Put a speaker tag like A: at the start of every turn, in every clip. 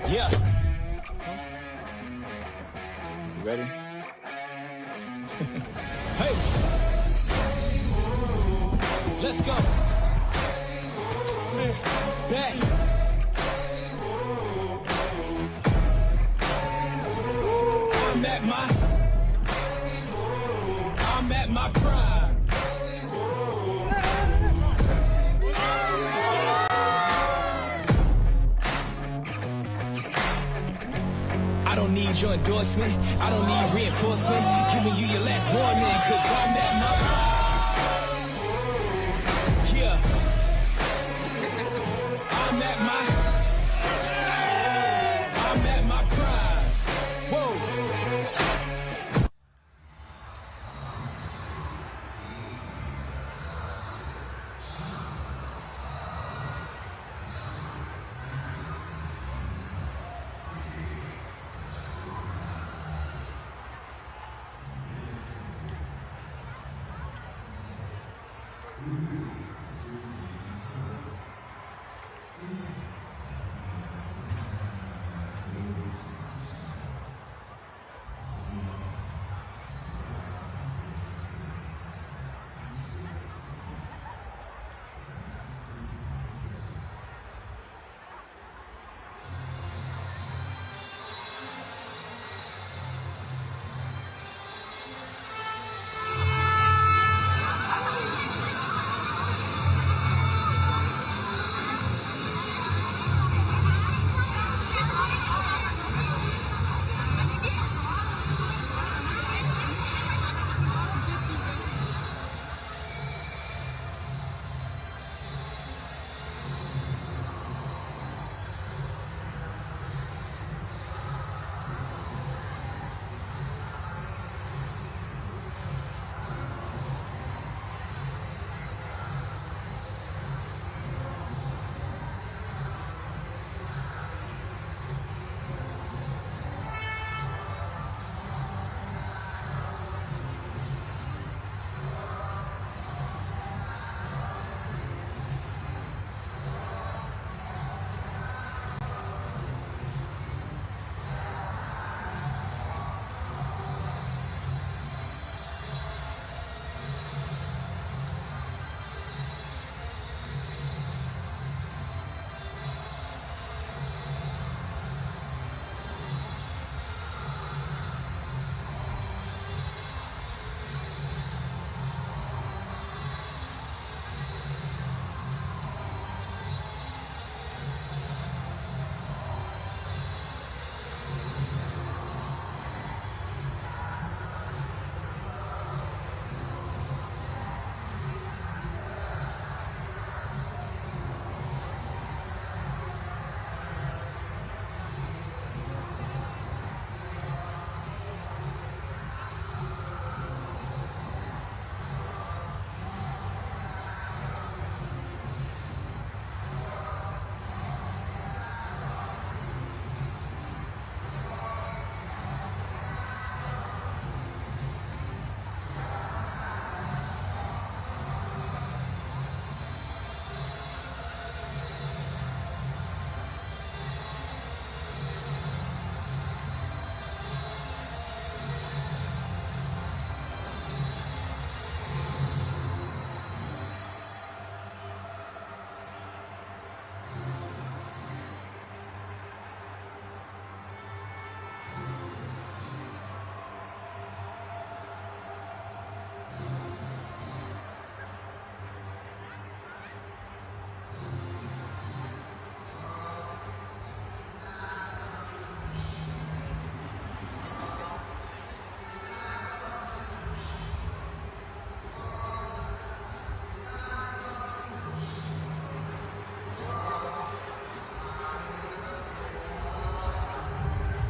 A: Yeah. You ready? Hey. Let's go. Back. I'm at my prime. I don't need your endorsement. I don't need reinforcement. Giving you your last warning, 'cause I'm at my prime. Yeah. I'm at my prime. Whoa.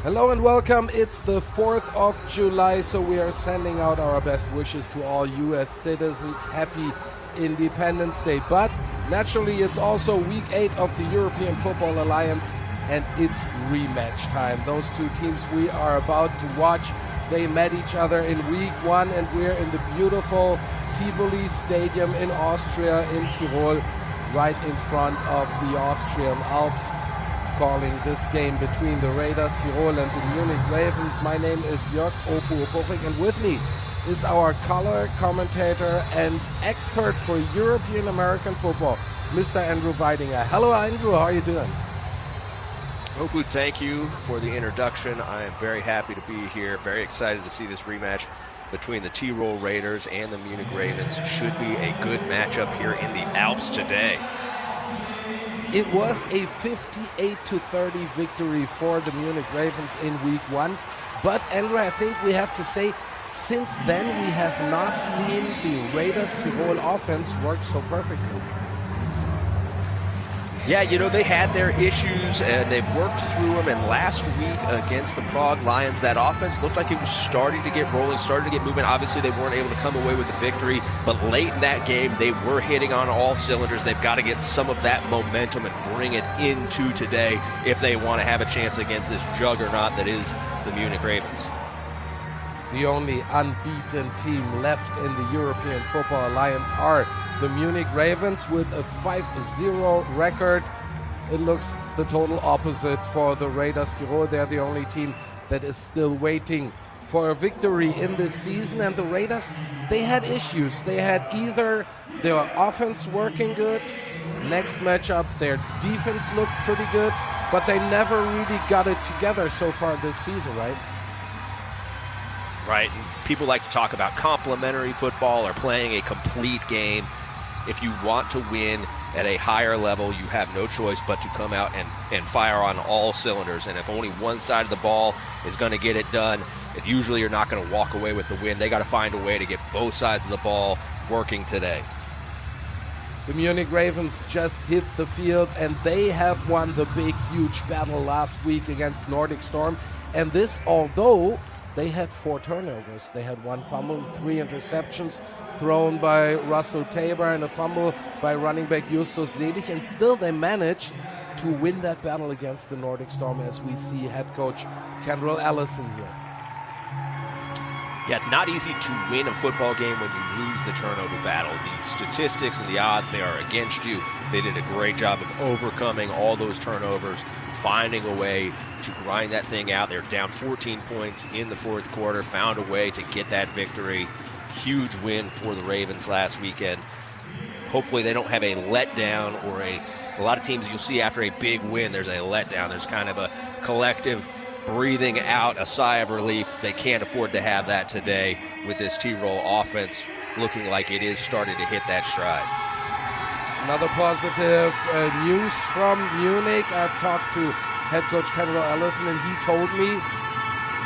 B: Hello and welcome. It's the 4th of July, so we are sending out our best wishes to all US citizens. Happy Independence Day. But naturally, it's also week 8 of the European Football Alliance, and it's rematch time. Those two teams we are about to watch, they met each other in week 1, and we're in the beautiful Tivoli Stadium in Austria, in Tirol, right in front of the Austrian Alps, calling this game between the Raiders Tirol and the Munich Ravens. My name is Jörg Opu Oporik, and with me is our color commentator and expert for European American football, Mr. Andrew Weidinger. Hello, Andrew. How are you doing?
C: Opu, thank you for the introduction. I am very happy to be here. Very excited to see this rematch between the Tirol Raiders and the Munich Ravens. Should be a good matchup here in the Alps today.
B: It was a 58-30 victory for the Munich Ravens in week one. But, Andrew, I think we have to say, since then we have not seen the Raiders Tirol offense work so perfectly.
C: Yeah, you know, they had their issues, and they've worked through them. And last week against the Prague Lions, that offense looked like it was starting to get rolling, starting to get moving. Obviously, they weren't able to come away with the victory, but late in that game, they were hitting on all cylinders. They've got to get some of that momentum and bring it into today if they want to have a chance against this juggernaut that is the Munich Ravens.
B: The only unbeaten team left in the European Football Alliance are the Munich Ravens with a 5-0 record. It looks the total opposite for the Raiders Tirol. They're the only team that is still waiting for a victory in this season. And the Raiders, they had issues. They had either their offense working good, next matchup their defense looked pretty good, but they never really got it together so far this season, right?
C: Right, and people like to talk about complementary football or playing a complete game. If you want to win at a higher level, you have no choice but to come out and fire on all cylinders. And if only one side of the ball is going to get it done, if usually you're not going to walk away with the win. They got to find a way to get both sides of the ball working today.
B: The Munich Ravens just hit the field, and they have won the big, huge battle last week against Nordic Storm. And this, although they had 4 turnovers. They had 1 fumble, 3 interceptions thrown by Russell Tabor and a fumble by running back Justus Selig, and still they managed to win that battle against the Nordic Storm, as we see head coach Kendall Allison here.
C: Yeah, it's not easy to win a football game when you lose the turnover battle. The statistics and the odds, they are against you. They did a great job of overcoming all those turnovers, finding a way to grind that thing out. They're down 14 points in the fourth quarter, found a way to get that victory. Huge win for the Ravens last weekend. Hopefully they don't have a letdown or a lot of teams you'll see after a big win, there's a letdown. There's kind of a collective breathing out, a sigh of relief. They can't afford to have that today with this Tirol offense looking like it is starting to hit that stride.
B: Another positive news from Munich. I've talked to head coach Kendall Allison, and he told me,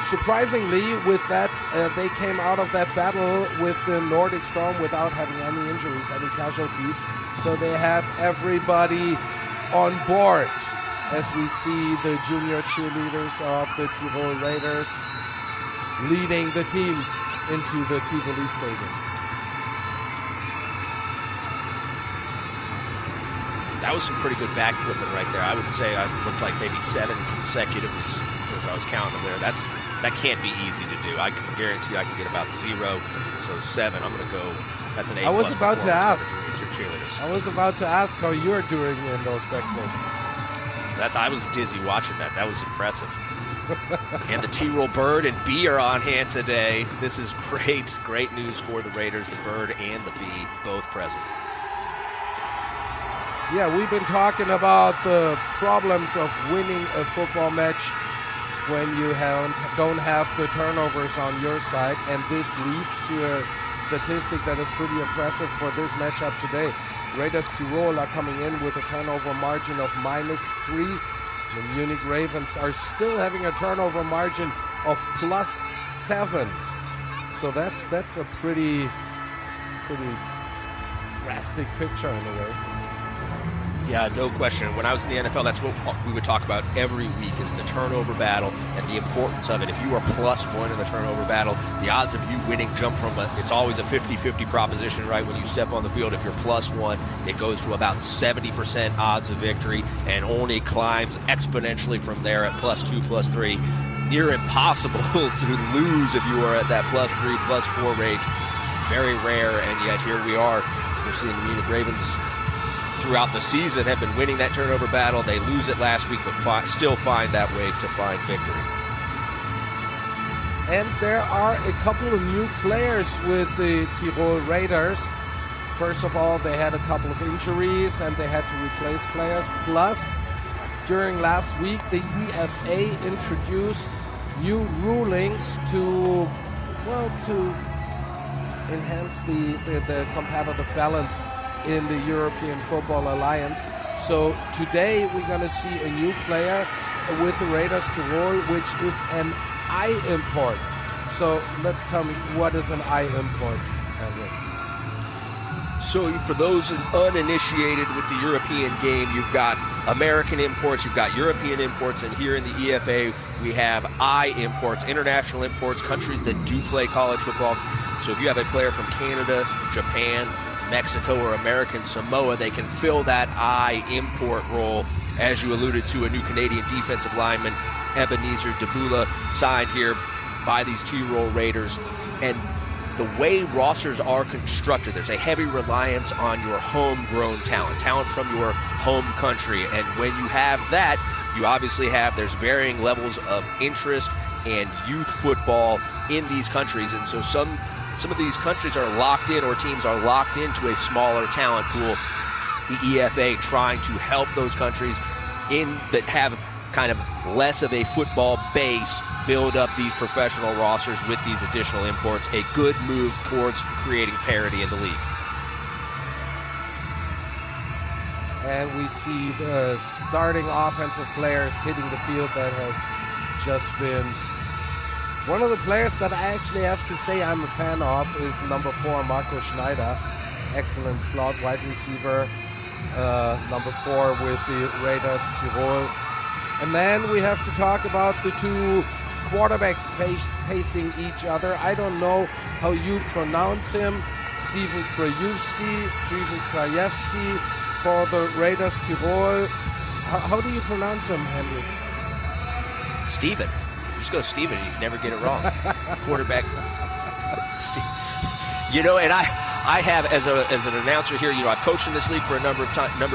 B: surprisingly, with that, they came out of that battle with the Nordic Storm without having any injuries, any casualties. So they have everybody on board, as we see the junior cheerleaders of the Tirol Raiders leading the team into the Tivoli Stadium.
C: That was some pretty good backflipping right there. I would say I looked like maybe 7 consecutive as I was counting them there. That can't be easy to do. I can guarantee I can get about 0. So 7, I'm going to go. That's an A+.
B: I was about to ask.
C: Cheerleaders.
B: I was about to ask how you're doing in those backflips.
C: I was dizzy watching that. That was impressive. And the Tirol Bird and Bee are on hand today. This is great news for the Raiders. The Bird and the Bee both present.
B: Yeah, we've been talking about the problems of winning a football match when you don't have the turnovers on your side, and this leads to a statistic that is pretty impressive for this matchup today. Raiders Tirol are coming in with a turnover margin of -3. The Munich Ravens are still having a turnover margin of +7. So that's a pretty drastic picture in a way.
C: Yeah, no question. When I was in the NFL, that's what we would talk about every week, is the turnover battle and the importance of it. If you are +1 in the turnover battle, the odds of you winning jump from it's always a 50-50 proposition, right? When you step on the field, if you're +1, it goes to about 70% odds of victory and only climbs exponentially from there at +2, +3. Near impossible to lose if you are at that +3, +4 range. very rare, and yet here we are. We're seeing the Munich Ravens throughout the season have been winning that turnover battle. They lose it last week, but still find that way to find victory.
B: And there are a couple of new players with the Tirol Raiders. First of all, they had a couple of injuries and they had to replace players. Plus, during last week, the EFA introduced new rulings to enhance the competitive balance in the European Football Alliance. So today we're going to see a new player with the Raiders Tirol, which is an I import. So let's tell me, what is an I import, Andrew?
C: So for those uninitiated with the European game, you've got American imports, you've got European imports, and here in the EFA we have I imports, international imports, countries that do play college football. So if you have a player from Canada, Japan, Mexico, or American Samoa, they can fill that I import role. As you alluded to, a new Canadian defensive lineman, Ebenezer Debula, signed here by these Tirol Raiders. And the way rosters are constructed, there's a heavy reliance on your homegrown talent from your home country. And when you have that, you obviously have, there's varying levels of interest and youth football in these countries. And so some of these countries are locked in, or teams are locked into a smaller talent pool. The EFA trying to help those countries that have kind of less of a football base build up these professional rosters with these additional imports. A good move towards creating parity in the league.
B: And we see the starting offensive players hitting the field. That has just been one of the players that I actually have to say I'm a fan of is number 4, Marco Schneider. Excellent slot wide receiver, number 4 with the Raiders Tirol. And then we have to talk about the two quarterbacks facing each other. I don't know how you pronounce him. Steven Krajewski for the Raiders Tirol. How do you pronounce him, Henry?
C: Steven. Just go Steven. You can never get it wrong. Quarterback. And I have, as an announcer here, I've coached in this league for a number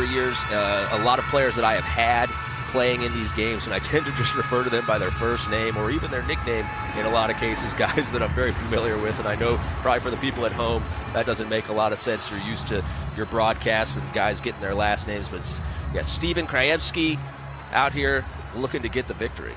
C: of years. A lot of players that I have had playing in these games, and I tend to just refer to them by their first name or even their nickname in a lot of cases, guys that I'm very familiar with. And I know probably for the people at home that doesn't make a lot of sense. You're used to your broadcasts and guys getting their last names, but yeah, Steven Krajewski out here looking to get the victory.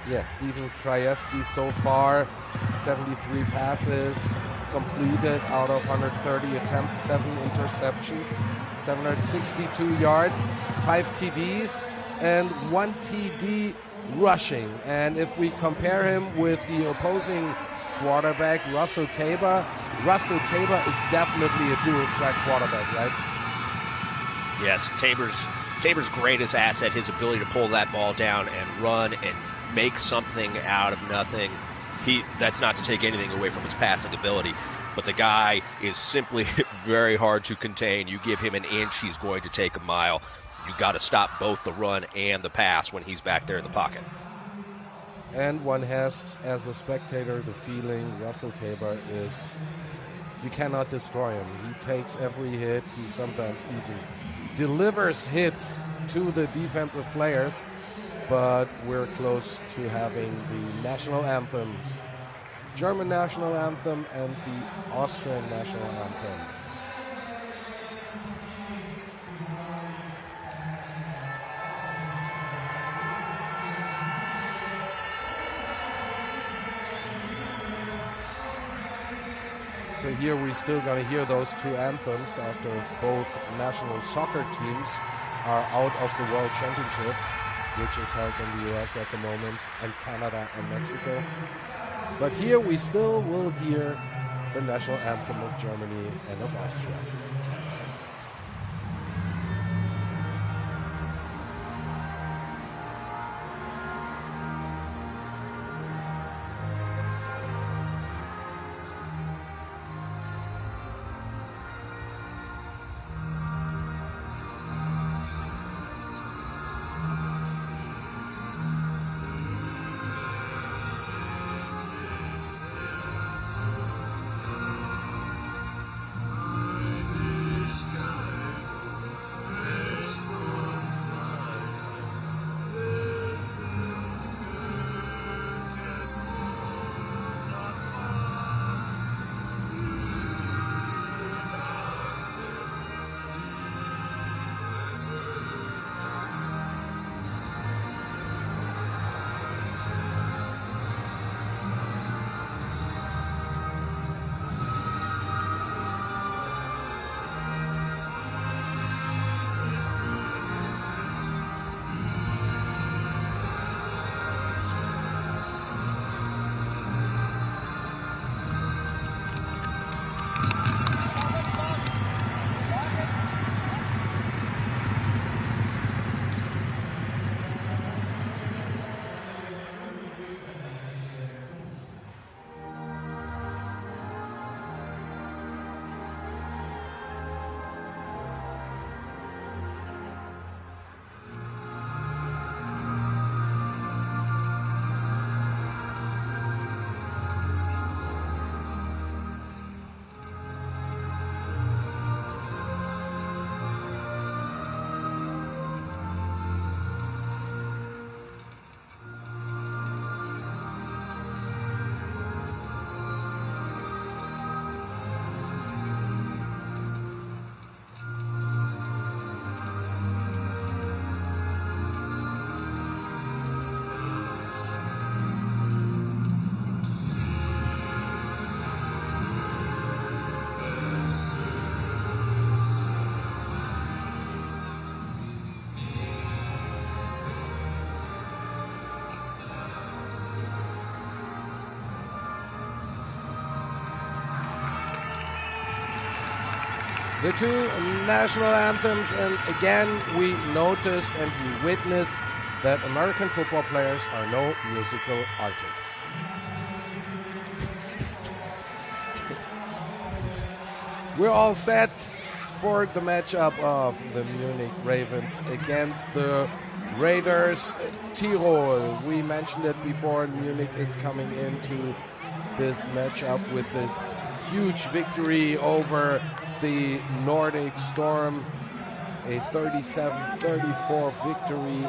B: Yeah, Steven Krajewski so far, 73 passes completed out of 130 attempts, 7 interceptions, 762 yards, 5 TDs, and 1 TD rushing. And if we compare him with the opposing quarterback, Russell Tabor is definitely a dual threat quarterback, right?
C: Yes, Tabor's greatest asset, his ability to pull that ball down and run and make something out of nothing. That's not to take anything away from his passing ability, but the guy is simply very hard to contain. You give him an inch, he's going to take a mile. You got to stop both the run and the pass when he's back there in the pocket.
B: And one has, as a spectator, the feeling Russell Tabor is, you cannot destroy him. He takes every hit. He sometimes even delivers hits to the defensive players. But we're close to having the national anthems, German national anthem and the Austrian national anthem. So here we're still going to hear those two anthems after both national soccer teams are out of the World Championship, which is held in the US at the moment, and Canada and Mexico. But here we still will hear the national anthem of Germany and of Austria. the two national anthems, and again we noticed and we witnessed that American football players are no musical artists. We're all set for the matchup of the Munich Ravens against the Raiders Tirol. We mentioned it before, Munich is coming into this matchup with this huge victory over the Nordic Storm, a 37-34 victory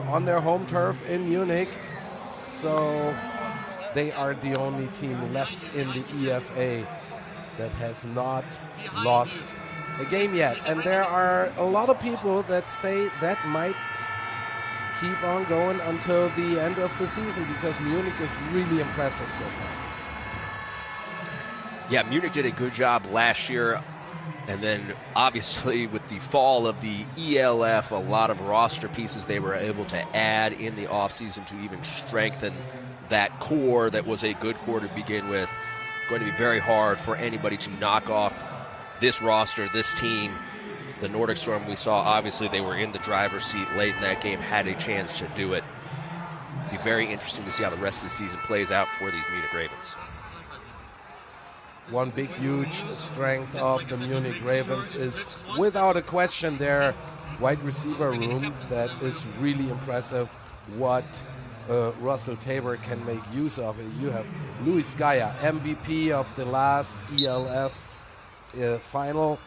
B: on their home turf in Munich. So they are the only team left in the EFA that has not lost a game yet. And there are a lot of people that say that might keep on going until the end of the season because Munich is really impressive so far.
C: Yeah, Munich did a good job last year. And then, obviously, with the fall of the ELF, a lot of roster pieces they were able to add in the offseason to even strengthen that core that was a good core to begin with. Going to be very hard for anybody to knock off this roster, this team. The Nordic Storm we saw, obviously, they were in the driver's seat late in that game, had a chance to do it. Be very interesting to see how the rest of the season plays out for these Munich Ravens.
B: One big, huge strength of the Munich Ravens is, without a question, their wide receiver room. That is really impressive what Russell Tabor can make use of. You have Luis Gaia, MVP of the last ELF final.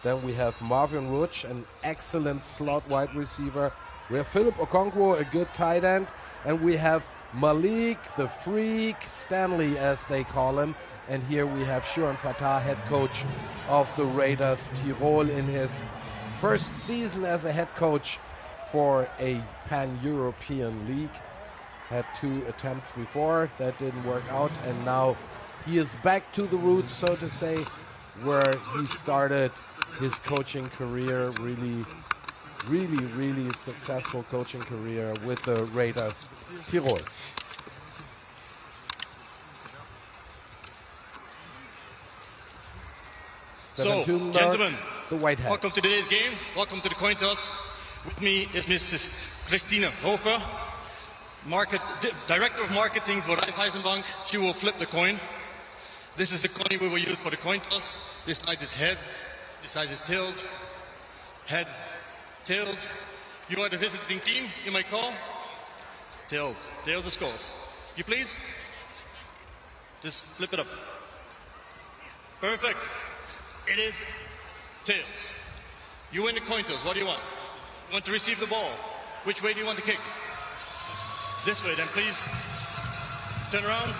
B: Then we have Marvin Ruch, an excellent slot wide receiver. We have Philip Okonkwo, a good tight end. And we have Malik, the freak, Stanley as they call him. And here we have Shuran Fatah, head coach of the Raiders Tirol, in his first season as a head coach for a pan-European league. Had 2 attempts before, that didn't work out, and now he is back to the roots, so to say, where he started his coaching career, really successful coaching career with the Raiders Tirol.
D: So, gentlemen,
B: the Whiteheads.
D: Welcome to today's game. Welcome to the coin toss. With me is Mrs. Christine Hofer, Director of Marketing for Raiffeisenbank. She will flip the coin. This is the coin we will use for the coin toss. This side is heads, this side is tails. Heads, tails. You are the visiting team, you might call. Tails. Tails the scores. You please? Just flip it up. Perfect. It is tails. You win the coin toss. What do you want? You want to receive the ball. Which way do you want to kick? This way, then please. Turn around.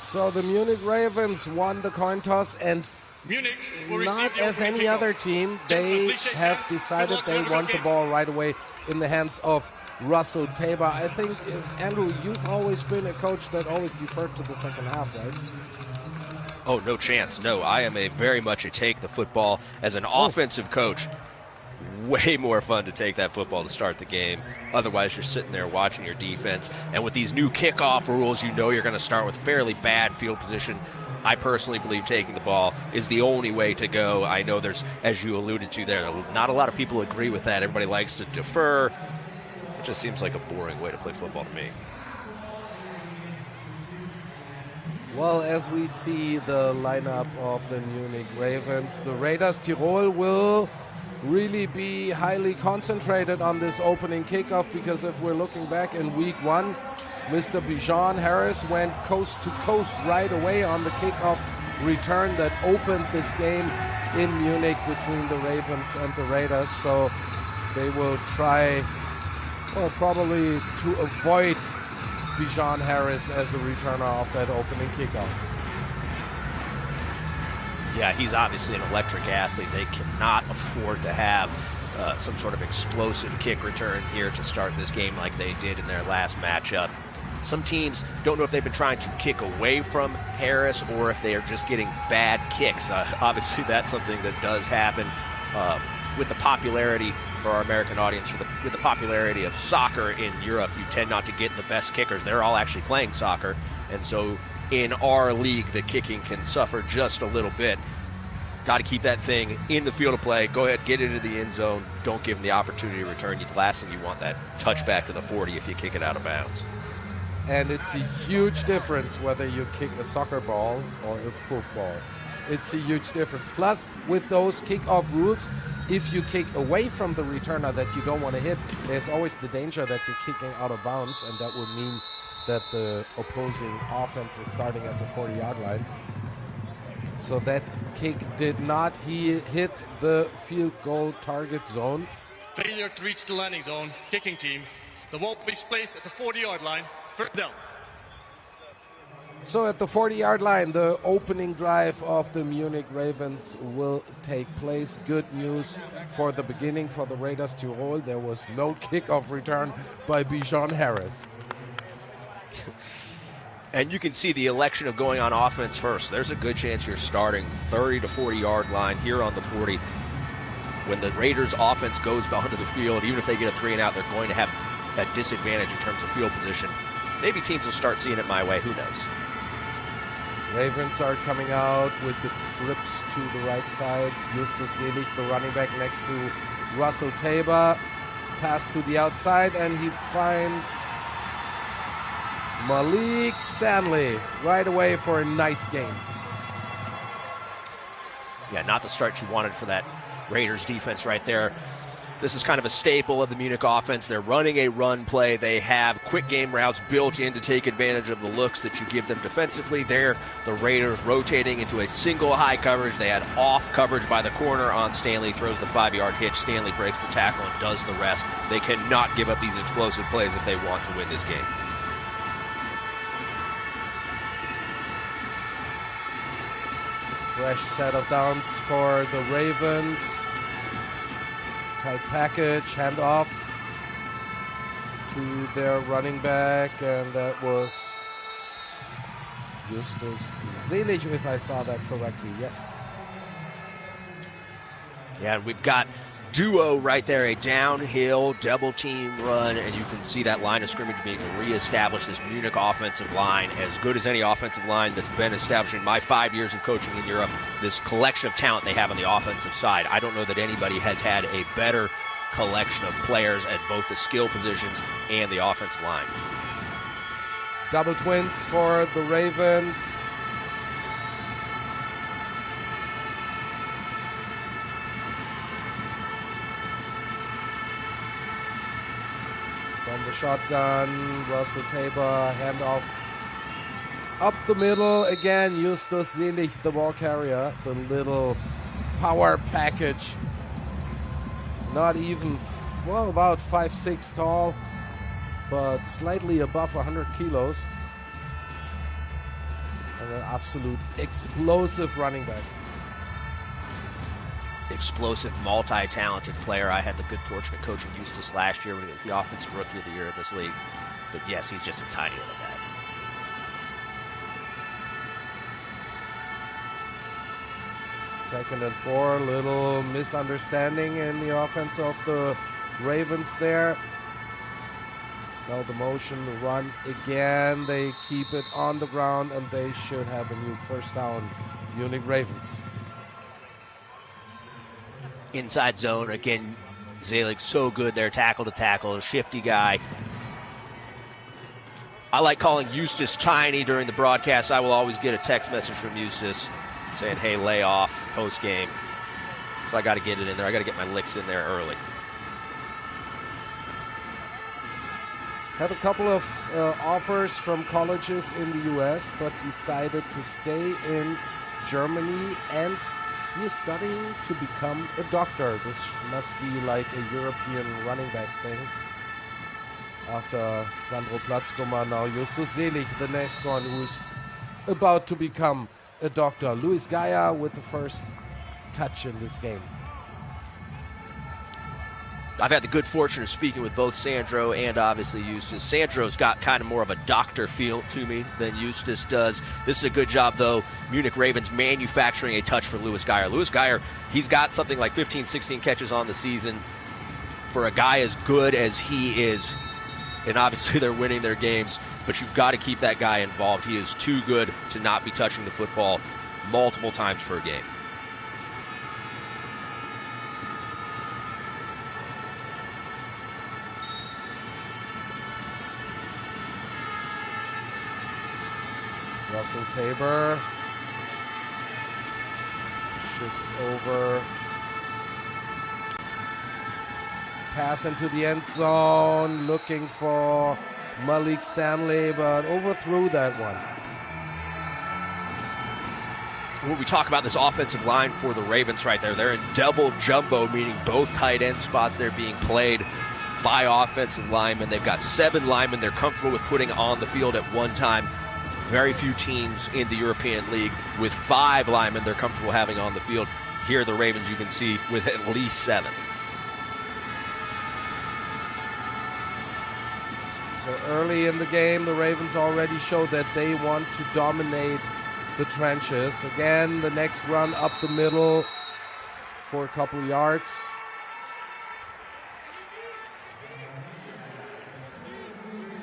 B: So the Munich Ravens won the coin toss, and
D: Munich will
B: not
D: receive
B: as any
D: kickoff.
B: other team. They have decided they want the ball right away in the hands of Russell Tabor. I think, Andrew, you've always been a coach that always deferred to the second half, right?
C: Oh, no chance. No, I am very much a take the football. As an offensive coach, way more fun to take that football to start the game. Otherwise, you're sitting there watching your defense. And with these new kickoff rules, you know you're going to start with fairly bad field position. I personally believe taking the ball is the only way to go. I know there's, as you alluded to there, not a lot of people agree with that. Everybody likes to defer. It just seems like a boring way to play football to me.
B: Well, as we see the lineup of the Munich Ravens, the Raiders Tirol will really be highly concentrated on this opening kickoff, because if we're looking back in week 1, Mr. Bijan Harris went coast to coast right away on the kickoff return that opened this game in Munich between the Ravens and the Raiders. So they will try, well, probably to avoid Bijan Harris as a returner of that opening kickoff.
C: Yeah, he's obviously an electric athlete. They cannot afford to have some sort of explosive kick return here to start this game like they did in their last matchup. Some teams don't know if they've been trying to kick away from Harris or if they are just getting bad kicks. Obviously, that's something that does happen with the popularity for our American audience, with the popularity of soccer in Europe. You tend not to get the best kickers. They're all actually playing soccer. And so in our league, the kicking can suffer just a little bit. Got to keep that thing in the field of play. Go ahead, get it into the end zone. Don't give them the opportunity to return. The last thing you want that touchback to the 40 if you kick it out of bounds.
B: And it's a huge difference whether you kick a soccer ball or a football. It's a huge difference. Plus, with those kickoff rules, if you kick away from the returner that you don't want to hit, there's always the danger that you're kicking out of bounds, and that would mean that the opposing offense is starting at the 40-yard line. So that kick did not hit the field goal target zone.
D: Failure to reach the landing zone, kicking team. The ball is placed at the 40-yard line, first down.
B: So at the 40-yard line, the opening drive of the Munich Ravens will take place. Good news for the beginning for the Raiders Tirol. There was no kickoff return by Bijan Harris.
C: And you can see the election of going on offense first. There's a good chance you're starting 30 to 40-yard line here on the 40. When the Raiders offense goes onto the field, even if they get a 3 and out, they're going to have a disadvantage in terms of field position. Maybe teams will start seeing it my way. Who knows?
B: Ravens are coming out with the trips to the right side. Justus Selig, the running back, next to Russell Tabor. Pass to the outside, and he finds Malik Stanley right away for a nice game.
C: Yeah, not the start you wanted for that Raiders defense right there. This is kind of a staple of the Munich offense. They're running a run play. They have quick game routes built in to take advantage of the looks that you give them defensively. There, the Raiders rotating into a single high coverage. They had off coverage by the corner on Stanley, throws the 5-yard hitch. Stanley breaks the tackle and does the rest. They cannot give up these explosive plays if they want to win this game.
B: Fresh set of downs for the Ravens. Tight package, handoff to their running back, and that was Justus Selig, if I saw that correctly. Yes.
C: Yeah, we've got duo right there, a downhill double team run, and you can see that line of scrimmage being reestablished. This Munich offensive line, as good as any offensive line that's been established in my 5 years of coaching in Europe, this collection of talent they have on the offensive side. I don't know that anybody has had a better collection of players at both the skill positions and the offensive line.
B: Double twins for the Ravens. From the shotgun, Russell Tabor, handoff up the middle. Again, Justus Selig, the ball carrier, the little power package. Not even, about 5'6" tall, but slightly above 100 kilos. And an absolute explosive running back.
C: Explosive, multi-talented player. I had the good fortune of coaching Eustace last year when he was the offensive rookie of the year in this league. But yes, he's just a tiny little guy.
B: Second and 4, little misunderstanding in the offense of the Ravens there. Now the motion, the run again. They keep it on the ground, and they should have a new first down, Munich Ravens.
C: Inside zone, again, Selig so good there, tackle to tackle, a shifty guy. I like calling Eustace tiny during the broadcast. I will always get a text message from Eustace saying, hey, lay off post-game. So I got to get it in there. I got to get my licks in there early.
B: Had a couple of offers from colleges in the U.S., but decided to stay in Germany, and he is studying to become a doctor. This must be like a European running back thing. After Sandro Platzkummer, now Justus Selig, the next one who's about to become a doctor. Luis Gaia with the first touch in this game.
C: I've had the good fortune of speaking with both Sandro and obviously Eustace. Sandro's got kind of more of a doctor feel to me than Eustace does. This is a good job, though. Munich Ravens manufacturing a touch for Luis Geyer. Luis Geyer, he's got something like 15, 16 catches on the season. For a guy as good as he is, and obviously they're winning their games, but you've got to keep that guy involved. He is too good to not be touching the football multiple times per game.
B: Russell Tabor shifts over. Pass into the end zone, looking for Malik Stanley, but overthrew that one.
C: When we talk about this offensive line for the Ravens right there, they're in double jumbo, meaning both tight end spots they're being played by offensive linemen. They've got 7 linemen they're comfortable with putting on the field at one time. Very few teams in the European League with 5 linemen they're comfortable having on the field. Here the Ravens, you can see, with at least 7.
B: So early in the game, the Ravens already showed that they want to dominate the trenches. Again, the next run up the middle for a couple yards.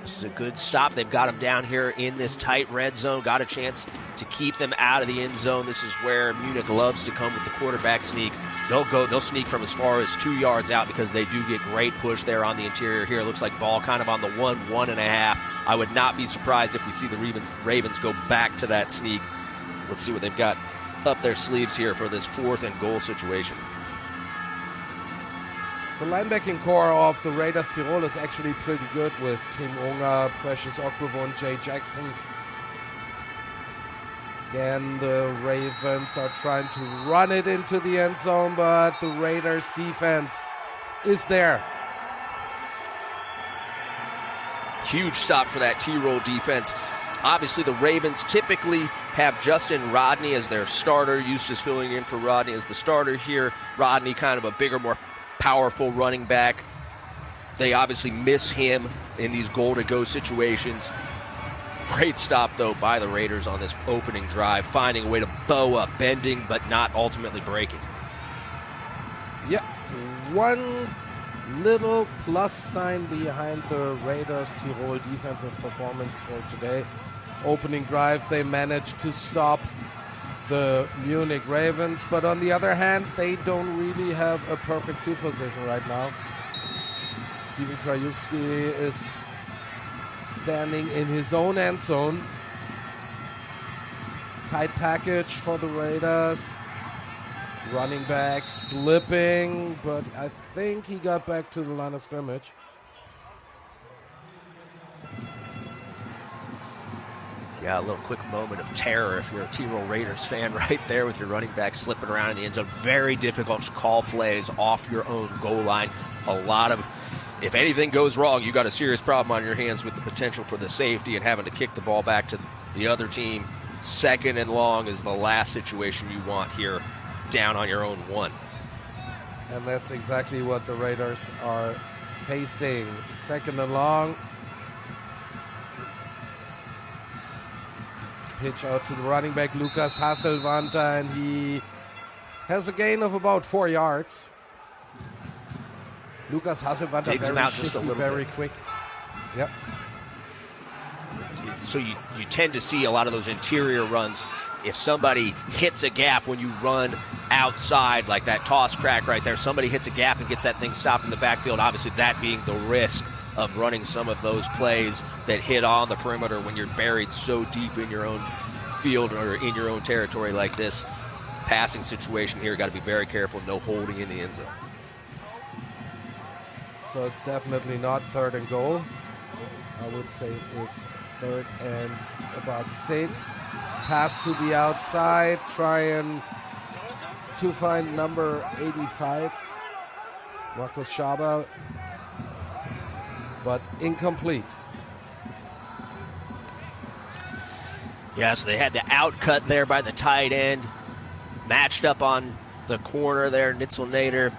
C: This is a good stop. They've got them down here in this tight red zone. Got a chance to keep them out of the end zone. This is where Munich loves to come with the quarterback sneak. They'll sneak from as far as 2 yards out because they do get great push there on the interior here. It looks like ball kind of on the 1.5. I would not be surprised if we see the Ravens go back to that sneak. Let's see what they've got up their sleeves here for this 4th and goal situation.
B: The linebacking core of the Raiders Tirol is actually pretty good with Tim Unger, Precious Okwuvo, Jay Jackson. Again, the Ravens are trying to run it into the end zone, but the Raiders defense is there.
C: Huge stop for that Tirol defense. Obviously, the Ravens typically have Justin Rodney as their starter. Eustace filling in for Rodney as the starter here. Rodney kind of a bigger, more powerful running back. They obviously miss him in these goal-to-go situations. Great stop, though, by the Raiders on this opening drive, finding a way to bow up, bending, but not ultimately breaking.
B: Yeah, one little plus sign behind the Raiders Tirol defensive performance for today. Opening drive, they managed to stop the Munich Ravens, but on the other hand, they don't really have a perfect field position right now. Steven Krajewski is standing in his own end zone. Tight package for the Raiders. Running back slipping, but I think he got back to the line of scrimmage.
C: Yeah, a little quick moment of terror if you're a Tirol Raiders fan right there with your running back slipping around in the end zone. Very difficult to call plays off your own goal line. A lot of, if anything goes wrong, you got a serious problem on your hands with the potential for the safety and having to kick the ball back to the other team. 2nd and long is the last situation you want here, down on your own 1.
B: And that's exactly what the Raiders are facing. 2nd and long. Pitch out to the running back, Lucas Hasselwanta, and he has a gain of about 4 yards. Lucas Hasselwanta very shifty, very quick. Yep.
C: So you tend to see a lot of those interior runs. If somebody hits a gap when you run outside, like that toss crack right there, somebody hits a gap and gets that thing stopped in the backfield, obviously that being the risk of running some of those plays that hit on the perimeter when you're buried so deep in your own field or in your own territory like this. Passing situation here, got to be very careful, no holding in the end zone.
B: So it's definitely not 3rd and goal. I would say it's 3rd and about 6. Pass to the outside, trying to find number 85, Markus Schaber, but incomplete.
C: Yeah, so they had the outcut there by the tight end, matched up on the corner there, Nitzel Nader.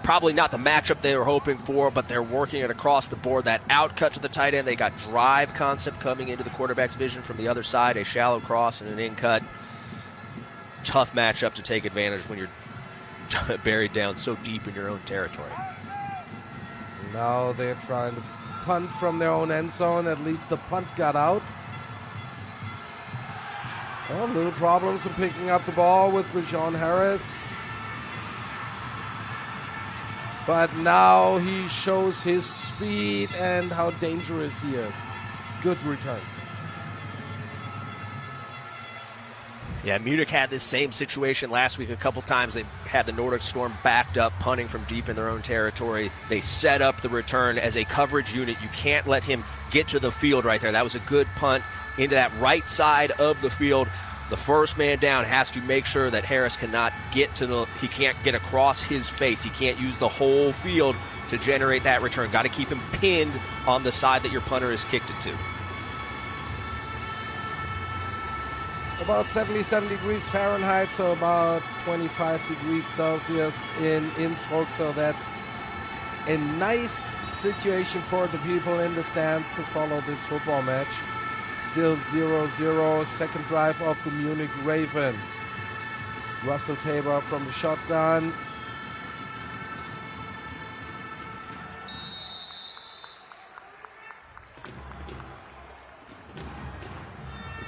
C: Probably not the matchup they were hoping for, but they're working it across the board. That outcut to the tight end, they got drive concept coming into the quarterback's vision from the other side, a shallow cross and an in-cut. Tough matchup to take advantage when you're buried down so deep in your own territory.
B: Now they're trying to punt from their own end zone. At least the punt got out. Well, little problems in picking up the ball with Bijan Harris. But now he shows his speed and how dangerous he is. Good return.
C: Yeah, Munich had this same situation last week a couple times. They had the Nordic Storm backed up, punting from deep in their own territory. They set up the return as a coverage unit. You can't let him get to the field right there. That was a good punt into that right side of the field. The first man down has to make sure that Harris cannot get to he can't get across his face. He can't use the whole field to generate that return. Got to keep him pinned on the side that your punter has kicked it to.
B: About 77 degrees Fahrenheit, so about 25 degrees Celsius in Innsbruck. So that's a nice situation for the people in the stands to follow this football match. Still 0-0, second drive of the Munich Ravens. Russell Tabor from the shotgun.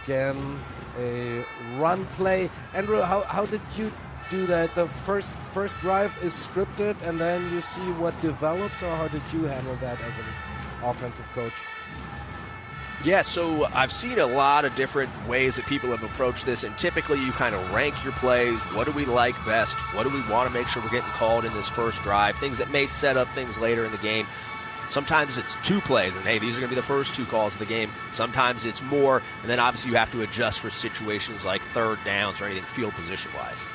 B: Again, a run play. Andrew, how did you do that? The first drive is scripted and then you see what develops, or how did you handle that as an offensive coach?
C: Yeah, so I've seen a lot of different ways that people have approached this, and typically you kind of rank your plays. What do we like best? What do we want to make sure we're getting called in this first drive? Things that may set up things later in the game. Sometimes it's 2 plays, and hey, these are going to be the first 2 calls of the game. Sometimes it's more, and then obviously you have to adjust for situations like third downs or anything field position-wise.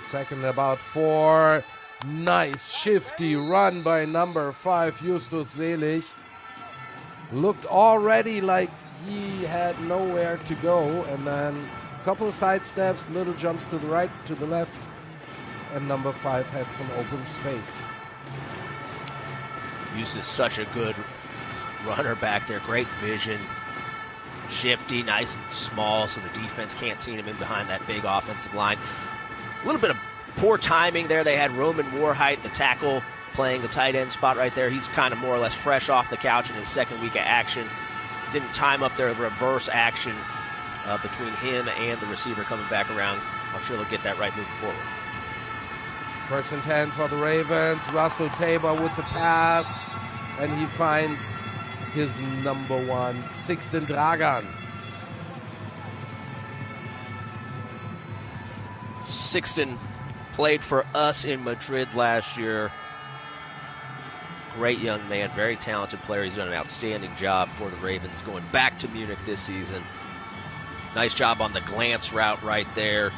B: Second about 4. Nice shifty run by number 5, Justus Selig. Looked already like he had nowhere to go, and then a couple of side steps, little jumps to the right, to the left, and number 5 had some open space.
C: Justus is such a good runner back there, great vision. Shifty, nice and small, so the defense can't see him in behind that big offensive line. A little bit of poor timing there. They had Roman Warheit, the tackle, playing the tight end spot right there. He's kind of more or less fresh off the couch in his second week of action. Didn't time up their reverse action between him and the receiver coming back around. I'm sure they'll get that right moving forward.
B: First and 10 for the Ravens. Russell Tabor with the pass, and he finds his number 1, Sixten Dragan.
C: Sixten played for us in Madrid last year. Great young man, very talented player. He's done an outstanding job for the Ravens going back to Munich this season. Nice job on the glance route right there.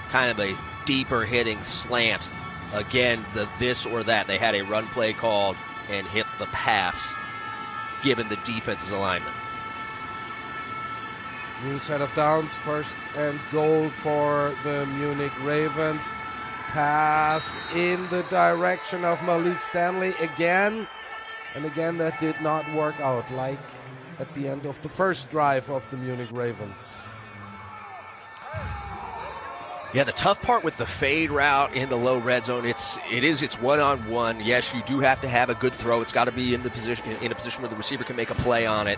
C: Kind of a deeper hitting slant. Again, the this or that. They had a run play called and hit the pass, given the defense's alignment.
B: New set of downs, first and goal for the Munich Ravens. Pass in the direction of Malik Stanley again. And again, that did not work out, like at the end of the first drive of the Munich Ravens.
C: Yeah, the tough part with the fade route in the low red zone, it's one-on-one. Yes, you do have to have a good throw. It's got to be in a position where the receiver can make a play on it.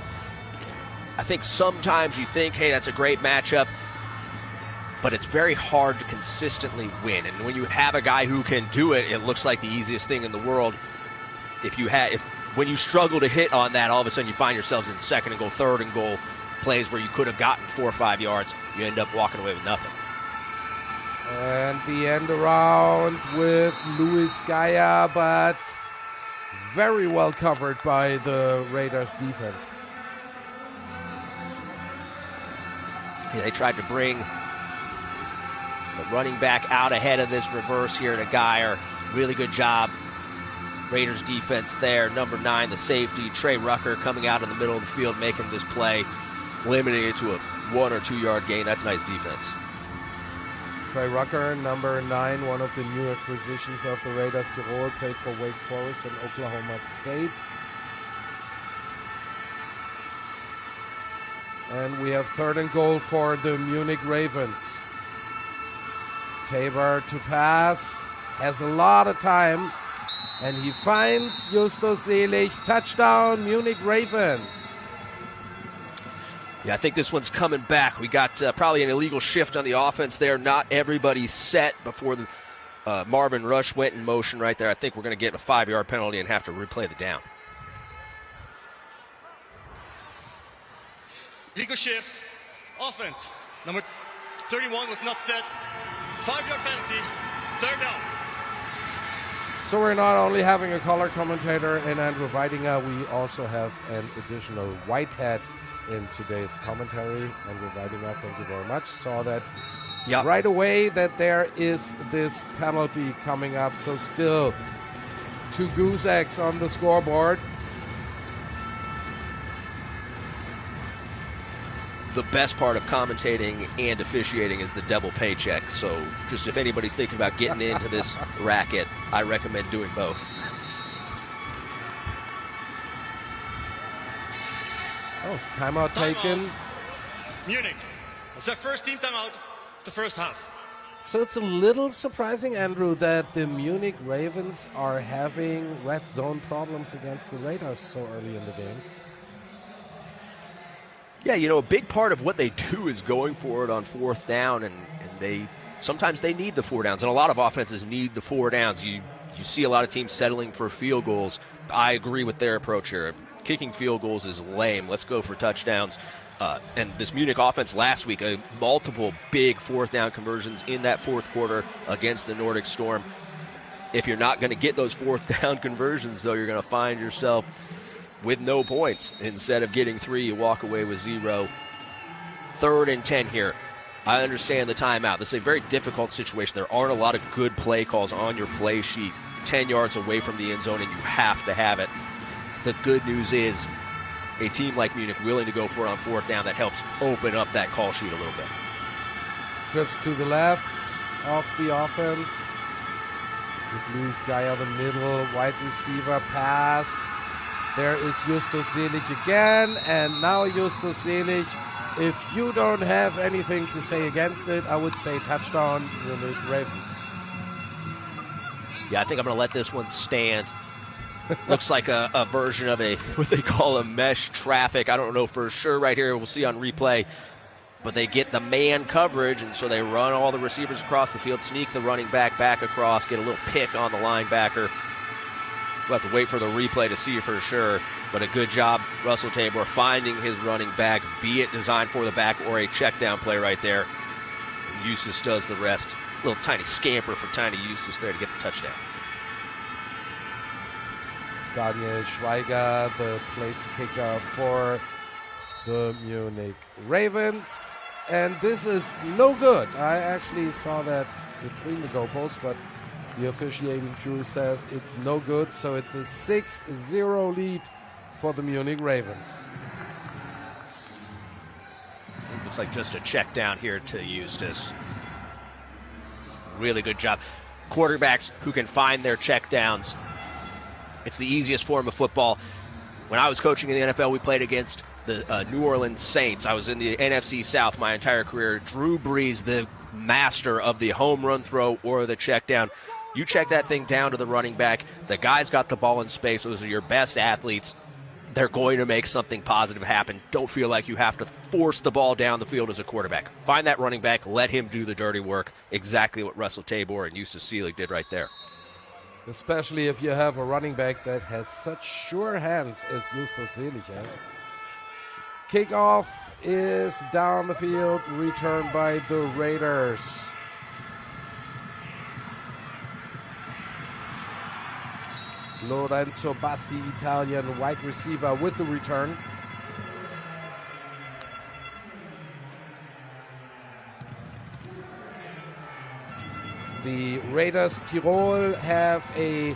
C: I think sometimes you think, hey, that's a great matchup, but it's very hard to consistently win. And when you have a guy who can do it, it looks like the easiest thing in the world. When you struggle to hit on that, all of a sudden you find yourselves in second and goal, third and goal plays where you could have gotten 4 or 5 yards. You end up walking away with nothing.
B: And the end around with Luis Gaia, but very well covered by the Raiders defense.
C: Yeah, they tried to bring the running back out ahead of this reverse here to Geyer. Really good job. Raiders defense there. Number 9, the safety, Trey Rucker, coming out in the middle of the field, making this play, limiting it to a 1 or 2 yard gain. That's nice defense.
B: Trey Rucker, number 9, one of the new acquisitions of the Raiders Tirol, played for Wake Forest and Oklahoma State. And we have third and goal for the Munich Ravens. Tabor to pass, has a lot of time, and he finds Justus Selig. Touchdown, Munich Ravens.
C: Yeah, I think this one's coming back. We got probably an illegal shift on the offense there. Not everybody set before the Marvin Rush went in motion right there. I think we're going to get a 5-yard penalty and have to replay the down.
D: Legal shift, offense. Number 31 was not set. 5-yard penalty, 3rd down.
B: So we're not only having a color commentator in Andrew Weidinger, we also have an additional white hat in today's commentary. Andrew Weidinger, thank you very much. Saw that right away that there is this penalty coming up. So still 2 goose eggs on the scoreboard.
C: The best part of commentating and officiating is the double paycheck. So just if anybody's thinking about getting into this racket, I recommend doing both.
B: Oh, timeout taken.
D: Munich. It's their first team timeout of the first half.
B: So it's a little surprising, Andrew, that the Munich Ravens are having red zone problems against the Raiders so early in the game.
C: Yeah, a big part of what they do is going for it on 4th down, and sometimes they need the 4 downs, and a lot of offenses need the 4 downs. You see a lot of teams settling for field goals. I agree with their approach here. Kicking field goals is lame. Let's go for touchdowns. And this Munich offense last week, multiple big 4th down conversions in that 4th quarter against the Nordic Storm. If you're not going to get those 4th down conversions, though, you're going to find yourself with no points. Instead of getting 3, you walk away with 0. 3rd and 10 here. I understand the timeout. This is a very difficult situation. There aren't a lot of good play calls on your play sheet. 10 yards away from the end zone, and you have to have it. The good news is a team like Munich willing to go for it on 4th down, that helps open up that call sheet a little bit.
B: Trips to the left of the offense. With loose guy on the middle, wide receiver pass. There is Justus Selig again, and now Justus Selig, if you don't have anything to say against it, I would say touchdown, Munich Ravens.
C: Yeah, I think I'm going to let this one stand. Looks like a version of what they call a mesh traffic. I don't know for sure right here. We'll see on replay. But they get the man coverage, and so they run all the receivers across the field, sneak the running back across, get a little pick on the linebacker. We'll have to wait for the replay to see for sure. But a good job, Russell Tabor, finding his running back, be it designed for the back or a check down play right there. And Eustace does the rest. A little tiny scamper for tiny Eustace there to get the touchdown.
B: Daniel Schweiger, the place kicker for the Munich Ravens. And this is no good. I actually saw that between the goalposts, but the officiating crew says it's no good. So it's a 6-0 lead for the Munich Ravens.
C: It looks like just a check down here to Eustace. Really good job. Quarterbacks who can find their check downs. It's the easiest form of football. When I was coaching in the NFL, we played against the New Orleans Saints. I was in the NFC South my entire career. Drew Brees, the master of the home run throw or the check down. You check that thing down to the running back. The guy's got the ball in space. Those are your best athletes. They're going to make something positive happen. Don't feel like you have to force the ball down the field as a quarterback. Find that running back. Let him do the dirty work. Exactly what Russell Tabor and Eustace Selig did right there.
B: Especially if you have a running back that has such sure hands as Justus Selig has. Kickoff is down the field, returned by the Raiders. Lorenzo Bassi, Italian wide receiver, with the return. The Raiders Tirol have a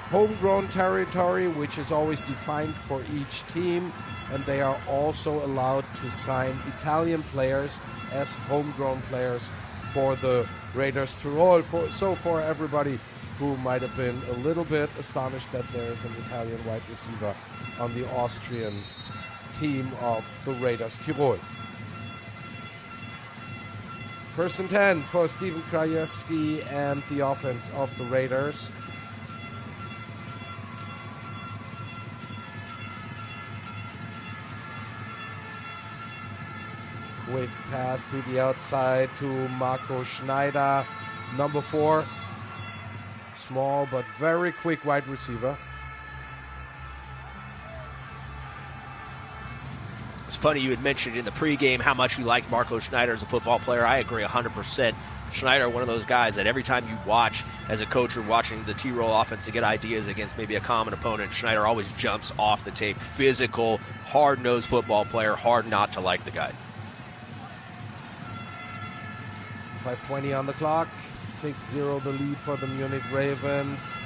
B: homegrown territory, which is always defined for each team, and they are also allowed to sign Italian players as homegrown players for the Raiders Tirol. So for everybody who might have been a little bit astonished that there is an Italian wide receiver on the Austrian team of the Raiders Tirol. 1st and 10 for Steven Krajewski and the offense of the Raiders. Quick pass to the outside to Marco Schneider, number 4. Small but very quick wide receiver.
C: As funny you had mentioned in the pregame how much you liked Marco Schneider as a football player. I agree 100%. Schneider, one of those guys that every time you watch as a coach or watching the Tirol offense to get ideas against maybe a common opponent, Schneider always jumps off the tape. Physical, hard-nosed football player, hard not to like the guy.
B: 5:20 on the clock, 6-0 the lead for the Munich Ravens.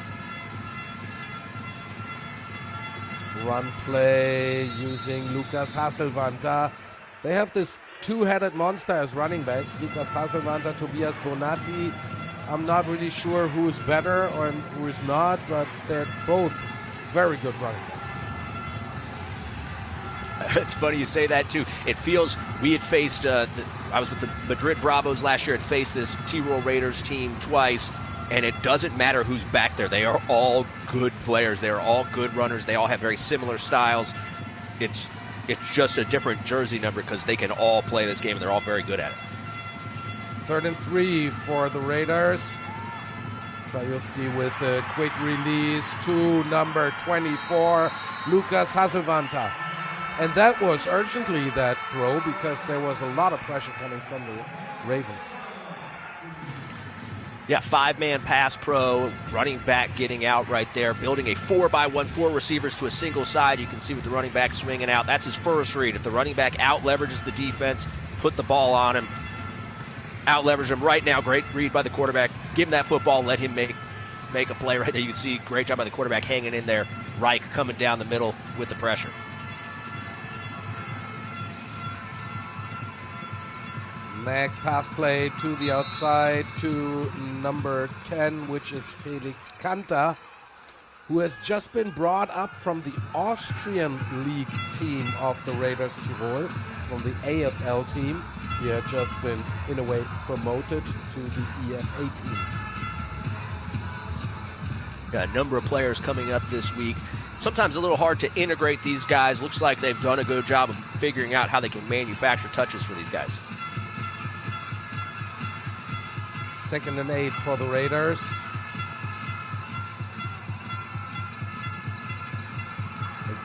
B: Run play using Lukas Hasselwanter. They have this two-headed monster as running backs, Lukas Hasselwanter, Tobias Bonatti. I'm not really sure who's better or who's not, but they're both very good running backs.
C: It's funny you say that, too. It feels we had faced, I was with the Madrid Bravos last year, had faced this Tirol Raiders team twice, and it doesn't matter who's back there. They are all good players. They are all good runners. They all have very similar styles. It's just a different jersey number because they can all play this game, and they're all very good at it.
B: 3rd and 3 for the Raiders. Krajewski with a quick release to number 24, Lukas Hasselwanter. And that was urgently that throw because there was a lot of pressure coming from the Ravens.
C: Yeah, 5-man pass pro, running back getting out right there, building a 4-by-1, 4 receivers to a single side. You can see with the running back swinging out. That's his first read. If the running back out-leverages the defense, put the ball on him, out-leverage him right now. Great read by the quarterback. Give him that football, let him make a play right there. You can see great job by the quarterback hanging in there. Reich coming down the middle with the pressure.
B: Next pass play to the outside to number 10, which is Felix Kanter, who has just been brought up from the Austrian League team of the Raiders Tirol, from the AFL team. He had just been, in a way, promoted to the EFA team.
C: Got a number of players coming up this week. Sometimes a little hard to integrate these guys. Looks like they've done a good job of figuring out how they can manufacture touches for these guys.
B: 2nd and 8 for the Raiders.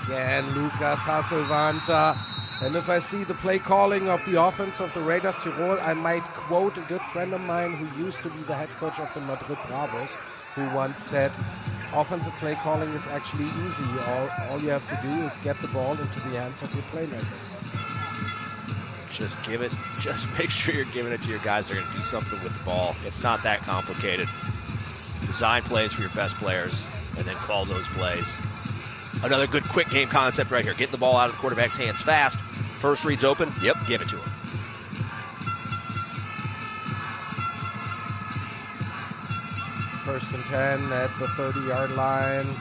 B: Again, Lukas Hasselwanter. And if I see the play calling of the offense of the Raiders Tirol, I might quote a good friend of mine who used to be the head coach of the Madrid Bravos, who once said, offensive play calling is actually easy. All you have to do is get the ball into the hands of your playmakers.
C: Just make sure you're giving it to your guys that are going to do something with the ball. It's not that complicated. Design plays for your best players and then call those plays. Another good quick game concept right here. Get the ball out of the quarterback's hands fast. First read's open. Yep, give it to him.
B: First and 10 at the 30-yard line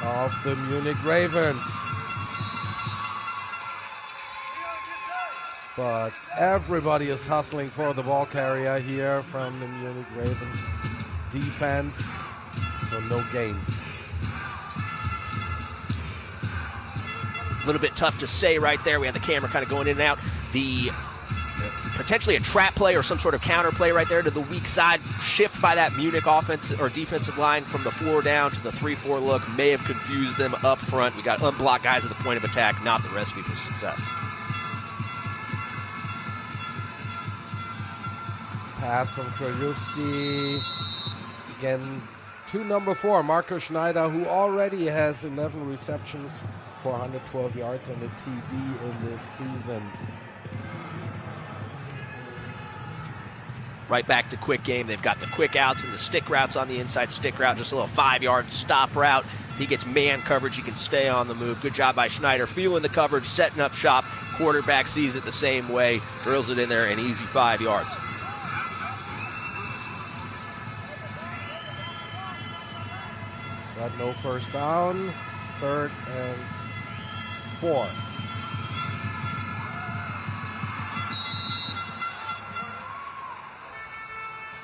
B: of the Munich Ravens. But everybody is hustling for the ball carrier here from the Munich Ravens defense, so no gain.
C: A little bit tough to say right there. We have the camera kind of going in and out. The potentially a trap play or some sort of counter play right there to the weak side. Shift by that Munich offense or defensive line from the 4 down to the 3-4 look may have confused them up front. We got unblocked guys at the point of attack, not the recipe for success.
B: Pass from Krajewski. Again, to number 4, Marco Schneider, who already has 11 receptions for 112 yards and a TD in this season.
C: Right back to quick game. They've got the quick outs and the stick routes on the inside stick route, just a little 5-yard stop route. He gets man coverage. He can stay on the move. Good job by Schneider, feeling the coverage, setting up shop. Quarterback sees it the same way, drills it in there, an easy 5 yards.
B: Got no first down. 3rd and 4.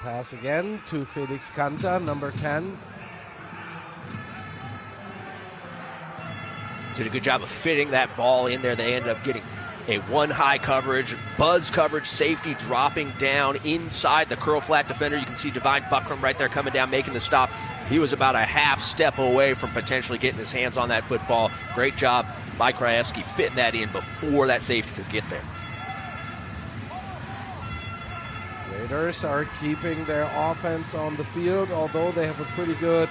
B: Pass again to Felix Kanter, number 10.
C: Did a good job of fitting that ball in there. They ended up getting a 1 high coverage, buzz coverage, safety dropping down inside the curl flat defender. You can see Divine Buckram right there coming down, making the stop. He was about a half step away from potentially getting his hands on that football. Great job Mike Krajewski fitting that in before that safety could get there.
B: Raiders are keeping their offense on the field, although they have a pretty good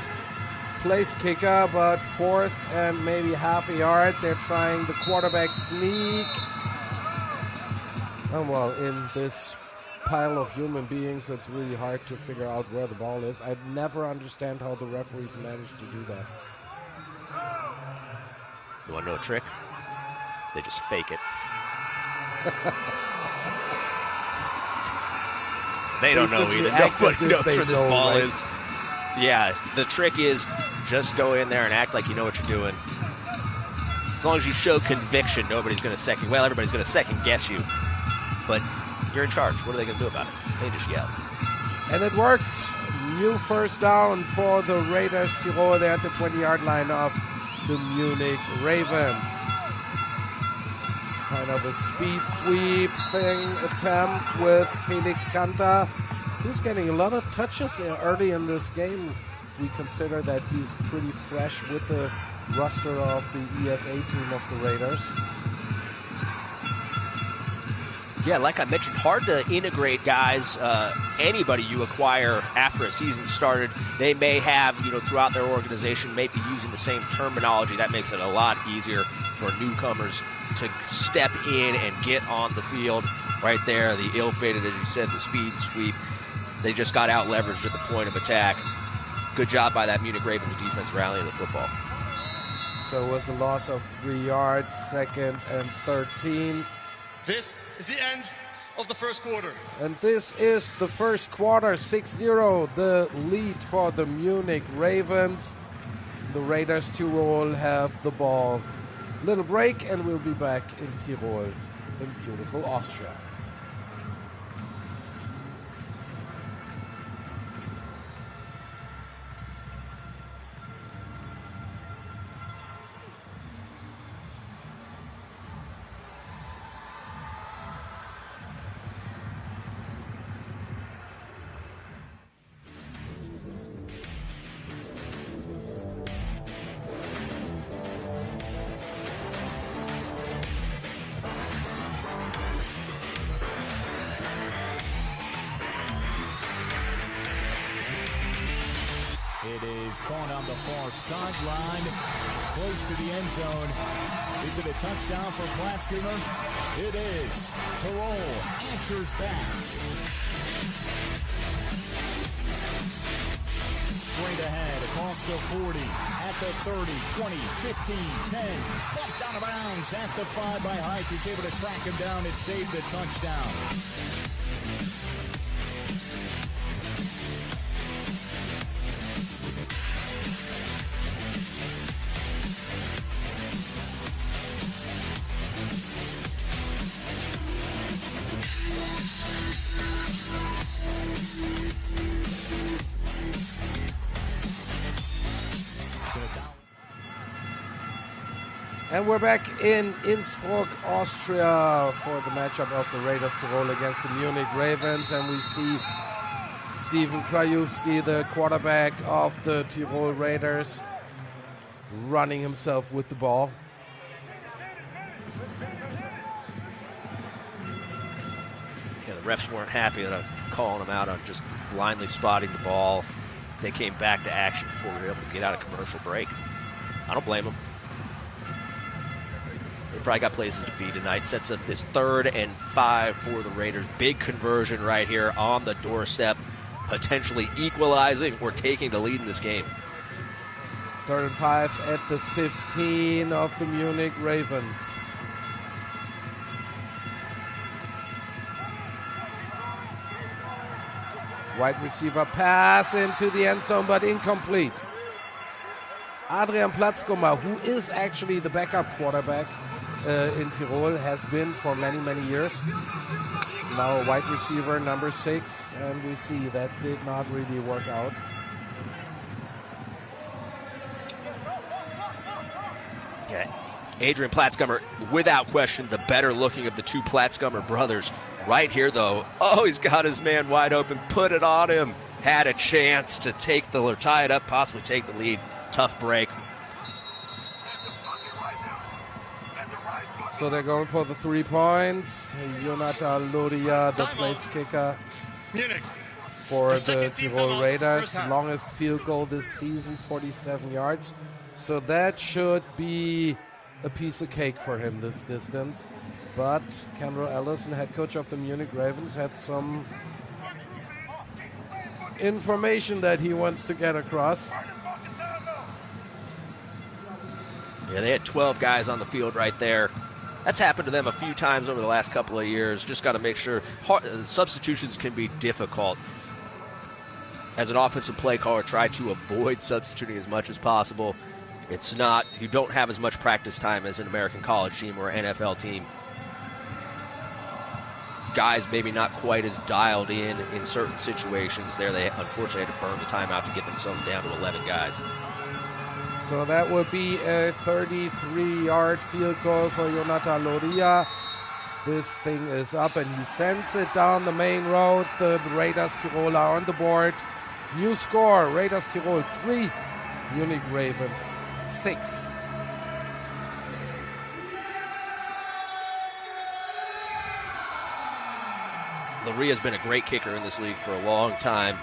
B: place kicker, but 4th and maybe half a yard. They're trying the quarterback sneak. And well, in this pile of human beings, it's really hard to figure out where the ball is. I never understand how the referees manage to do that.
C: You want to know a trick? They just fake it. They don't know either. Nobody knows where this ball is. Yeah, the trick is just go in there and act like you know what you're doing. As long as you show conviction, nobody's going to everybody's going to second guess you. But you're in charge. What are they going to do about it? They just yell.
B: And it worked. New first down for the Raiders Tirol. They're at the 20-yard line of the Munich Ravens. Kind of a speed sweep attempt with Felix Kanta, who's getting a lot of touches early in this game. If we consider that he's pretty fresh with the roster of the EFA team of the Raiders.
C: Yeah, like I mentioned, hard to integrate guys. Anybody you acquire after a season started, they may have, throughout their organization, may be using the same terminology. That makes it a lot easier for newcomers to step in and get on the field. Right there, the ill-fated, as you said, the speed sweep. They just got out-leveraged at the point of attack. Good job by that Munich Ravens defense rallying the football.
B: So it was a loss of 3 yards, 2nd and 13.
D: This is the end of the first quarter.
B: And this is the first quarter, 6-0, the lead for the Munich Ravens. The Raiders Tirol have the ball. Little break and we'll be back in Tirol, in beautiful Austria.
E: It is caught on the far sideline, close to the end zone. Is it a touchdown for Platzgummer? It is. Tirol answers back. Straight ahead, across the 40, at the 30, 20, 15, 10. Bumped out of bounds at the 5 by Hike. He's able to track him down and save the touchdown.
B: And we're back in Innsbruck, Austria for the matchup of the Raiders Tirol against the Munich Ravens. And we see Steven Krajewski, the quarterback of the Tirol Raiders, running himself with the ball.
C: Yeah, the refs weren't happy that I was calling them out on just blindly spotting the ball. They came back to action before we were able to get out of commercial break. I don't blame them. They probably got places to be tonight. Sets up this 3rd and 5 for the Raiders. Big conversion right here on the doorstep, potentially equalizing or taking the lead in this game.
B: 3rd and 5 at the 15 of the Munich Ravens. Wide receiver pass into the end zone, but incomplete. Adrian Platzgummer, who is actually the backup quarterback in Tirol, has been for many, many years. Now a wide receiver, number 6, and we see that did not really work out.
C: Okay. Adrian Platzgummer, without question, the better looking of the two Platzgummer brothers. Right here, though, oh, he's got his man wide open, put it on him. Had a chance to tie it up, possibly take the lead. Tough break.
B: So they're going for the 3 points. Jonathan Lodia, the place kicker
D: Munich.
B: for
D: The
B: the
D: second team
B: Tirol
D: timeout,
B: Raiders.
D: first half.
B: Longest field goal this season, 47 yards. So that should be a piece of cake for him, this distance. But Kendall Ellison, head coach of the Munich Ravens, had some information that he wants to get across.
C: Yeah, they had 12 guys on the field right there. That's happened to them a few times over the last couple of years. Just got to make sure. Substitutions can be difficult. As an offensive play caller, try to avoid substituting as much as possible. It's not, you don't have as much practice time as an American college team or NFL team. Guys maybe not quite as dialed in certain situations. There they unfortunately had to burn the timeout to get themselves down to 11 guys.
B: So that would be a 33-yard field goal for Jonathan Lodia. This thing is up, and he sends it down the main road. The Raiders Tirol are on the board. New score, Raiders Tirol 3, Munich Ravens 6.
C: Laria's been a great kicker in this league for a long time.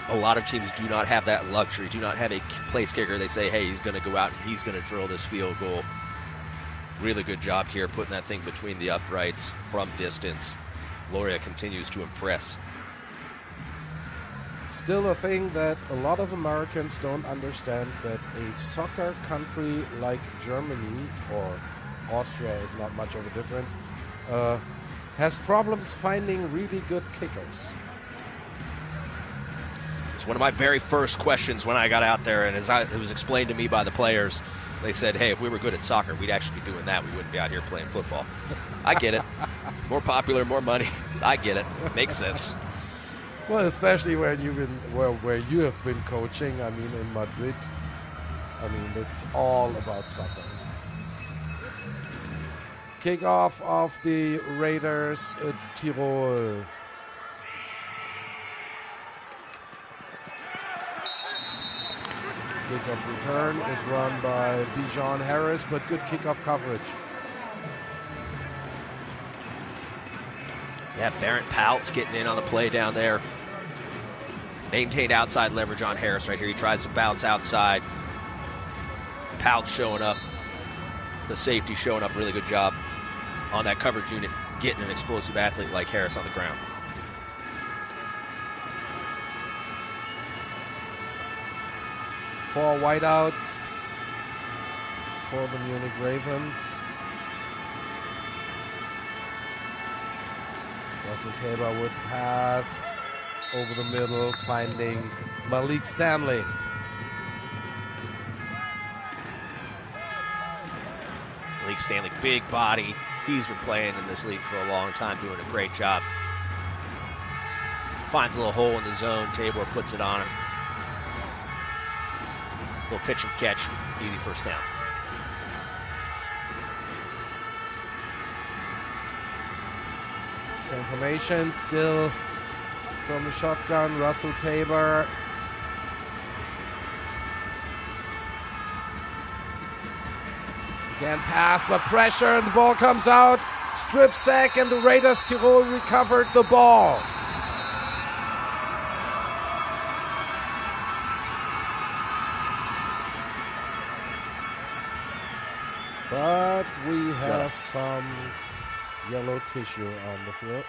C: A lot of teams do not have that luxury, do not have a place kicker. They say, hey, he's going to go out and he's going to drill this field goal. Really good job here putting that thing between the uprights from distance. Loria continues to impress.
B: Still a thing that a lot of Americans don't understand, that a soccer country like Germany, or Austria is not much of a difference, has problems finding really good kickers.
C: It's one of my very first questions when I got out there, and as it was explained to me by the players, they said, hey, if we were good at soccer, we'd actually be doing that. We wouldn't be out here playing football. I get it. More popular, more money. I get it. Makes sense.
B: Well, especially where where you have been coaching. I mean, in Madrid. I mean, it's all about soccer. Kickoff of the Raiders Tirol. Kickoff return is run by Bijan Harris, but good kickoff coverage.
C: Yeah, Barrett Pout's getting in on the play down there. Maintained outside leverage on Harris right here. He tries to bounce outside. Pout showing up. The safety showing up. Really good job on that coverage unit, getting an explosive athlete like Harris on the ground.
B: Four wideouts for the Munich Ravens. Russell Tabor with pass over the middle, finding Malik Stanley.
C: Malik Stanley, big body. He's been playing in this league for a long time, doing a great job. Finds a little hole in the zone. Tabor puts it on him. Little pitch and catch, easy first down.
B: Same formation, still from the shotgun, Russell Tabor. Again, pass, but pressure, and the ball comes out. Strip sack, and the Raiders Tirol recovered the ball. But we have some yellow tissue on the field.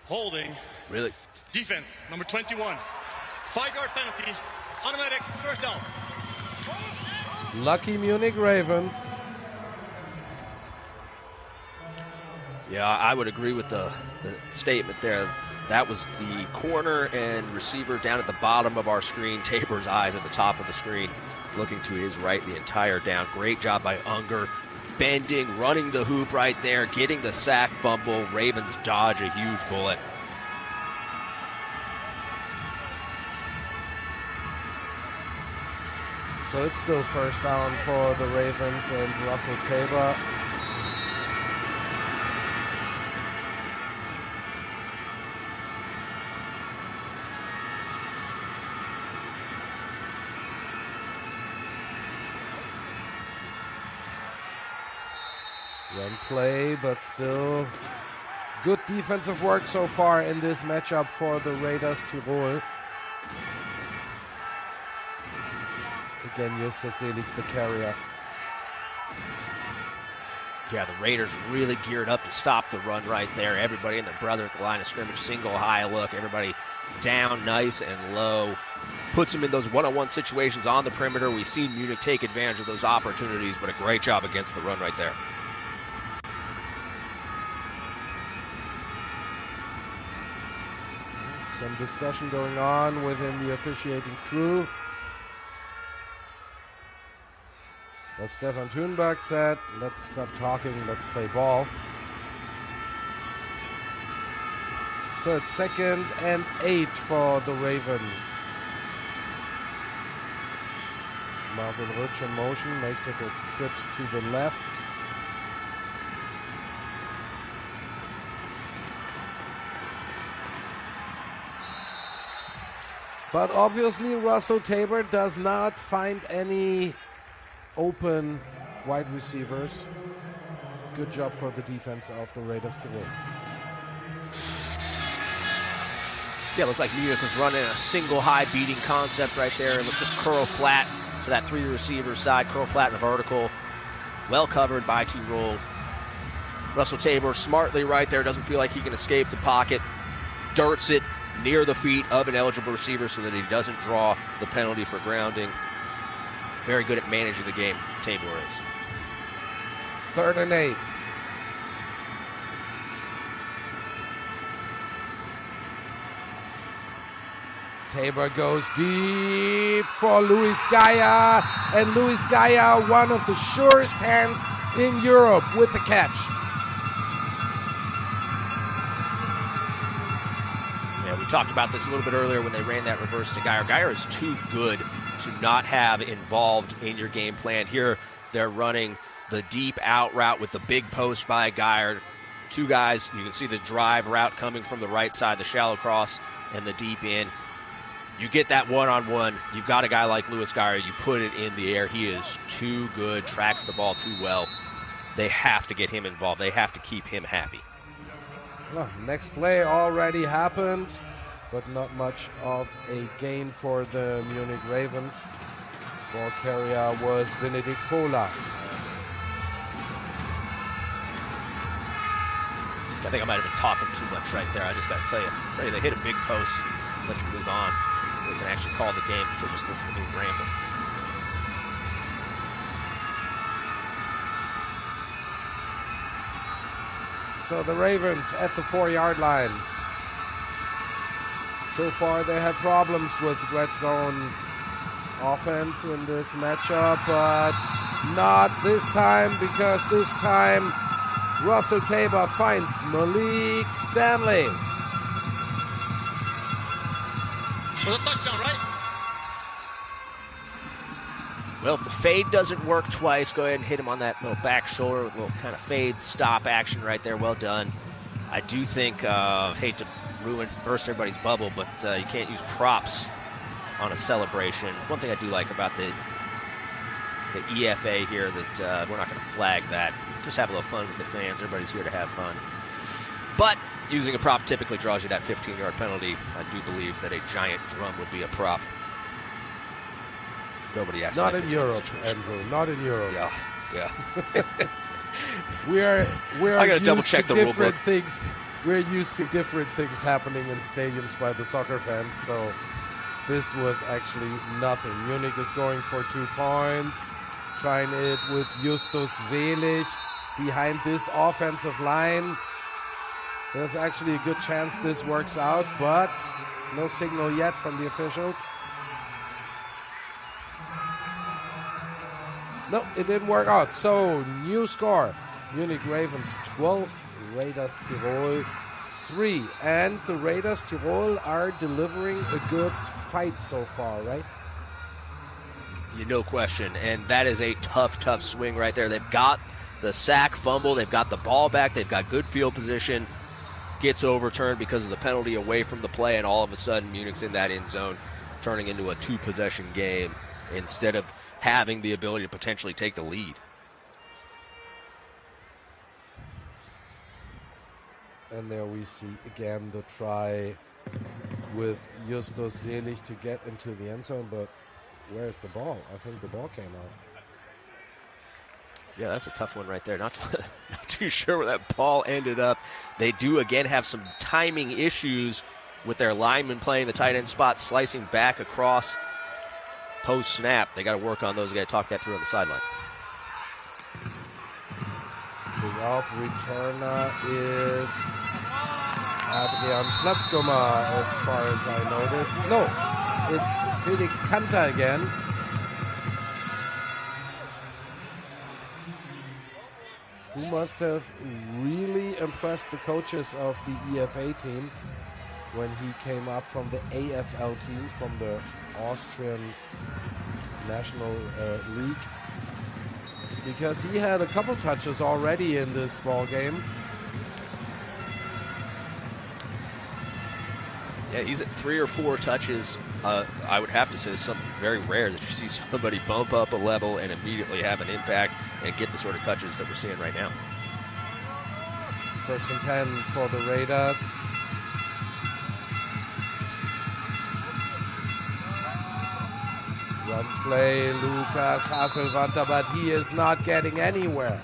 D: Holding.
C: Really?
D: Defense, number 21. 5-yard penalty. Automatic first down.
B: Lucky Munich Ravens.
C: Yeah, I would agree with the statement there. That was the corner and receiver down at the bottom of our screen. Tabor's eyes at the top of the screen, looking to his right the entire down. Great job by Unger. Bending, running the hoop right there, getting the sack fumble. Ravens dodge a huge bullet.
B: So it's still first down for the Ravens and Russell Tabor. Run play, but still good defensive work so far in this matchup for the Raiders Tirol. Again, Justus Selig, the carrier.
C: Yeah, the Raiders really geared up to stop the run right there. Everybody and their brother at the line of scrimmage, single high look. Everybody down nice and low. Puts them in those one-on-one situations on the perimeter. We've seen Munich take advantage of those opportunities, but a great job against the run right there.
B: Some discussion going on within the officiating crew. But Stefan Thunberg said, let's stop talking, let's play ball. So it's 2nd and 8 for the Ravens. Marvin Rutsch in motion, makes it a trips to the left. But obviously Russell Tabor does not find any open wide receivers. Good job for the defense of the Raiders Tirol.
C: Yeah, it looked like Munich was running a single high beating concept right there. It looked just curl flat to that 3 receiver side, curl flat in the vertical. Well covered by Tirol. Russell Tabor smartly right there, doesn't feel like he can escape the pocket. Darts it near the feet of an eligible receiver so that he doesn't draw the penalty for grounding. Very good at managing the game, Tabor is.
B: 3rd and 8. Tabor goes deep for Luis Gaia, and Luis Gaia, one of the surest hands in Europe with the catch.
C: Yeah, we talked about this a little bit earlier when they ran that reverse to Geyer. Geyer is too good to not have involved in your game plan. Here they're running the deep out route with the big post by Geyer. 2 guys, you can see the drive route coming from the right side, the shallow cross and the deep in. You get that one-on-one, you've got a guy like Luis Geyer, you put it in the air. He is too good, tracks the ball too well. They have to get him involved. They have to keep him happy.
B: Well, next play already happened, but not much of a gain for the Munich Ravens. Ball carrier was Benedikt Kohler.
C: I think I might have been talking too much right there. I just got to tell you, they hit a big post. Let you move on. We can actually call the game, so just listen to me ramble.
B: So the Ravens at the 4-yard line. So far they had problems with red zone offense in this matchup, but not this time, because this time Russell Tabor finds Malik Stanley.
D: For the touchdown, right?
C: Well, if the fade doesn't work twice, go ahead and hit him on that little back shoulder with a little kind of fade stop action right there. Well done. I do think, hate to burst everybody's bubble, but you can't use props on a celebration. One thing I do like about the EFA here, that we're not going to flag that. Just have a little fun with the fans. Everybody's here to have fun. But using a prop typically draws you that 15-yard penalty. I do believe that a giant drum would be a prop. Nobody asked.
B: Not in Europe, Andrew. Not in Europe.
C: Yeah.
B: We're
C: I gotta double check the rule book.
B: Things. We're used to different things happening in stadiums by the soccer fans. So this was actually nothing. Munich is going for 2 points, trying it with Justus Selig behind this offensive line. There's actually a good chance this works out, but no signal yet from the officials. No, it didn't work out. So, new score. Munich Ravens 12, Raiders Tirol 3. And the Raiders Tirol are delivering a good fight so far, right?
C: No question. And that is a tough swing right there. They've got the sack fumble. They've got the ball back. They've got good field position. Gets overturned because of the penalty away from the play, and all of a sudden Munich's in that end zone, turning into a 2-possession game instead of having the ability to potentially take the lead.
B: And there we see again the try with Justus Selig to get into the end zone, but where's the ball? I think the ball came out.
C: Yeah, that's a tough one right there. Not too sure where that ball ended up. They do, again, have some timing issues with their lineman playing the tight end spot, slicing back across post-snap. They got to work on those. They got to talk that through on the sideline.
B: Kickoff returner is Adrian Platzgummer, as far as I noticed. No, it's Felix Kanter again. Who must have really impressed the coaches of the EFA team when he came up from the AFL team, from the Austrian National League. Because he had a couple touches already in this ball game.
C: Yeah, he's at 3 or 4 touches. I would have to say it's something very rare that you see somebody bump up a level and immediately have an impact and get the sort of touches that we're seeing right now.
B: 1st and 10 for the Raiders. Run play, Lucas Hasselwanter, but he is not getting anywhere.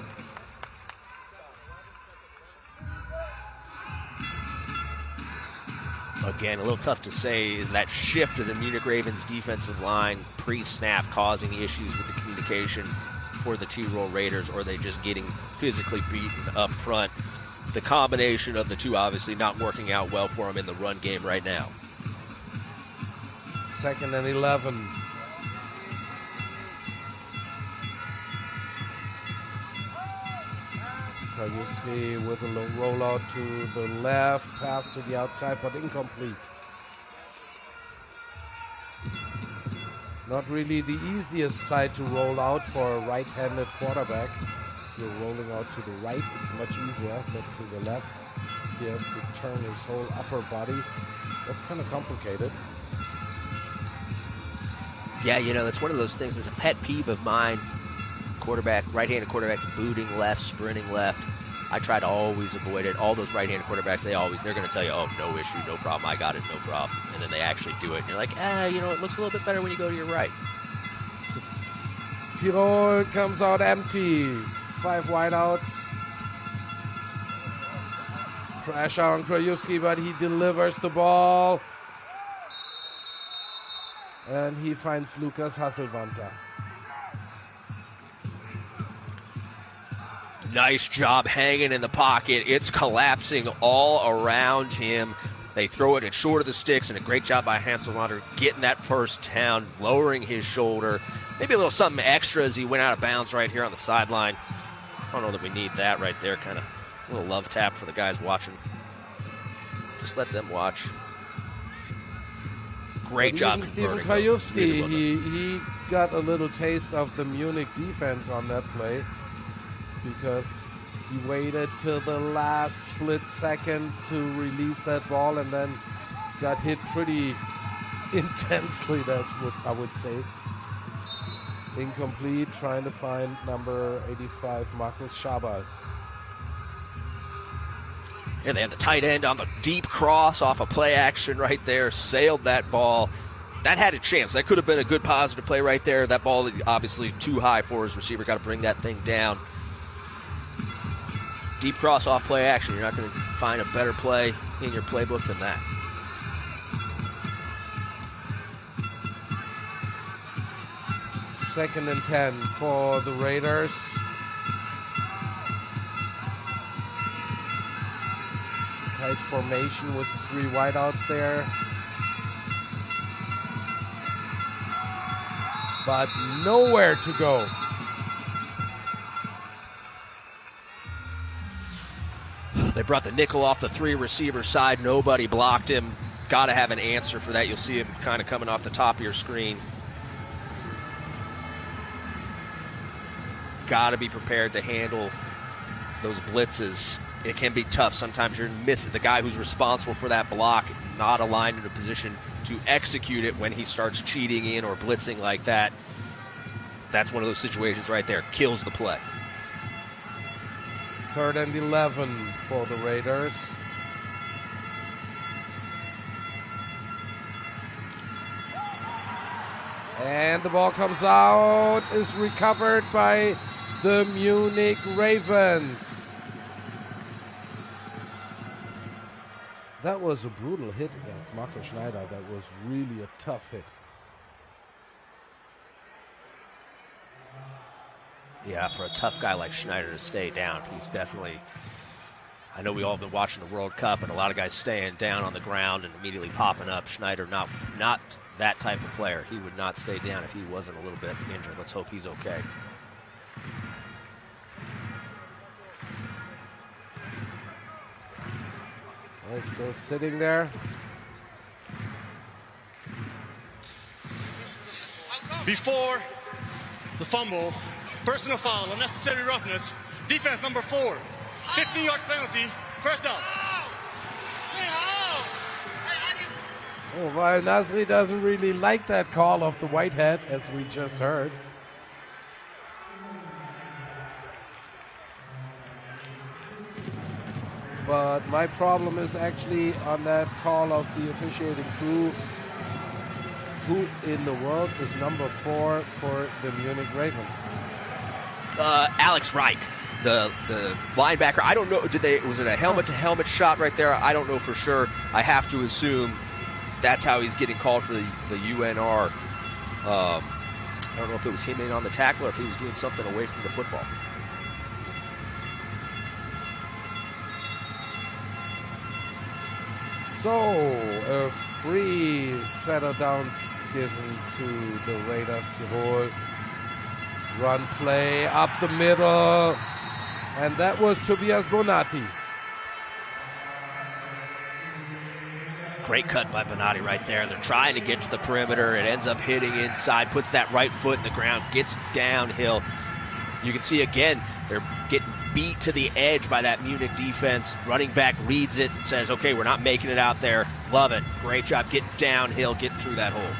C: Again, a little tough to say. Is that shift of the Munich Ravens defensive line pre-snap causing issues with the communication for the Tirol Raiders, or are they just getting physically beaten up front? The combination of the two obviously not working out well for them in the run game right now.
B: 2nd and 11. Krajewski with a low rollout to the left, pass to the outside, but incomplete. Not really the easiest side to roll out for a right-handed quarterback. If you're rolling out to the right, it's much easier, but to the left, he has to turn his whole upper body. That's kind of complicated.
C: Yeah, you know, that's one of those things. It's a pet peeve of mine. Right-handed quarterbacks booting left, sprinting left. I try to always avoid it. All those right-handed quarterbacks, they're going to tell you, oh, no issue, no problem, I got it, no problem. And then they actually do it. And you're like, you know, it looks a little bit better when you go to your right.
B: Tirol comes out empty. 5 wideouts. Pressure on Krajewski, but he delivers the ball. And he finds Lucas Hasselwanter.
C: Nice job hanging in the pocket. It's collapsing all around him. They throw it short of the sticks, and a great job by Hasselwanter getting that first down, lowering his shoulder. Maybe a little something extra as he went out of bounds right here on the sideline. I don't know that we need that right there. Kind of a little love tap for the guys watching. Just let them watch. Great job.
B: Steven Krajewski, he got a little taste of the Munich defense on that play, because he waited till the last split second to release that ball and then got hit pretty intensely, that's what I would say. Incomplete, trying to find number 85, Markus Schabal.
C: Yeah, they had the tight end on the deep cross off a play action right there, sailed that ball. That had a chance. That could have been a good positive play right there. That ball obviously too high for his receiver. Got to bring that thing down. Deep cross off play action. You're not going to find a better play in your playbook than that.
B: Second and 10 for the Raiders. Tight formation with 3 wideouts there. But nowhere to go.
C: They brought the nickel off the 3 receiver side. Nobody blocked him. Got to have an answer for that. You'll see him kind of coming off the top of your screen. Got to be prepared to handle those blitzes. It can be tough. Sometimes you're missing the guy who's responsible for that block, not aligned in a position to execute it when he starts cheating in or blitzing like that. That's one of those situations right there. Kills the play.
B: 3rd and 11 for the Raiders. And the ball comes out, is recovered by the Munich Ravens. That was a brutal hit against Marco Schneider. That was really a tough hit.
C: Yeah, for a tough guy like Schneider to stay down, he's definitely... I know we all been watching the World Cup, and a lot of guys staying down on the ground and immediately popping up. Schneider, not that type of player. He would not stay down if he wasn't a little bit injured. Let's hope he's okay.
B: He's still sitting there.
D: Before the fumble, personal foul, unnecessary roughness, defense number 4, 15 yards penalty, first down.
B: Oh, while Nasri doesn't really like that call of the white hat, as we just heard. But my problem is actually on that call of the officiating crew. Who in the world is number 4 for the Munich Ravens?
C: Alex Reich, the linebacker. I don't know. Was it a helmet-to-helmet shot right there? I don't know for sure. I have to assume that's how he's getting called for the UNR. I don't know if it was him in on the tackle or if he was doing something away from the football.
B: So, a free settle downs given to the Raiders Tirol. Run play up the middle. And that was Tobias Bonatti.
C: Great cut by Bonatti right there. They're trying to get to the perimeter. It ends up hitting inside, puts that right foot in the ground, gets downhill. You can see again, they're getting beat to the edge by that Munich defense. Running back reads it and says, okay, we're not making it out there. Love it. Great job getting downhill, getting through that hole.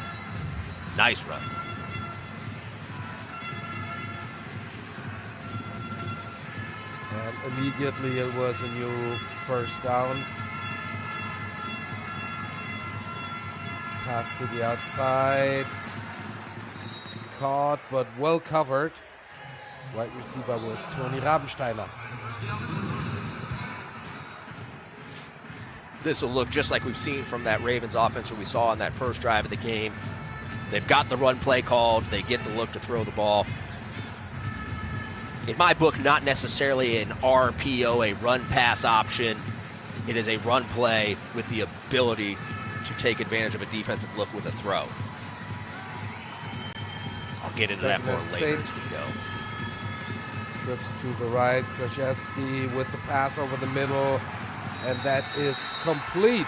C: Nice run.
B: And immediately it was a new first down. Pass to the outside. Caught, but well covered. Wide receiver was Toni Rabensteiner.
C: This will look just like we've seen from that Ravens offense that we saw on that first drive of the game. They've got the run play called. They get the look to throw the ball. In my book, not necessarily an RPO, a run-pass option. It is a run play with the ability to take advantage of a defensive look with a throw. I'll get into that more later as we go.
B: Trips to the right, Krzyzewski with the pass over the middle, and that is complete.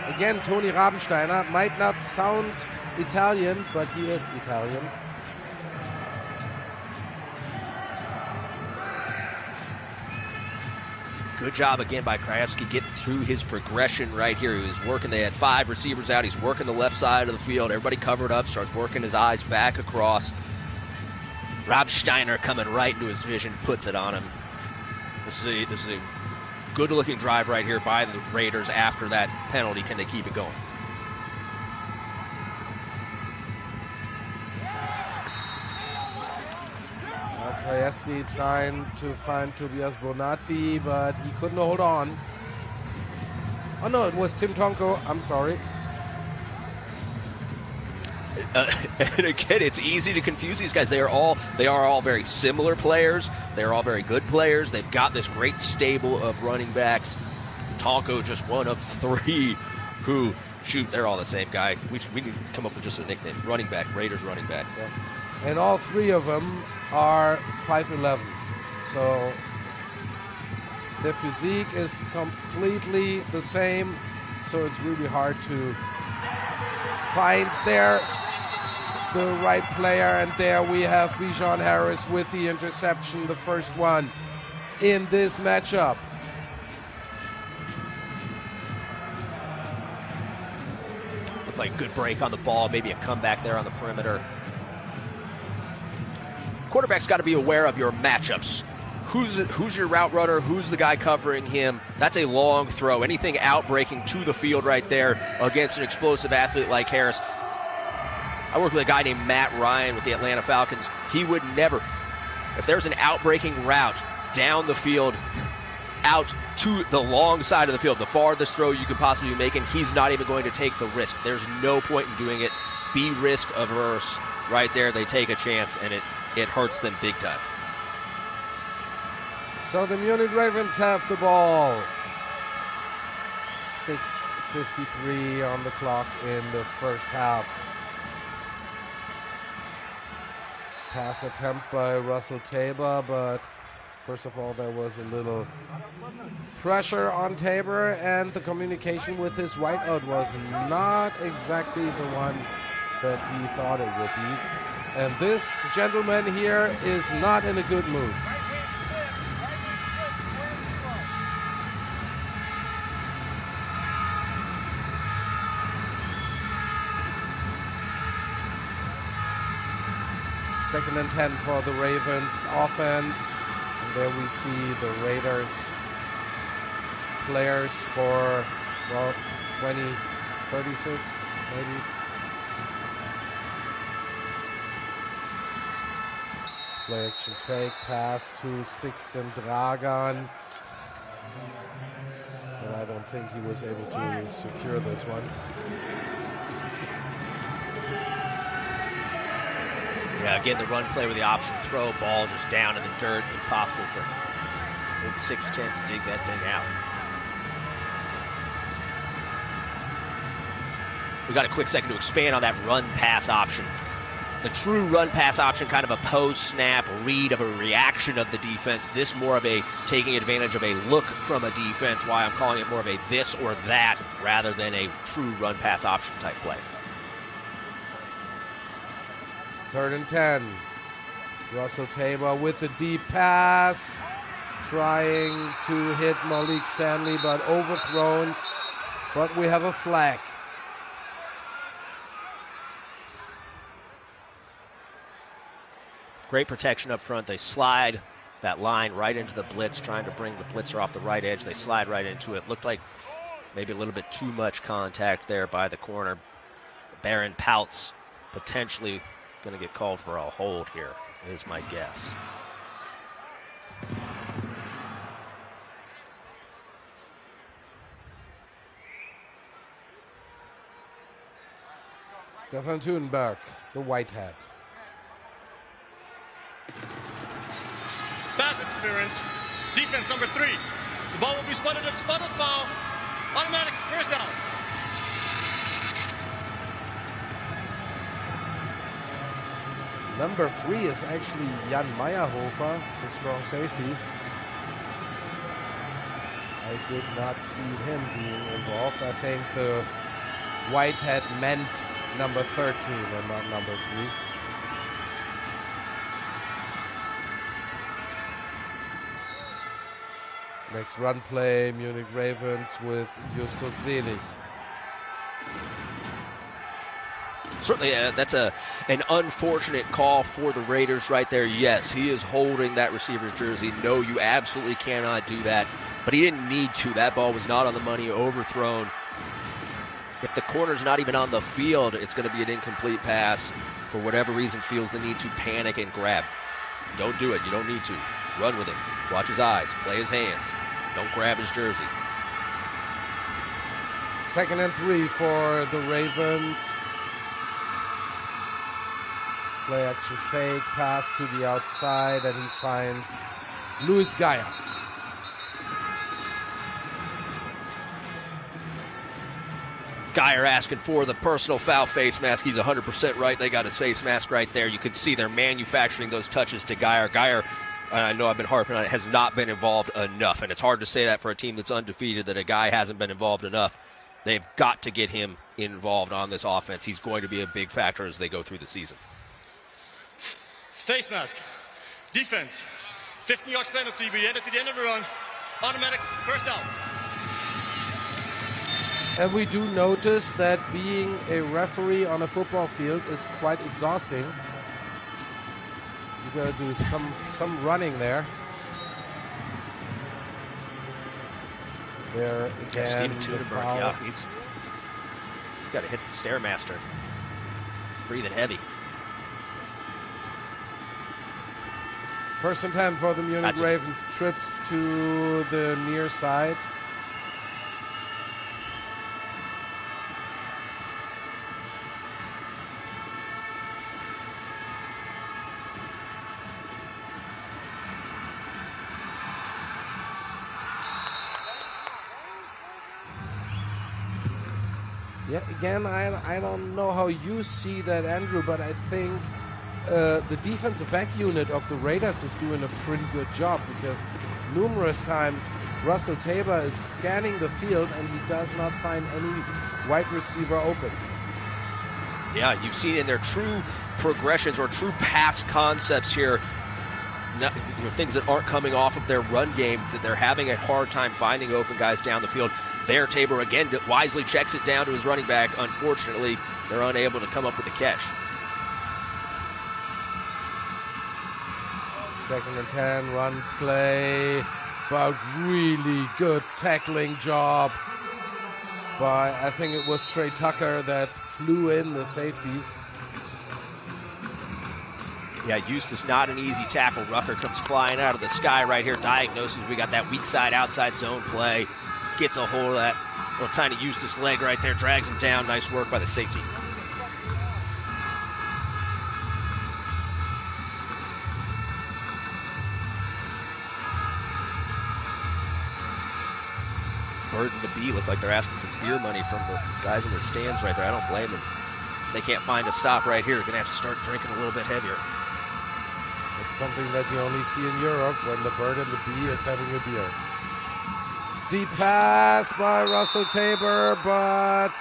B: Again, Toni Rabensteiner might not sound Italian, but he is Italian.
C: Good job again by Krzyzewski getting through his progression right here. He was working, they had 5 receivers out. He's working the left side of the field. Everybody covered up, starts working his eyes back across. Rabensteiner coming right into his vision, puts it on him. This is a good-looking drive right here by the Raiders after that penalty. Can they keep it going?
B: Krzyzewski trying to find Tobias Bonatti, but he couldn't hold on. Oh no, it was Tim Tonko. I'm sorry.
C: And again, it's easy to confuse these guys. They are all very similar players. They are all very good players. They've got this great stable of running backs. Tonko just one of 3 who shoot. They're all the same guy. We can come up with just a nickname. Running back, Raiders running back.
B: Yeah. And all 3 of them are 5'11". So their physique is completely the same. So it's really hard to find the right player. And there we have Bijan Harris with the interception, the first one in this matchup.
C: Looked like a good break on the ball, maybe a comeback there on the perimeter. Quarterback's got to be aware of your matchups. Who's your route runner? Who's the guy covering him? That's a long throw. Anything out breaking to the field right there against an explosive athlete like Harris. I work with a guy named Matt Ryan with the Atlanta Falcons. He would never, if there's an outbreaking route down the field, out to the long side of the field, the farthest throw you could possibly be making, he's not even going to take the risk. There's no point in doing it. Be risk averse. Right there, they take a chance, and it hurts them big time.
B: So the Munich Ravens have the ball. 6:53 on the clock in the first half. Pass attempt by Russell Tabor, but first of all, there was a little pressure on Tabor, and the communication with his wideout was not exactly the one that he thought it would be. And this gentleman here is not in a good mood. Second and 10 for the Ravens offense. And there we see the Raiders players for, well, 20, 36, maybe. Play action fake pass to Sixten Dragan. But I don't think he was able to secure this one.
C: Yeah, again, the run play with the option throw, ball just down in the dirt. Impossible for old 6'10" to dig that thing out. We got a quick second to expand on that run-pass option. The true run-pass option, kind of a post-snap read of a reaction of the defense. This more of a taking advantage of a look from a defense, why I'm calling it more of a this or that rather than a true run-pass option type play.
B: Third and 10. Russell Tabor with the deep pass. Trying to hit Malik Stanley, but overthrown. But we have a flag.
C: Great protection up front. They slide that line right into the blitz, trying to bring the blitzer off the right edge. They slide right into it. Looked like maybe a little bit too much contact there by the corner. Baron Pouts potentially going to get called for a hold here, is my guess.
B: Stefan Thunberg, the white hat.
D: Pass interference. Defense number 3. The ball will be spotted if spot is foul. Automatic first down.
B: Number 3 is actually Jan Meyerhofer, the strong safety. I did not see him being involved. I think the white hat meant number 13 and not number 3. Next run play, Munich Ravens with Justus Selig.
C: Certainly, that's an unfortunate call for the Raiders right there. Yes, he is holding that receiver's jersey. No, you absolutely cannot do that. But he didn't need to. That ball was not on the money, overthrown. If the corner's not even on the field, it's going to be an incomplete pass. For whatever reason, feels the need to panic and grab. Don't do it. You don't need to. Run with him. Watch his eyes. Play his hands. Don't grab his jersey.
B: Second and 3 for the Ravens. Play action fake, pass to the outside, and he finds Louis Geyer.
C: Geyer asking for the personal foul face mask. He's 100% right. They got his face mask right there. You can see they're manufacturing those touches to Geyer. Geyer, I know I've been harping on it, has not been involved enough. And it's hard to say that for a team that's undefeated, that a guy hasn't been involved enough. They've got to get him involved on this offense. He's going to be a big factor as they go through the season.
D: Face mask. Defense. 15 yards penalty. We headed to the end of the run. Automatic first down.
B: And we do notice that being a referee on a football field is quite exhausting. You gotta do some running there. There again,
C: Steven
B: the
C: Tudenberg,
B: foul.
C: yeah, he's got to hit the Stairmaster. breathing heavy.
B: 1st and 10 for the Munich Ravens. Trips to the near side. Yeah, again, I don't know how you see that, Andrew, but I think the defensive back unit of the Raiders is doing a pretty good job, because numerous times Russell Tabor is scanning the field and he does not find any wide receiver open.
C: Yeah, you've seen in their true progressions or true pass concepts here, things that aren't coming off of their run game, that they're having a hard time finding open guys down the field. There, Tabor again wisely checks it down to his running back. Unfortunately, they're unable to come up with a catch.
B: 2nd and 10, run play, but really good tackling job by, I think it was Trey Tucker that flew in the safety.
C: Yeah, Eustace, not an easy tackle. Rucker comes flying out of the sky right here. Diagnoses, we got that weak side outside zone play. Gets a hold of that little tiny Eustace leg right there, drags him down. Nice work by the safety. Bird and the Bee look like they're asking for beer money from the guys in the stands right there. I don't blame them. If they can't find a stop right here, they're going to have to start drinking a little bit heavier.
B: It's something that you only see in Europe when the Bird and the Bee is having a beer. Deep pass by Russell Tabor, but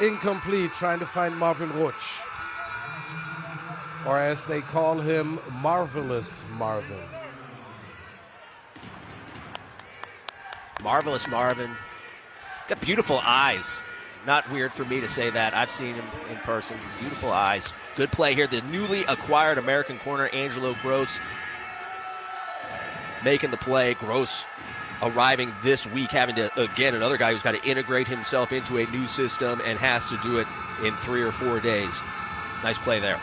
B: incomplete, trying to find Marvin Rutsch. Or as they call him, Marvelous Marvin.
C: Marvelous Marvin. Got beautiful eyes. Not weird for me to say that. I've seen him in person. Beautiful eyes. Good play here. The newly acquired American corner, Angelo Gross, making the play. Gross arriving this week, having to, again, another guy who's got to integrate himself into a new system and has to do it in 3 or 4 days. Nice play there.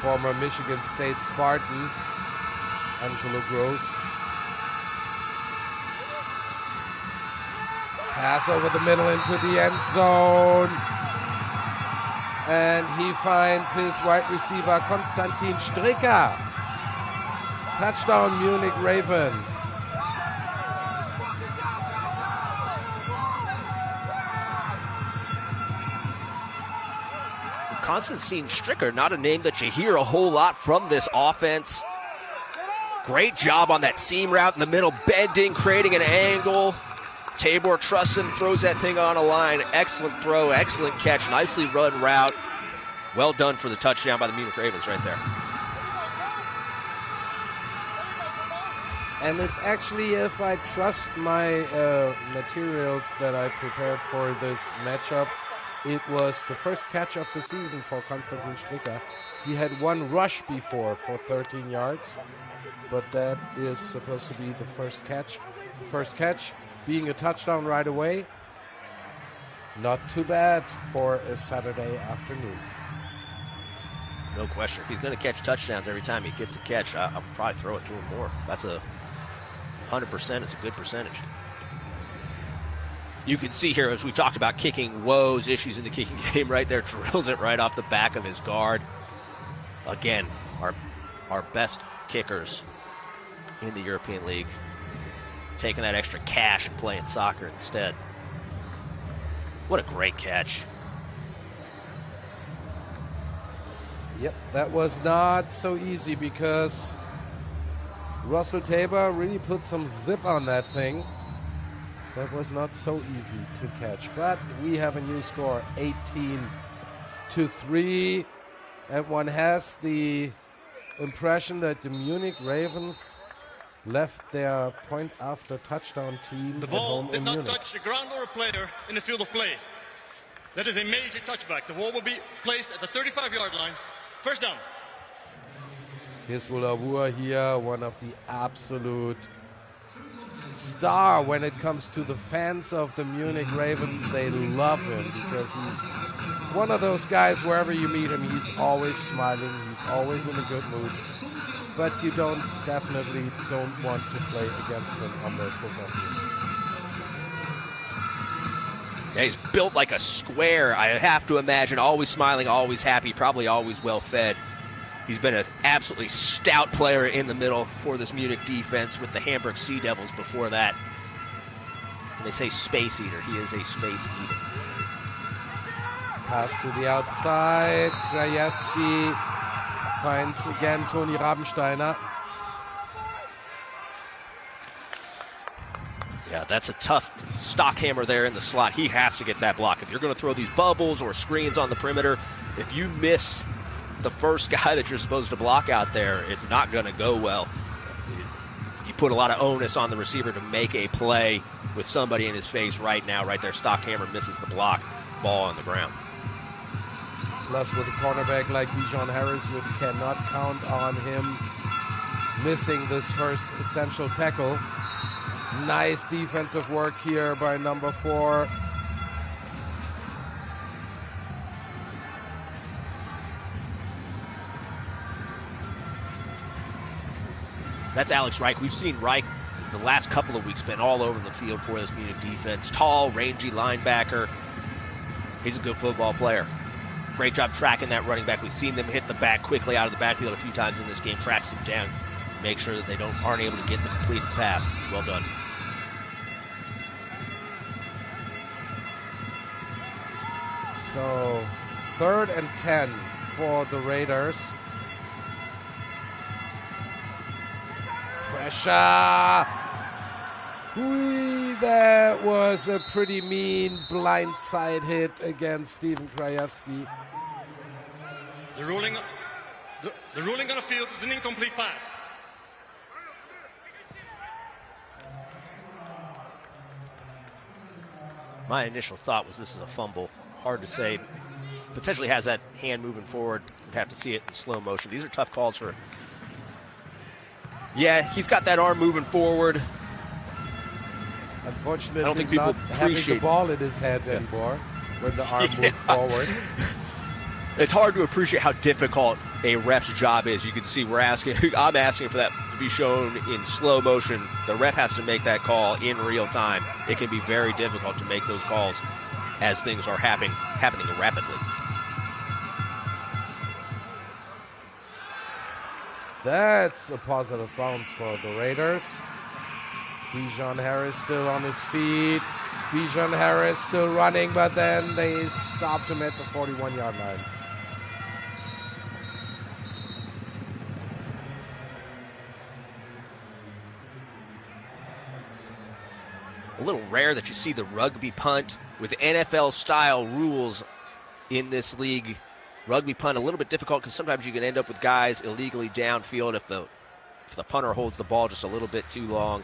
B: Former Michigan State Spartan, Angelo Gross. Pass over the middle into the end zone. And he finds his wide receiver, Konstantin Stricker. Touchdown, Munich Ravens.
C: Konstantin Stricker, not a name that you hear a whole lot from this offense. Great job on that seam route in the middle, bending, creating an angle. Tabor trusts him, throws that thing on a line. Excellent throw, excellent catch, nicely run route. Well done for the touchdown by the Munich Ravens right there.
B: And it's actually, if I trust my materials that I prepared for this matchup, it was the first catch of the season for Konstantin Stricker. He had one rush before for 13 yards, but that is supposed to be the first catch. First catch being a touchdown right away. Not too bad for a Saturday afternoon.
C: No question. If he's going to catch touchdowns every time he gets a catch, I'll probably throw it to him more. That's 100%. It's a good percentage. You can see here, as we've talked about kicking woes, issues in the kicking game right there, drills it right off the back of his guard. Again, our best kickers in the European League, taking that extra cash and playing soccer instead. What a great catch.
B: Yep, that was not so easy because Russell Tabor really put some zip on that thing. That was not so easy to catch. But we have a new score, 18-3. And one has the impression that the Munich Ravens left their point after touchdown team
D: The
B: at
D: ball
B: home
D: did
B: in
D: not
B: Munich.
D: touch the ground or a player in the field of play. That is a major touchback. The ball will be placed at the 35-yard line. First down.
B: Here's Wulawua here, one of the absolute star when it comes to the fans of the Munich Ravens. They love him because he's one of those guys, wherever you meet him, he's always smiling, he's always in a good mood. But you definitely don't want to play against him on the football field.
C: Yeah, he's built like a square, I have to imagine. Always smiling, always happy, probably always well fed. He's been an absolutely stout player in the middle for this Munich defense with the Hamburg Sea Devils before that. And they say space eater. He is a space eater.
B: Pass to the outside. Krajewski finds again Toni Rabensteiner.
C: Yeah, that's a tough stock hammer there in the slot. He has to get that block. If you're going to throw these bubbles or screens on the perimeter, if you miss the first guy that you're supposed to block out there, it's not going to go well. You put a lot of onus on the receiver to make a play with somebody in his face right now. Right there, stock hammer misses the block, ball on the ground.
B: Plus, with a cornerback like Bijan Harris, you cannot count on him missing this first essential tackle. Nice defensive work here by number 4.
C: That's Alex Reich. We've seen Reich the last couple of weeks been all over the field for this Munich defense. Tall, rangy linebacker. He's a good football player. Great job tracking that running back. We've seen them hit the back quickly out of the backfield a few times in this game. Tracks him down. Make sure that they aren't able to get the completed pass. Well done.
B: So, 3rd and 10 for the Raiders. Pressure. That was a pretty mean blindside hit against Steven Krajewski.
D: The ruling on the field is an incomplete pass.
C: My initial thought was this is a fumble. Hard to say. Potentially has that hand moving forward. We'd have to see it in slow motion. These are tough calls for... Yeah, he's got that arm moving forward.
B: Unfortunately,
C: I don't think people
B: not having the
C: appreciate
B: ball in his head anymore when the arm moved forward.
C: It's hard to appreciate how difficult a ref's job is. You can see I'm asking for that to be shown in slow motion. The ref has to make that call in real time. It can be very difficult to make those calls as things are happening rapidly.
B: That's a positive bounce for the Raiders. Bijan Harris still on his feet. Bijan Harris still running, but then they stopped him at the 41-yard line.
C: A little rare that you see the rugby punt with NFL-style rules in this league. Rugby punt a little bit difficult because sometimes you can end up with guys illegally downfield if the punter holds the ball just a little bit too long.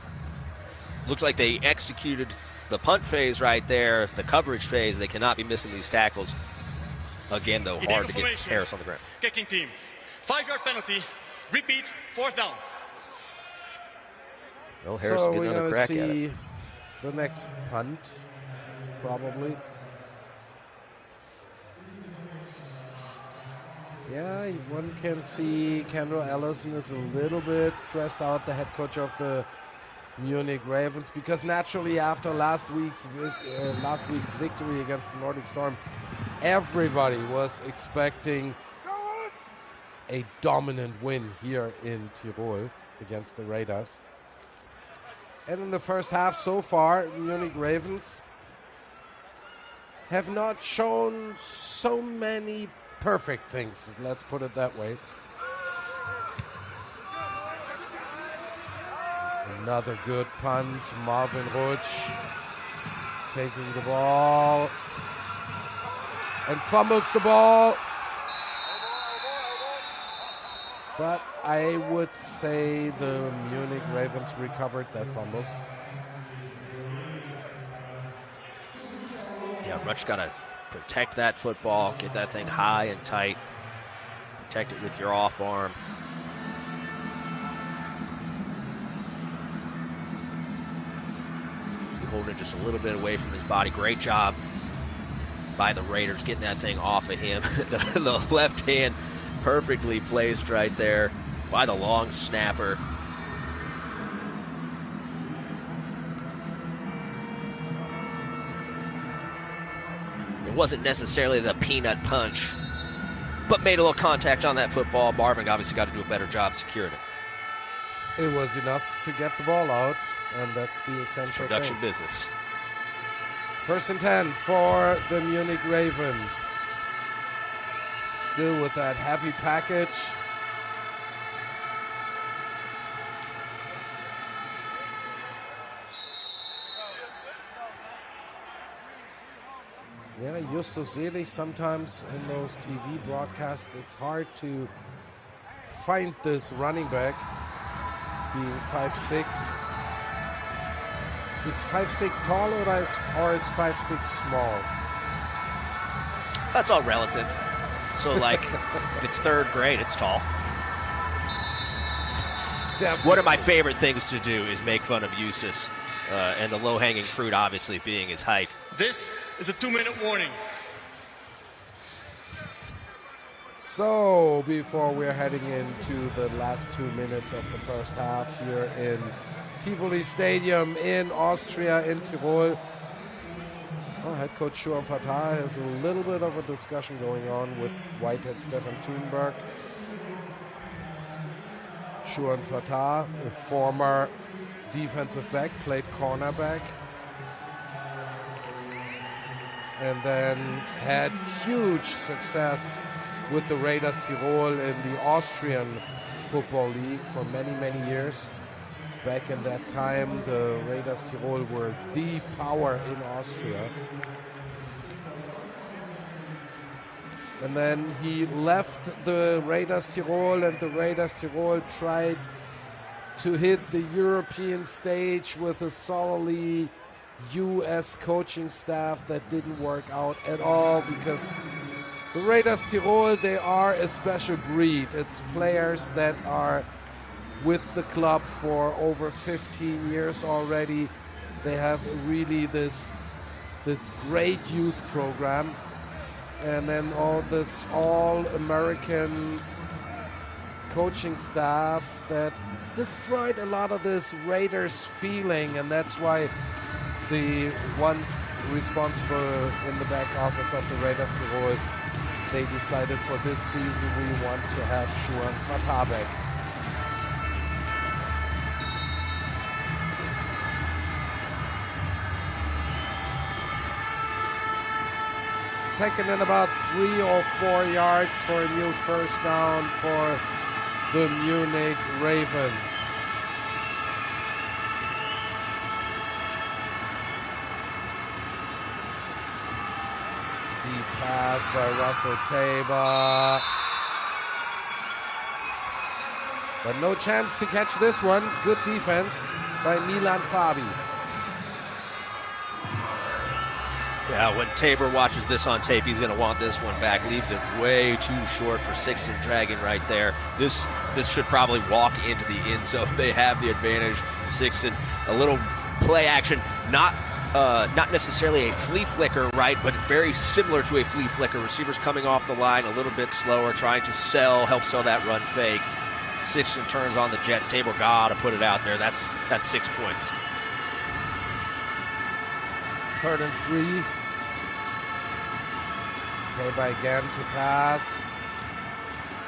C: Looks like they executed the punt phase right there, the coverage phase. They cannot be missing these tackles. Again, though, hard to get Harris on the ground.
D: Kicking team. 5-yard penalty. Repeat, 4th down.
C: Well, Harris
B: So
C: getting
B: we're
C: another
B: going to
C: crack at
B: see
C: it.
B: the next punt, probably. Yeah, one can see Kendall Allison is a little bit stressed out, the head coach of the Munich Ravens, because naturally after last week's victory against the Nordic Storm, everybody was expecting a dominant win here in Tirol against the Raiders. And in the first half so far, Munich Ravens have not shown so many perfect things, let's put it that way. Another good punt. Marvin Rutsch taking the ball and fumbles the ball. But I would say the Munich Ravens recovered that fumble.
C: Yeah, Rutsch got to protect that football, get that thing high and tight, protect it with your off arm. He's holding it just a little bit away from his body. Great job by the Raiders getting that thing off of him. The left hand perfectly placed right there by the long snapper. It wasn't necessarily the peanut punch, but made a little contact on that football. Marvin obviously got to do a better job securing it.
B: It was enough to get the ball out, and that's the essential
C: Production
B: thing.
C: business.
B: 1st and 10 for the Munich Ravens. Still with that heavy package. Yeah, Justus Selig, sometimes in those TV broadcasts, it's hard to find this running back being 5'6". Is 5'6" tall or is 5'6" small?
C: That's all relative. So, like, if it's 3rd grade, it's tall.
B: Definitely.
C: One of my favorite things to do is make fun of Eustace, and the low-hanging fruit obviously being his height.
D: This is a 2-minute warning.
B: So, before we're heading into the last 2 minutes of the first half here in Tivoli Stadium in Austria, in Tirol. Well, head coach Shuan Fatah has a little bit of a discussion going on with Whitehead Stefan Thunberg. Shuan Fatah, a former defensive back, played cornerback, and then had huge success with the Raiders Tirol in the Austrian Football League for many, many years. Back in that time, the Raiders Tirol were the power in Austria. And then he left the Raiders Tirol, and the Raiders Tirol tried to hit the European stage with a solidly U.S. coaching staff that didn't work out at all, because the Raiders Tirol, they are a special breed. It's players that are with the club for over 15 years already. They have really this great youth program, and then all this all-American coaching staff that destroyed a lot of this Raiders feeling, and that's why the ones responsible in the back office of the Raiders Tirol, they decided for this season we want to have Shuan Fatah back. Second and about 3 or 4 yards for a new first down for the Munich Ravens. Deep pass by Russell Tabor. But no chance to catch this one. Good defense by Milan Fabi.
C: Yeah, when Tabor watches this on tape, he's going to want this one back. Leaves it way too short for Sixton dragging right there. This should probably walk into the end zone. They have the advantage. Sixton, a little play action, not necessarily a flea flicker, right, but very similar to a flea flicker. Receivers coming off the line a little bit slower, trying to help sell that run fake. Sixton turns on the Jets. Tabor got to put it out there. That's 6 points.
B: 3rd and 3. Tabor again to pass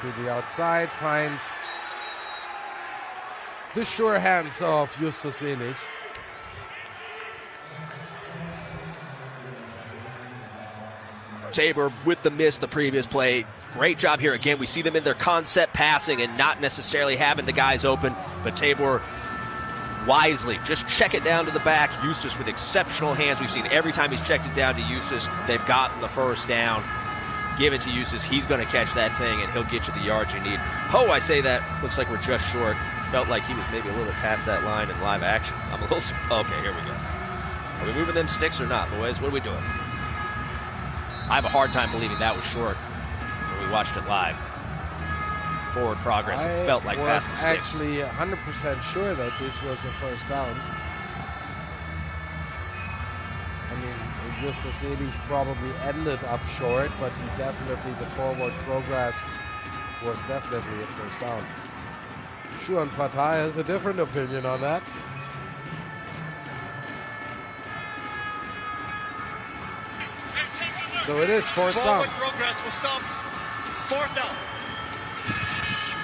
B: to the outside, finds the sure hands of Justus Selig.
C: Tabor with the miss the previous play. Great job here again. We see them in their concept passing and not necessarily having the guys open, but Tabor wisely just check it down to the back. Eustace with exceptional hands. We've seen every time he's checked it down to Eustace, they've gotten the first down. Give it to Eustace. He's going to catch that thing, and he'll get you the yards you need. I say that. Looks like we're just short. Felt like he was maybe a little bit past that line in live action. I'm a little... Okay, here we go. Are we moving them sticks or not, boys? What are we doing? I have a hard time believing that was short when we watched it live. Forward progress. It felt like past the sticks.
B: I was actually 100% sure that this was a first down. mean, Justus Elich probably ended up short, but he definitely, the forward progress was definitely a first down. Shuan Fatai has a different opinion on that. So it is fourth down.
D: Forward progress was stopped. Fourth down.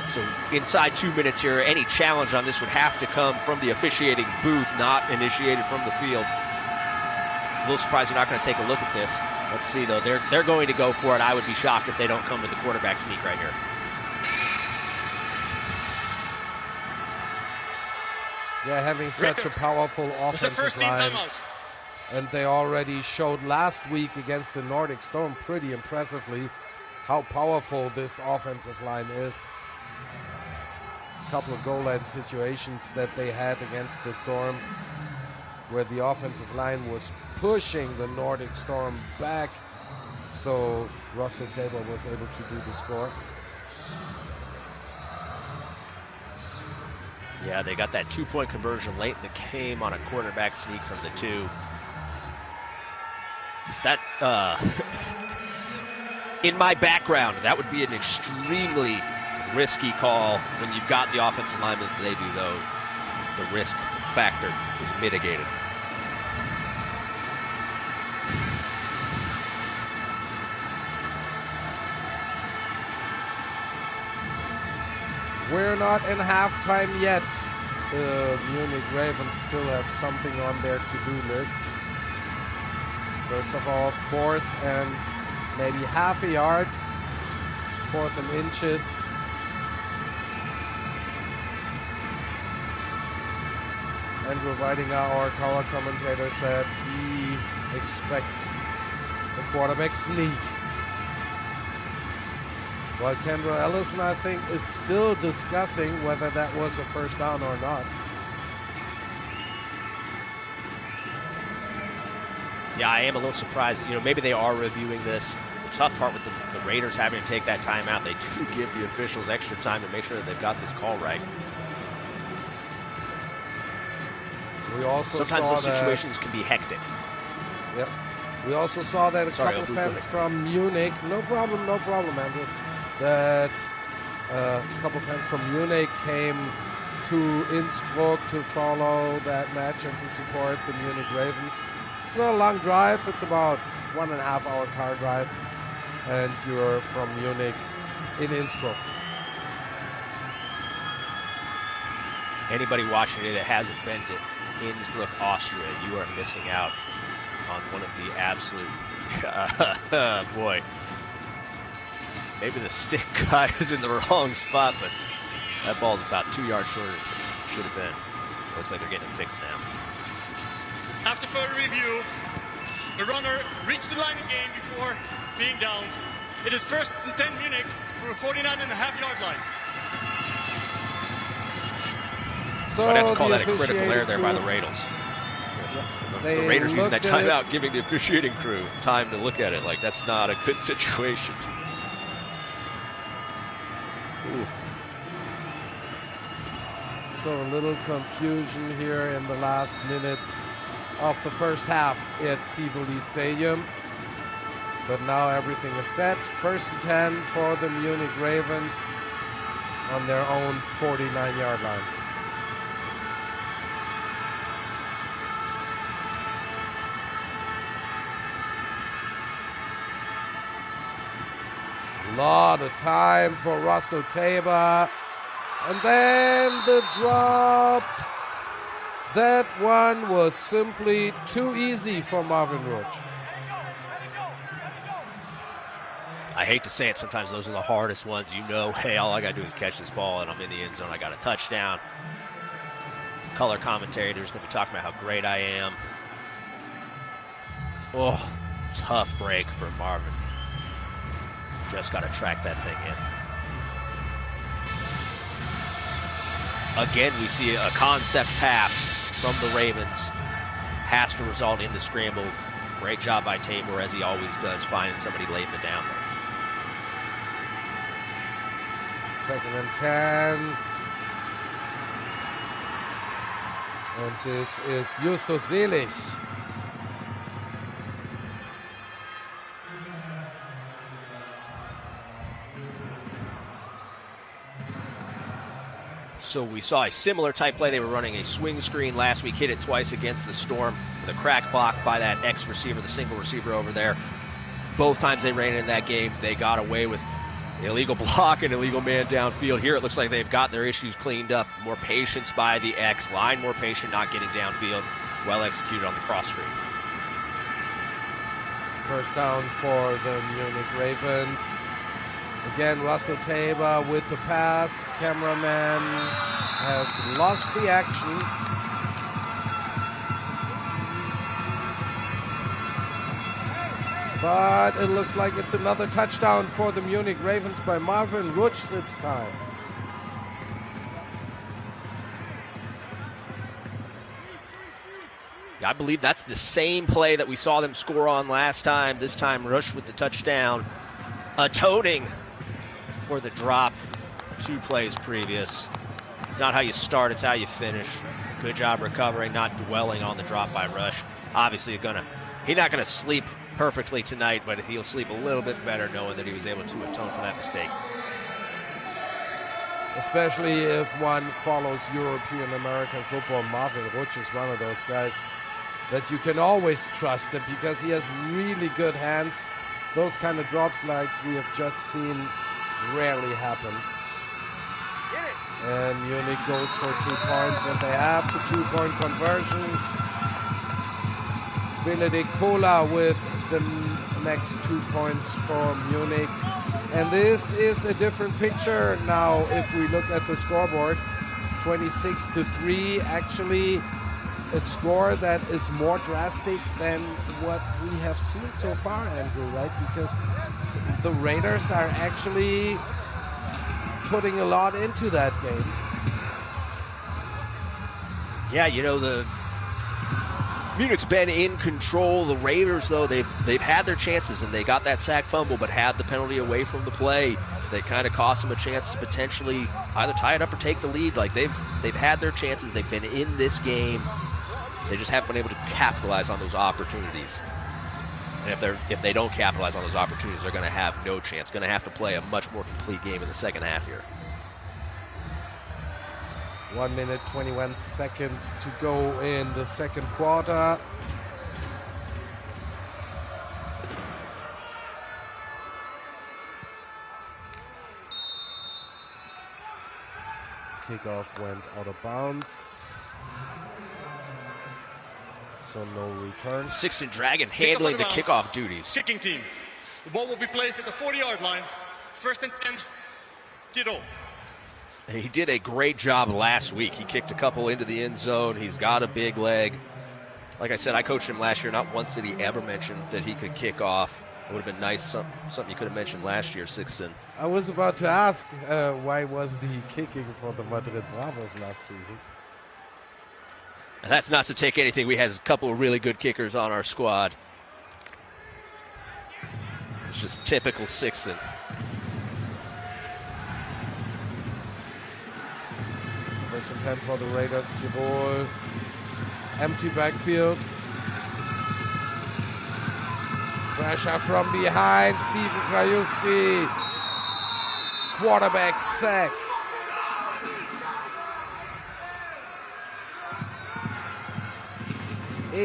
C: So inside 2 minutes here, any challenge on this would have to come from the officiating booth, not initiated from the field. A little surprised you're not going to take a look at this. Let's see, though. They're going to go for it. I would be shocked if they don't come to the quarterback sneak right here.
B: Yeah, having such a powerful offensive line. And they already showed last week against the Nordic Storm pretty impressively how powerful this offensive line is. A couple of goal line situations that they had against the Storm where the offensive line was pushing the Nordic Storm back, so Russell Tabor was able to do the score.
C: Yeah, they got that 2-point conversion late in the game on a quarterback sneak from the 2. That, in my background, that would be an extremely risky call. When you've got the offensive lineman that they do, though, the risk factor is mitigated.
B: We're not in halftime yet. The Munich Ravens still have something on their to-do list. First of all, 4th and maybe half a yard. 4th and inches. Andrew Weidinger, our color commentator, said he expects a quarterback sneak. While Kendra Ellison, I think, is still discussing whether that was a first down or not.
C: Yeah, I am a little surprised. You know, maybe they are reviewing this. The tough part with the Raiders having to take that timeout, they do give the officials extra time to make sure that they've got this call right.
B: We also
C: Sometimes
B: saw
C: those situations can be hectic.
B: Yep. We also saw that a couple fans from Munich, no problem, Andrew, that a couple fans from Munich came to Innsbruck to follow that match and to support the Munich Ravens. It's not a long drive. It's about 1.5 hour car drive, and you're from Munich in Innsbruck.
C: Anybody watching it that hasn't been to Innsbruck, Austria, you are missing out on one of the absolute, boy, maybe the stick guy is in the wrong spot, but that ball's about 2 yards shorter than it should have been. It looks like they're getting it fixed now.
D: After further review, the runner reached the line again before being down. It is 1st and 10 Munich from a 49.5-yard line.
C: So I'd have to call that a critical error there by the Raiders. The Raiders using that timeout, giving the officiating crew time to look at it. Like, that's not a good situation. Ooh.
B: So a little confusion here in the last minutes of the first half at Tivoli Stadium. But now everything is set. 1st and 10 for the Munich Ravens on their own 49-yard line. Lot of time for Russell Tabor. And then the drop. That one was simply too easy for Marvin Roach.
C: I hate to say it, sometimes those are the hardest ones. You know, hey, all I got to do is catch this ball and I'm in the end zone. I got a touchdown. Color commentators going to be talking about how great I am. Oh, tough break for Marvin. Just got to track that thing in. Again, we see a concept pass from the Ravens. Has to result in the scramble. Great job by Tabor, as he always does, finding somebody laying it down there.
B: 2nd and 10. And this is Justus Selig.
C: So we saw a similar type play. They were running a swing screen last week, hit it twice against the Storm with a crack block by that X-receiver, the single receiver over there. Both times they ran in that game, they got away with illegal block and illegal man downfield. Here it looks like they've got their issues cleaned up. More patience by the X. Line more patient, not getting downfield. Well executed on the cross screen.
B: First down for the Munich Ravens. Again, Russell Tabor with the pass. Cameraman has lost the action. But it looks like it's another touchdown for the Munich Ravens by Marvin Rutsch this time.
C: I believe that's the same play that we saw them score on last time. This time, Rutsch with the touchdown, atoning for the drop 2 plays previous. It's not how you start, it's how you finish. Good job recovering, not dwelling on the drop by Rutsch. Obviously, he's not going to sleep perfectly tonight, but he'll sleep a little bit better knowing that he was able to atone for that mistake.
B: Especially if one follows European American football. Marvin Rutsch is one of those guys that you can always trust him because he has really good hands. Those kind of drops like we have just seen rarely happen. And Munich goes for 2 points, and they have the 2-point conversion. Benedikt Pola with the next 2 points for Munich. And this is a different picture now if we look at the scoreboard. 26-3, actually a score that is more drastic than what we have seen so far, Andrew, right? Because the Raiders are actually putting a lot into that game.
C: Yeah, you know, the Munich's been in control. The Raiders, though, they've had their chances, and they got that sack fumble, but had the penalty away from the play. That kind of cost them a chance to potentially either tie it up or take the lead. Like they've had their chances. They've been in this game. They just haven't been able to capitalize on those opportunities. And if they don't capitalize on those opportunities, they're going to have no chance. Going to have to play a much more complete game in the second half here.
B: 1 minute, 21 seconds to go in the second quarter. Kickoff went out of bounds. So no return.
C: Sixth Dragon handling the kickoff duties.
D: Kicking team. The ball will be placed at the 40-yard line. First and 10, Tirol.
C: He did a great job last week. He kicked a couple into the end zone. He's got a big leg. Like I said, I coached him last year. Not once did he ever mention that he could kick off. It would have been nice, something you could have mentioned last year, Sixton.
B: I was about to ask, why was the kicking for the Madrid Bravos last season?
C: And that's not to take anything. We had a couple of really good kickers on our squad. It's just typical Sixton.
B: First and 10 for the Raiders Tirol. Empty backfield. Pressure from behind. Stephen Krajewski. Quarterback sack.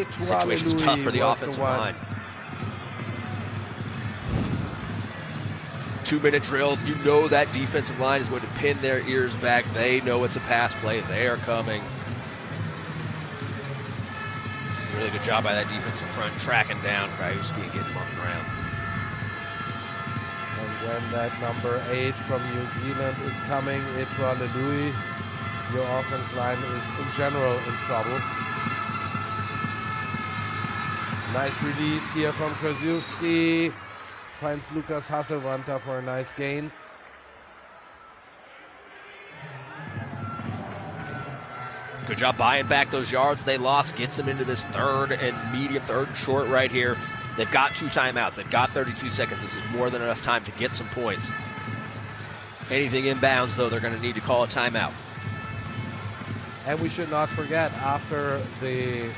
C: Situation's tough for the offensive line. 2-minute drill. You know that defensive line is going to pin their ears back. They know it's a pass play. They are coming. Really good job by that defensive front, tracking down Krajewski and getting him on the ground.
B: And when that number 8 from New Zealand is coming, Etwa Lelui, your offense line is in general in trouble. Nice release here from Krajewski. Finds Lukas Hasselwanter for a nice gain.
C: Good job buying back those yards they lost. Gets them into this third and short right here. They've got 2 timeouts. They've got 32 seconds. This is more than enough time to get some points. Anything inbounds, though, they're going to need to call a timeout.
B: And we should not forget, after the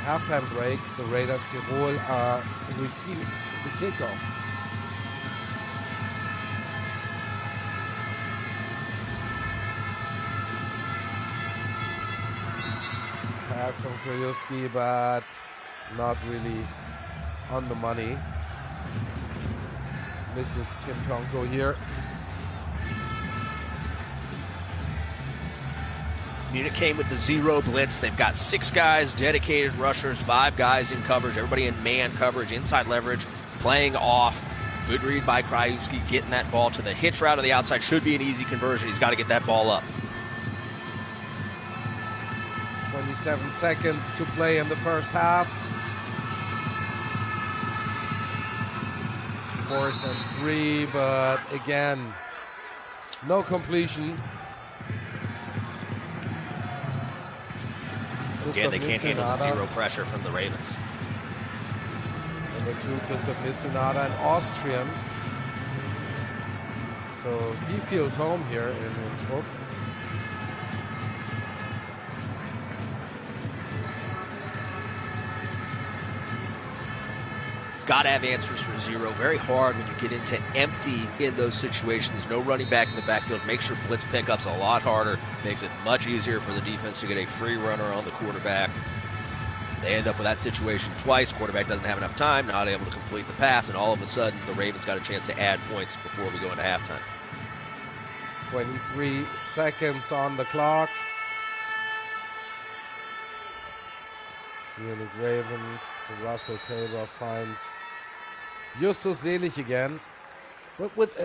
B: halftime break, the Raiders Tirol are receiving the kickoff. pass from Krajewski, but not really on the money. Misses Tim Tonko here.
C: Munich came with the zero blitz. They've got 6 guys, dedicated rushers, 5 guys in coverage, everybody in man coverage, inside leverage, playing off. Good read by Krajewski, getting that ball to the hitch route of the outside. Should be an easy conversion. He's got to get that ball up.
B: 27 seconds to play in the first half. 4th and 3, but again, no completion.
C: Again, they can't handle the zero pressure from the Ravens.
B: Number 2, Christoph Nitzenada, an Austrian. So he feels home here in Innsbruck.
C: Got to have answers for zero. Very hard when you get into empty in those situations. No running back in the backfield. Makes your blitz pickups a lot harder. Makes it much easier for the defense to get a free runner on the quarterback. They end up with that situation twice. Quarterback doesn't have enough time, not able to complete the pass, and all of a sudden the Ravens got a chance to add points before we go into halftime.
B: 23 seconds on the clock. Munich Ravens, Russell Tabor finds Justus Selig again. But with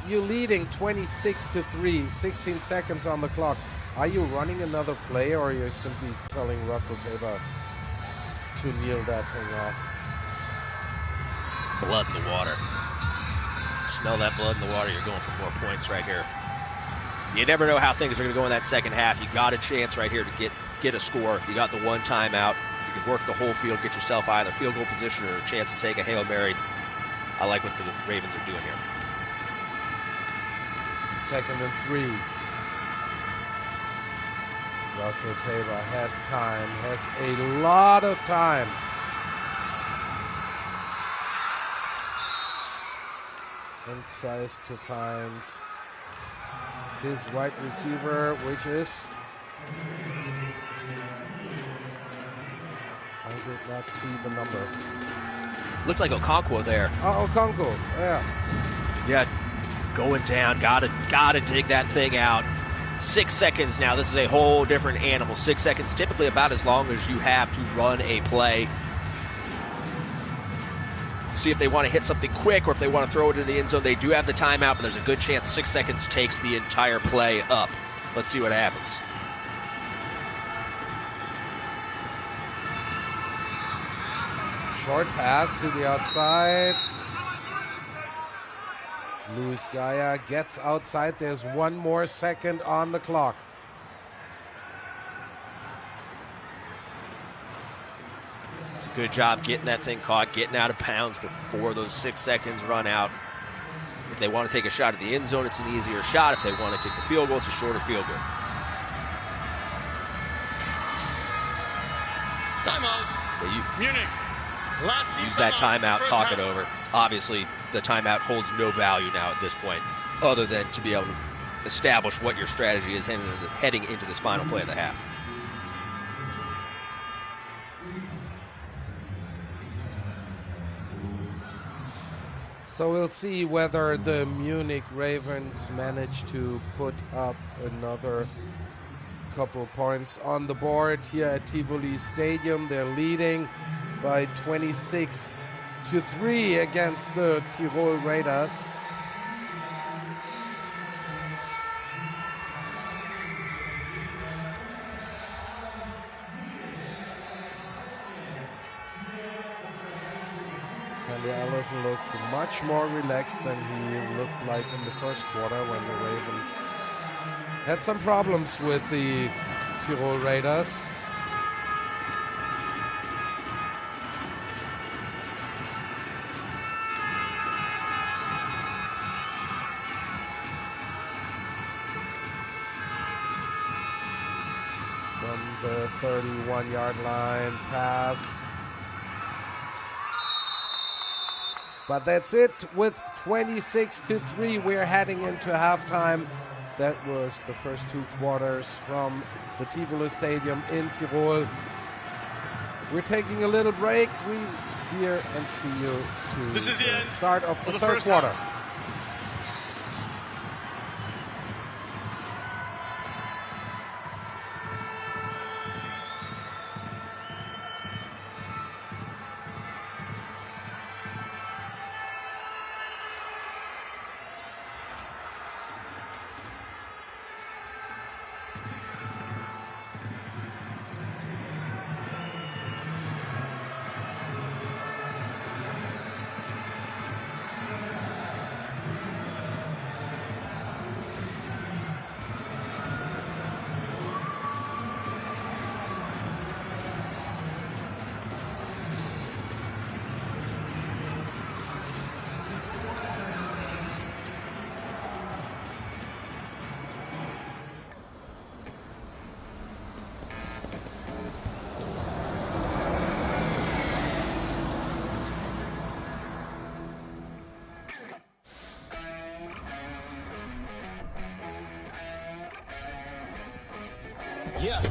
B: you leading 26-3, 16 seconds on the clock, are you running another play, or are you simply telling Russell Tabor to kneel that thing off?
C: Blood in the water. Smell that blood in the water, you're going for more points right here. You never know how things are going to go in that second half. You got a chance right here to get a score. You got the one timeout. You can work the whole field, get yourself either field goal position or a chance to take a Hail Mary. I like what the Ravens are doing here.
B: 2nd and 3. Russell Tabor has time, has a lot of time. And tries to find his wide receiver, which is... I did not see the number.
C: Looks like Okonkwo there.
B: Oh, Okonkwo, yeah.
C: Yeah, going down. Gotta dig that thing out. 6 seconds now. This is a whole different animal. 6 seconds, typically about as long as you have to run a play. See if they want to hit something quick or if they want to throw it in the end zone. They do have the timeout, but there's a good chance 6 seconds takes the entire play up. Let's see what happens.
B: Short pass to the outside. Luis Gaia gets outside. There's 1 more second on the clock.
C: It's a good job getting that thing caught, getting out of bounds before those 6 seconds run out. If they want to take a shot at the end zone, it's an easier shot. If they want to kick the field goal, it's a shorter field goal.
D: Timeout. Munich.
C: Use that timeout, talk it over. Obviously, the timeout holds no value now at this point, other than to be able to establish what your strategy is heading into this final play of the half.
B: So we'll see whether the Munich Ravens manage to put up another couple points on the board here at Tivoli Stadium. They're leading by 26-3 against the Tirol Raiders. Candy Allison looks much more relaxed than he looked like in the first quarter when the Ravens had some problems with the Tirol Raiders. From the 31-yard line pass. But that's it with 26-3. We're heading into halftime. That was the first 2 quarters from the Tivoli Stadium in Tirol. We're taking a little break. We hear and see you to
D: This is the end
B: start of the
D: of the
B: third
D: first
B: quarter.
D: half.
A: Yeah.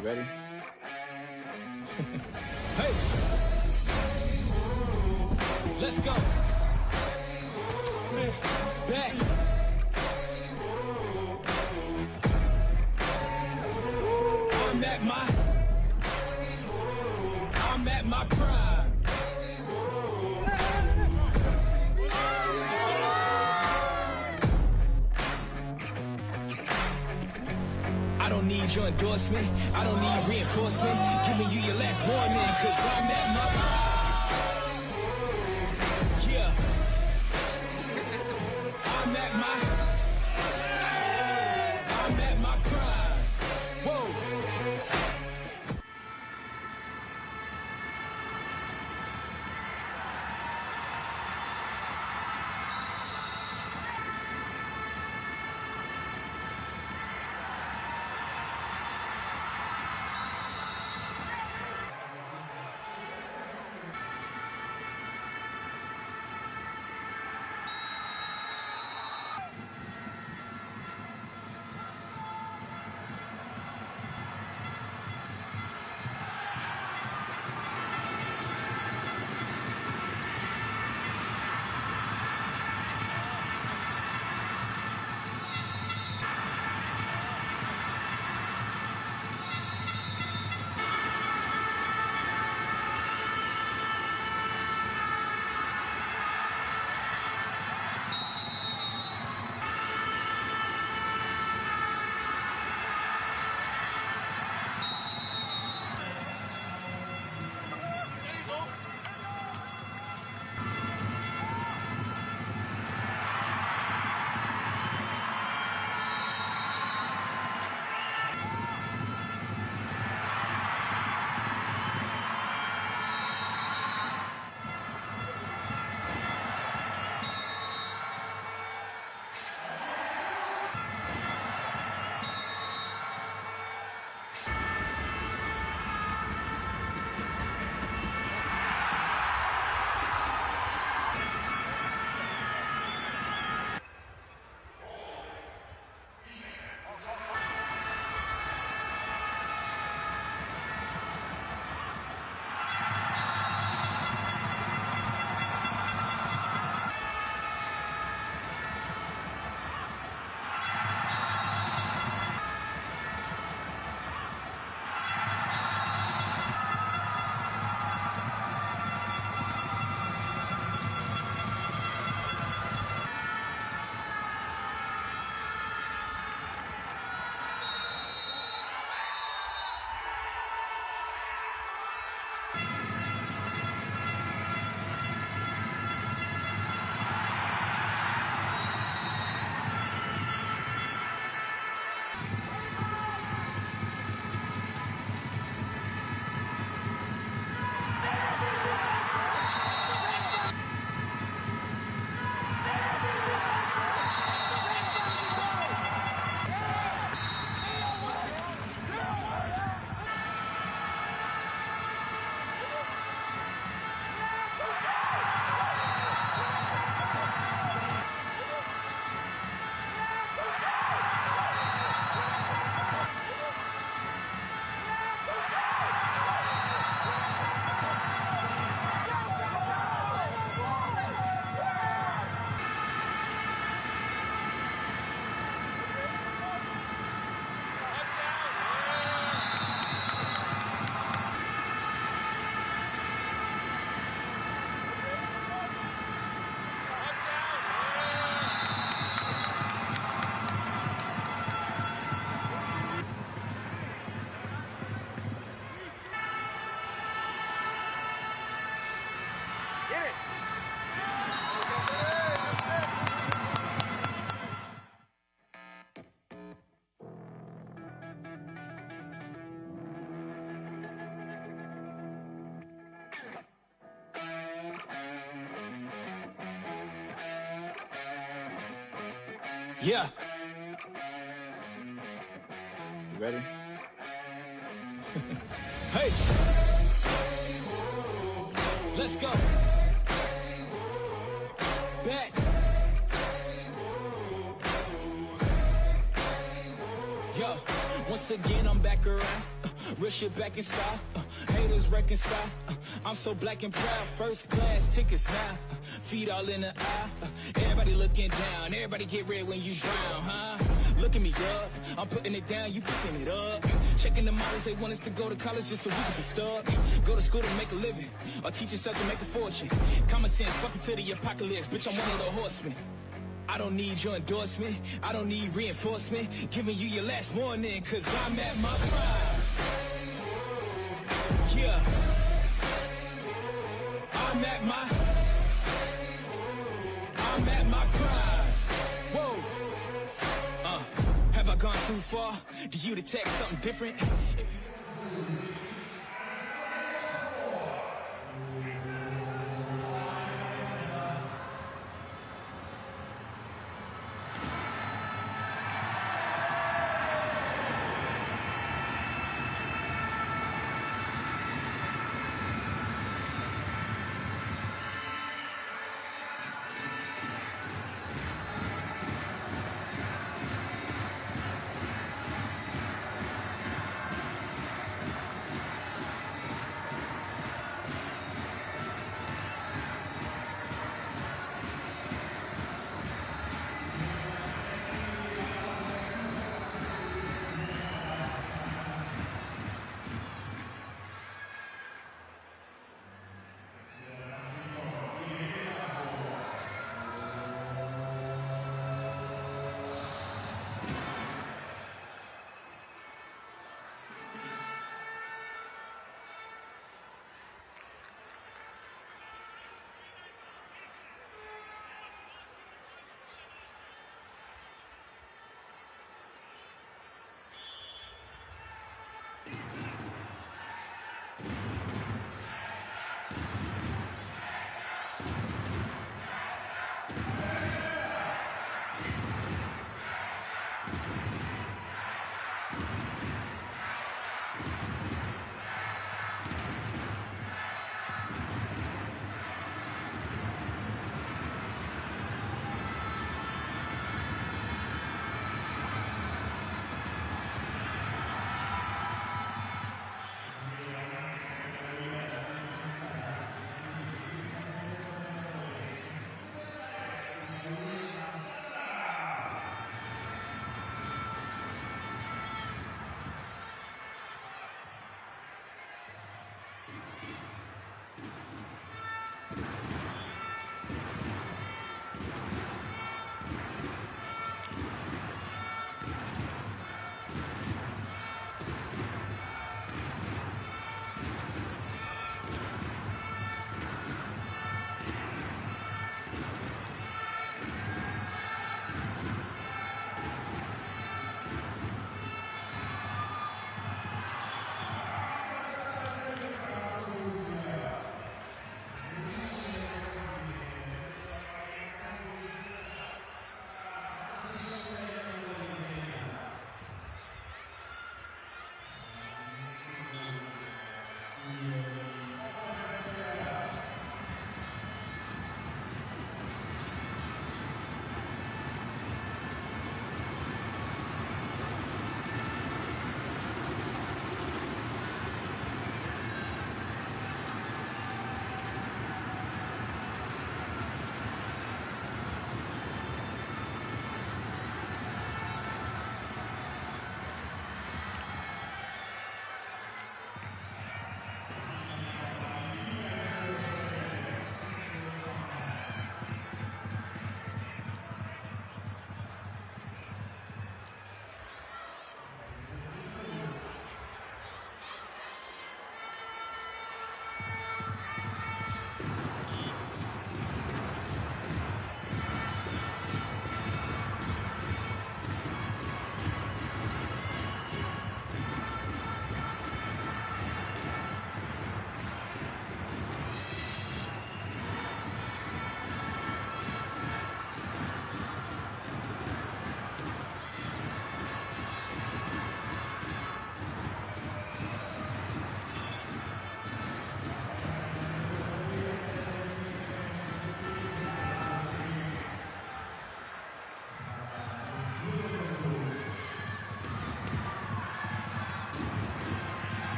E: You ready?
A: Hey. Let's go. Back. I'm at my prime. I don't need your endorsement. I don't need reinforcement. Giving you your last warning, cause I'm at my prime. Yeah. I'm at my prime. Whoa. Yeah.
E: You ready?
A: Hey. Let's go. Back. Yo, once again I'm back around. Real shit back in style. Haters reconcile. I'm so black and proud. First class tickets now. Feet all in the eye. Everybody looking down. Everybody get red when you drown, huh? Look at me up. I'm putting it down. You picking it up. Checking the models. They want us to go to college just so we can be stuck. Go to school to make a living. Or teach yourself to make a fortune. Common sense. Welcome to the apocalypse. Bitch, I'm one of the horsemen. I don't need your endorsement. I don't need reinforcement. Giving you your last warning. Cause I'm at my prime. Yeah. I'm at my prime. Whoa. Have I gone too far? Do you detect something different?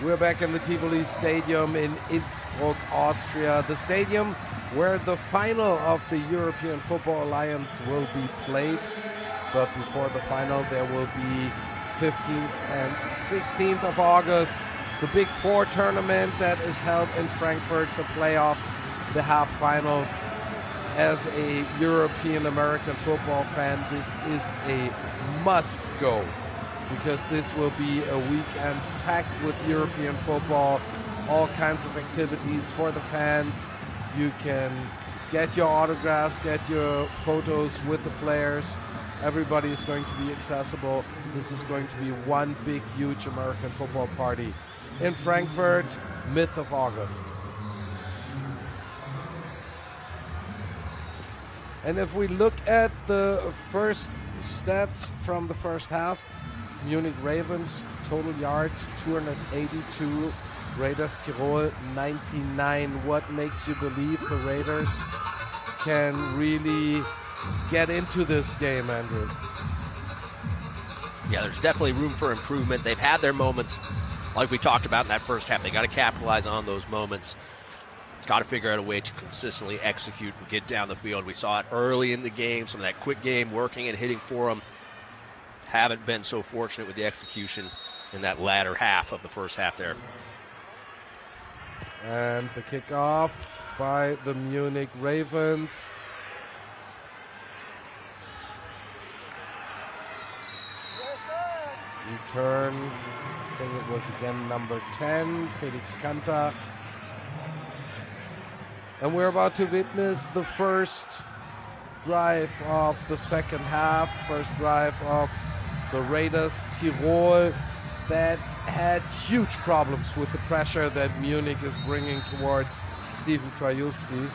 B: We're back in the Tivoli Stadium in Innsbruck, Austria. The stadium where the final of the European Football Alliance will be played. But before the final, there will be 15th and 16th of August, the Big Four tournament that is held in Frankfurt, the playoffs, the half-finals. As a European American football fan, this is a must-go, because this will be a weekend packed with European football, all kinds of activities for the fans. You can get your autographs, get your photos with the players. Everybody is going to be accessible. This is going to be one big, huge American football party in Frankfurt, mid of August. And if we look at the first stats from the first half, Munich Ravens, total yards, 282. Raiders Tirol, 99. What makes you believe the Raiders can really get into this game, Andrew?
C: Yeah, there's definitely room for improvement. They've had their moments, like we talked about in that first half. They got to capitalize on those moments. Got to figure out a way to consistently execute and get down the field. We saw it early in the game, some of that quick game working and hitting for them. Haven't been so fortunate with the execution in that latter half of the first half there.
B: And the kickoff by the Munich Ravens. Return, I think it was again number 10, Felix Kanta. And we're about to witness the first drive of the second half, first drive of the Raiders Tirol, that had huge problems with the pressure that Munich is bringing towards Stephen Krajewski.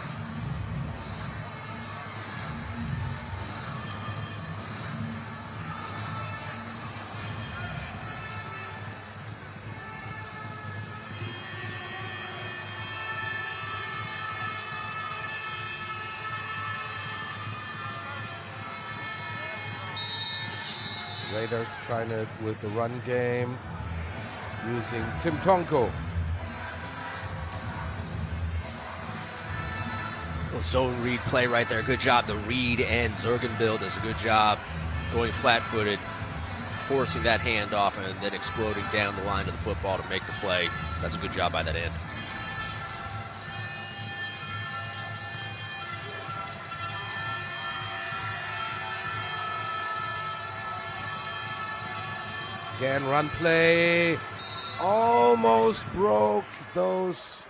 B: Raiders trying it with the run game, using Tim Tonko.
C: Well, zone read play right there. Good job. The read and Zergenbill does a good job going flat-footed, forcing that handoff, and then exploding down the line of the football to make the play. That's a good job by that end.
B: Again, run play. Almost broke. Those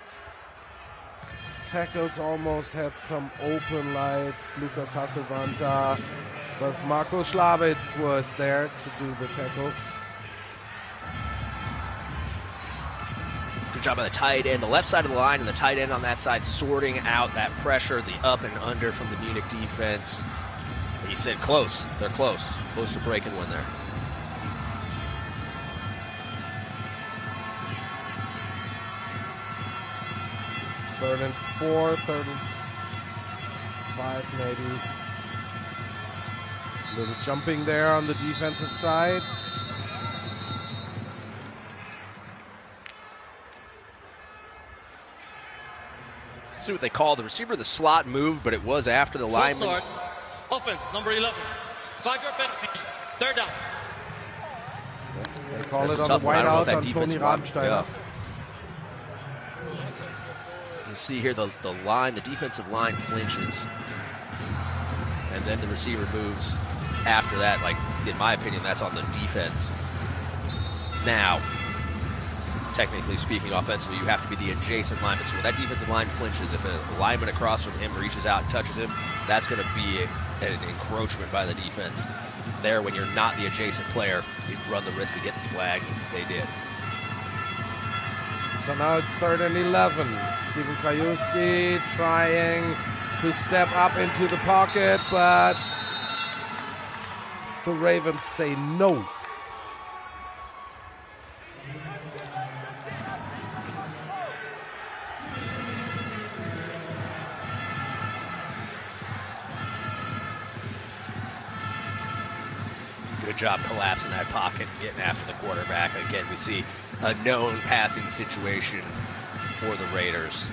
B: tackles almost had some open light. Lukas Hasselwanta, but Marco Schlabitz was there to do the tackle.
C: Good job by the tight end, the left side of the line, and the tight end on that side sorting out that pressure, the up and under from the Munich defense. He said close. They're close. Close to breaking one there.
B: Third and 4, third and 5 maybe. Little jumping there on the defensive side.
C: See what they call the receiver, the slot move, but it was after the lineman.
D: Start. Offense, number 11. 5-yard penalty. Third down.
B: They call
C: That's
B: it
C: a
B: on the
C: tough one. I don't know
B: whiteout
C: if that
B: on Tony
C: defensive line-
B: Rabensteiner.
C: yeah. You see here the line, the defensive line flinches, and then the receiver moves after that. Like, in my opinion, that's on the defense. Now, technically speaking, offensively, you have to be the adjacent lineman. So when that defensive line flinches, if a lineman across from him reaches out and touches him, that's going to be an encroachment by the defense. There, when you're not the adjacent player, you run the risk of getting flagged. They did.
B: So now it's 3rd and 11. Stephen Krajewski trying to step up into the pocket, but the Ravens say no.
C: Good good job collapsing that pocket and getting after the quarterback. Again, we see a known passing situation for the Raiders.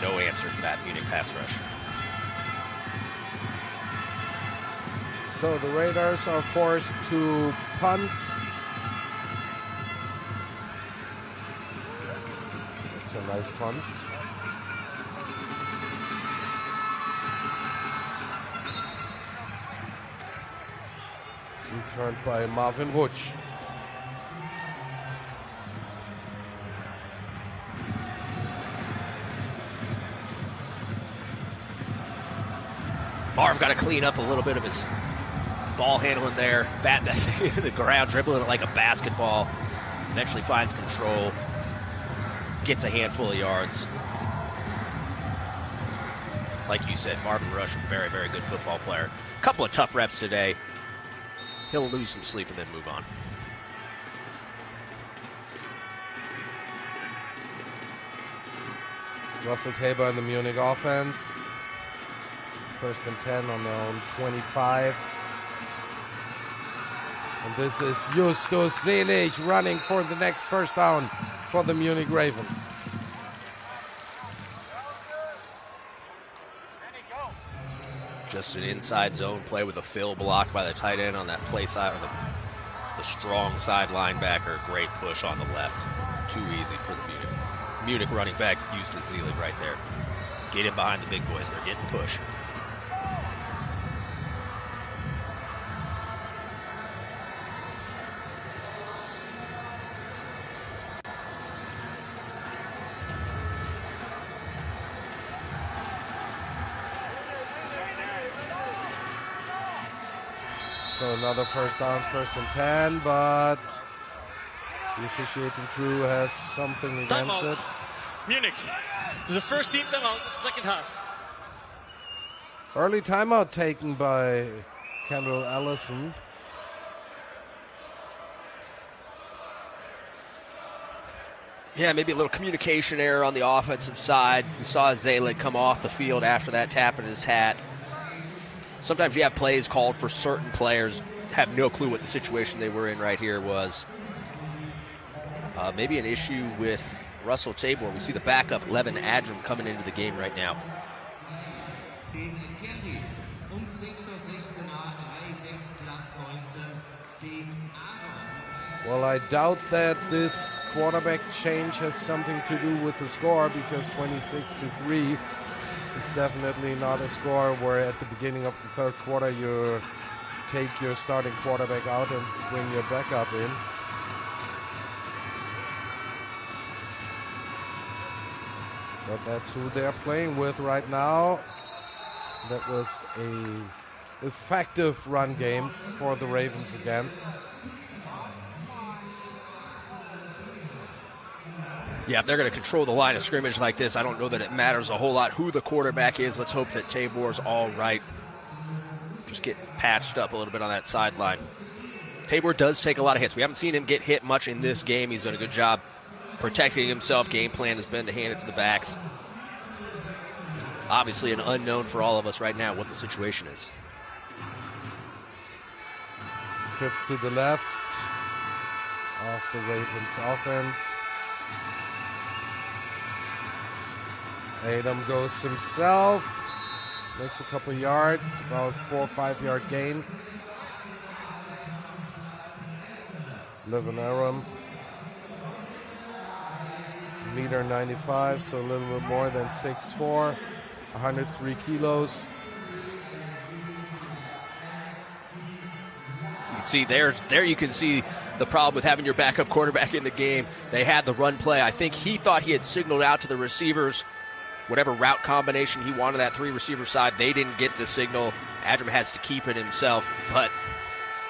C: No answer to that Munich pass rush.
B: So the Raiders are forced to punt. It's a nice punt. Returned by Marvin Rutsch.
C: Marv got to clean up a little bit of his ball handling there, batting that thing into the ground, dribbling it like a basketball. Eventually finds control, gets a handful of yards. Like you said, Marvin Rush, a very, very good football player. A couple of tough reps today. He'll lose some sleep and then move on.
B: Russell Tabor in the Munich offense. 1st and 10 on their own 25. And this is Justus Selig running for the next first down for the Munich Ravens.
C: Just an inside zone play with a fill block by the tight end on that play side, or the strong side linebacker. Great push on the left. Too easy for the Munich running back, Justus Selig right there. Get in behind the big boys. They're getting pushed.
B: So another first down, 1st and 10, but the officiating crew has something against
D: Timeout.
B: it.
D: Munich. This is the first team timeout, second half.
B: Early timeout taken by Kendall Allison.
C: Yeah, maybe a little communication error on the offensive side. We saw Zelig come off the field after that, tapping his hat. Sometimes you have plays called for certain players, have no clue what the situation they were in right here was. Maybe an issue with Russell Tabor. We see the backup, Levin Adram, coming into the game right now.
B: Well, I doubt that this quarterback change has something to do with the score, because 26-3 is definitely not a score where at the beginning of the third quarter you take your starting quarterback out and bring your backup in. But that's who they're playing with right now. That was a effective run game for the Ravens again.
C: Yeah, if they're going to control the line of scrimmage like this, I don't know that it matters a whole lot who the quarterback is. Let's hope that Tabor's all right. Just get patched up a little bit on that sideline. Tabor does take a lot of hits. We haven't seen him get hit much in this game. He's done a good job protecting himself. Game plan has been to hand it to the backs. Obviously an unknown for all of us right now what the situation is.
B: Trips to the left of the Ravens offense. Adam goes himself, makes a couple yards, about 4 or 5 yard gain. Levin Aram, 1.95 m, so a little bit more than 6'4", 103 kilos.
C: You can see there you can see the problem with having your backup quarterback in the game. They had the run play. I think he thought he had signaled out to the receivers whatever route combination he wanted, that 3 receiver side. They didn't get the signal. Adram has to keep it himself, but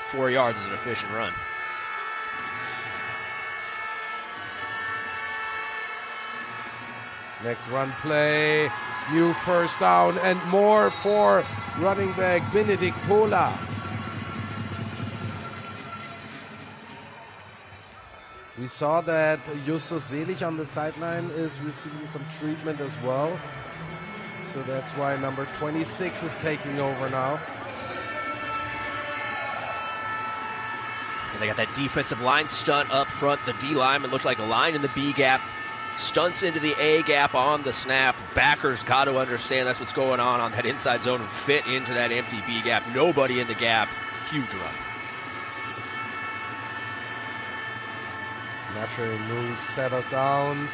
C: 4 yards is an efficient run.
B: Next run play, new first down and more for running back Benedikt Pola. We saw that Justus Selig on the sideline is receiving some treatment as well. So that's why number 26 is taking over now.
C: And they got that defensive line stunt up front. The D lineman looked like a line in the B gap. Stunts into the A gap on the snap. Backers got to understand that's what's going on that inside zone and fit into that empty B gap. Nobody in the gap. Huge run.
B: Naturally loose set of downs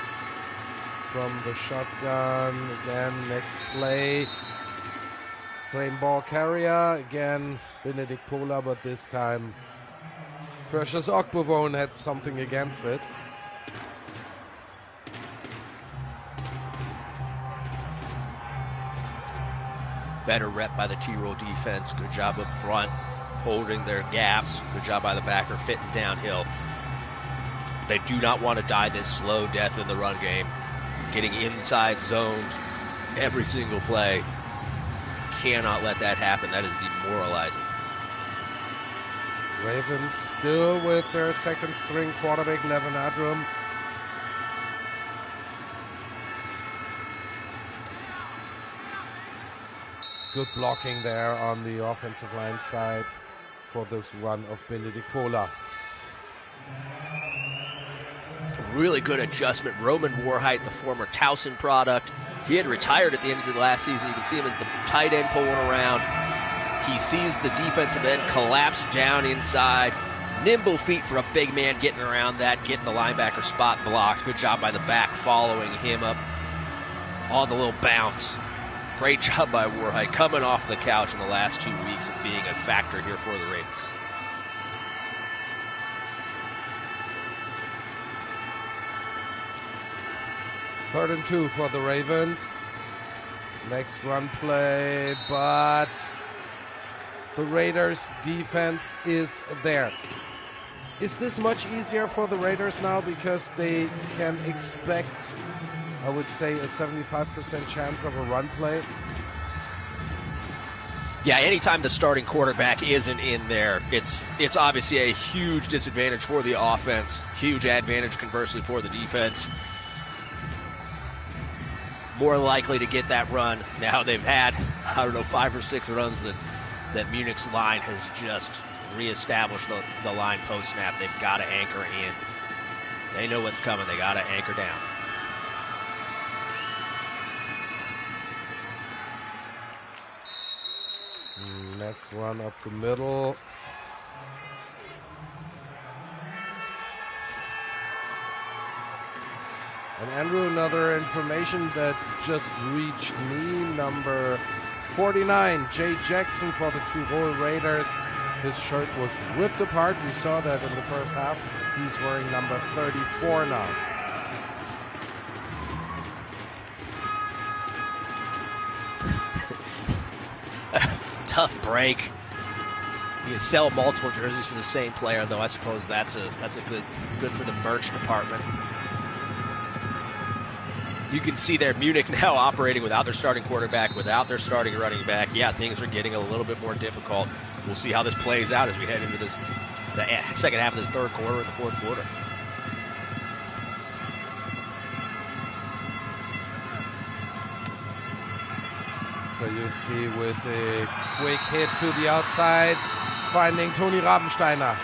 B: from the shotgun. Again, next play. Same ball carrier. Again, Benedikt Pola, but this time Precious Ogbovone had something against it.
C: Better rep by the Tirol defense. Good job up front, holding their gaps. Good job by the backer, fitting downhill. They do not want to die this slow death in the run game. Getting inside zoned every single play. Cannot let that happen. That is demoralizing.
B: Ravens still with their second string quarterback, Levin Adrum. Good blocking there on the offensive line side for this run of Benedikt Pola.
C: Really good adjustment. Roman Warheit, the former Towson product. He had retired at the end of the last season. You can see him as the tight end pulling around. He sees the defensive end collapse down inside. Nimble feet for a big man getting around that, getting the linebacker spot blocked. Good job by the back following him up on the little bounce. Great job by Warheit coming off the couch in the last 2 weeks and being a factor here for the Ravens.
B: Third and 2 for the Ravens. Next run play, but the Raiders defense is there. Is this much easier for the Raiders now because they can expect, I would say, a 75% chance of a run play?
C: Yeah, anytime the starting quarterback isn't in there, it's obviously a huge disadvantage for the offense. Huge advantage, conversely, for the defense. More likely to get that run. Now they've had, 5 or 6 runs that Munich's line has just reestablished the line post-snap. They've got to anchor in. They know what's coming. They got to anchor down.
B: Next run up the middle. And Andrew, another information that just reached me, number 49, Jay Jackson for the Tirol Raiders. His shirt was ripped apart. We saw that in the first half. He's wearing number 34 now.
C: Tough break. You can sell multiple jerseys for the same player, though I suppose that's a good for the merch department. You can see there Munich now operating without their starting quarterback, without their starting running back. Yeah, things are getting a little bit more difficult. We'll see how this plays out as we head into the second half of this third quarter and the fourth quarter.
B: Krajewski with a quick hit to the outside, finding Toni Rabensteiner.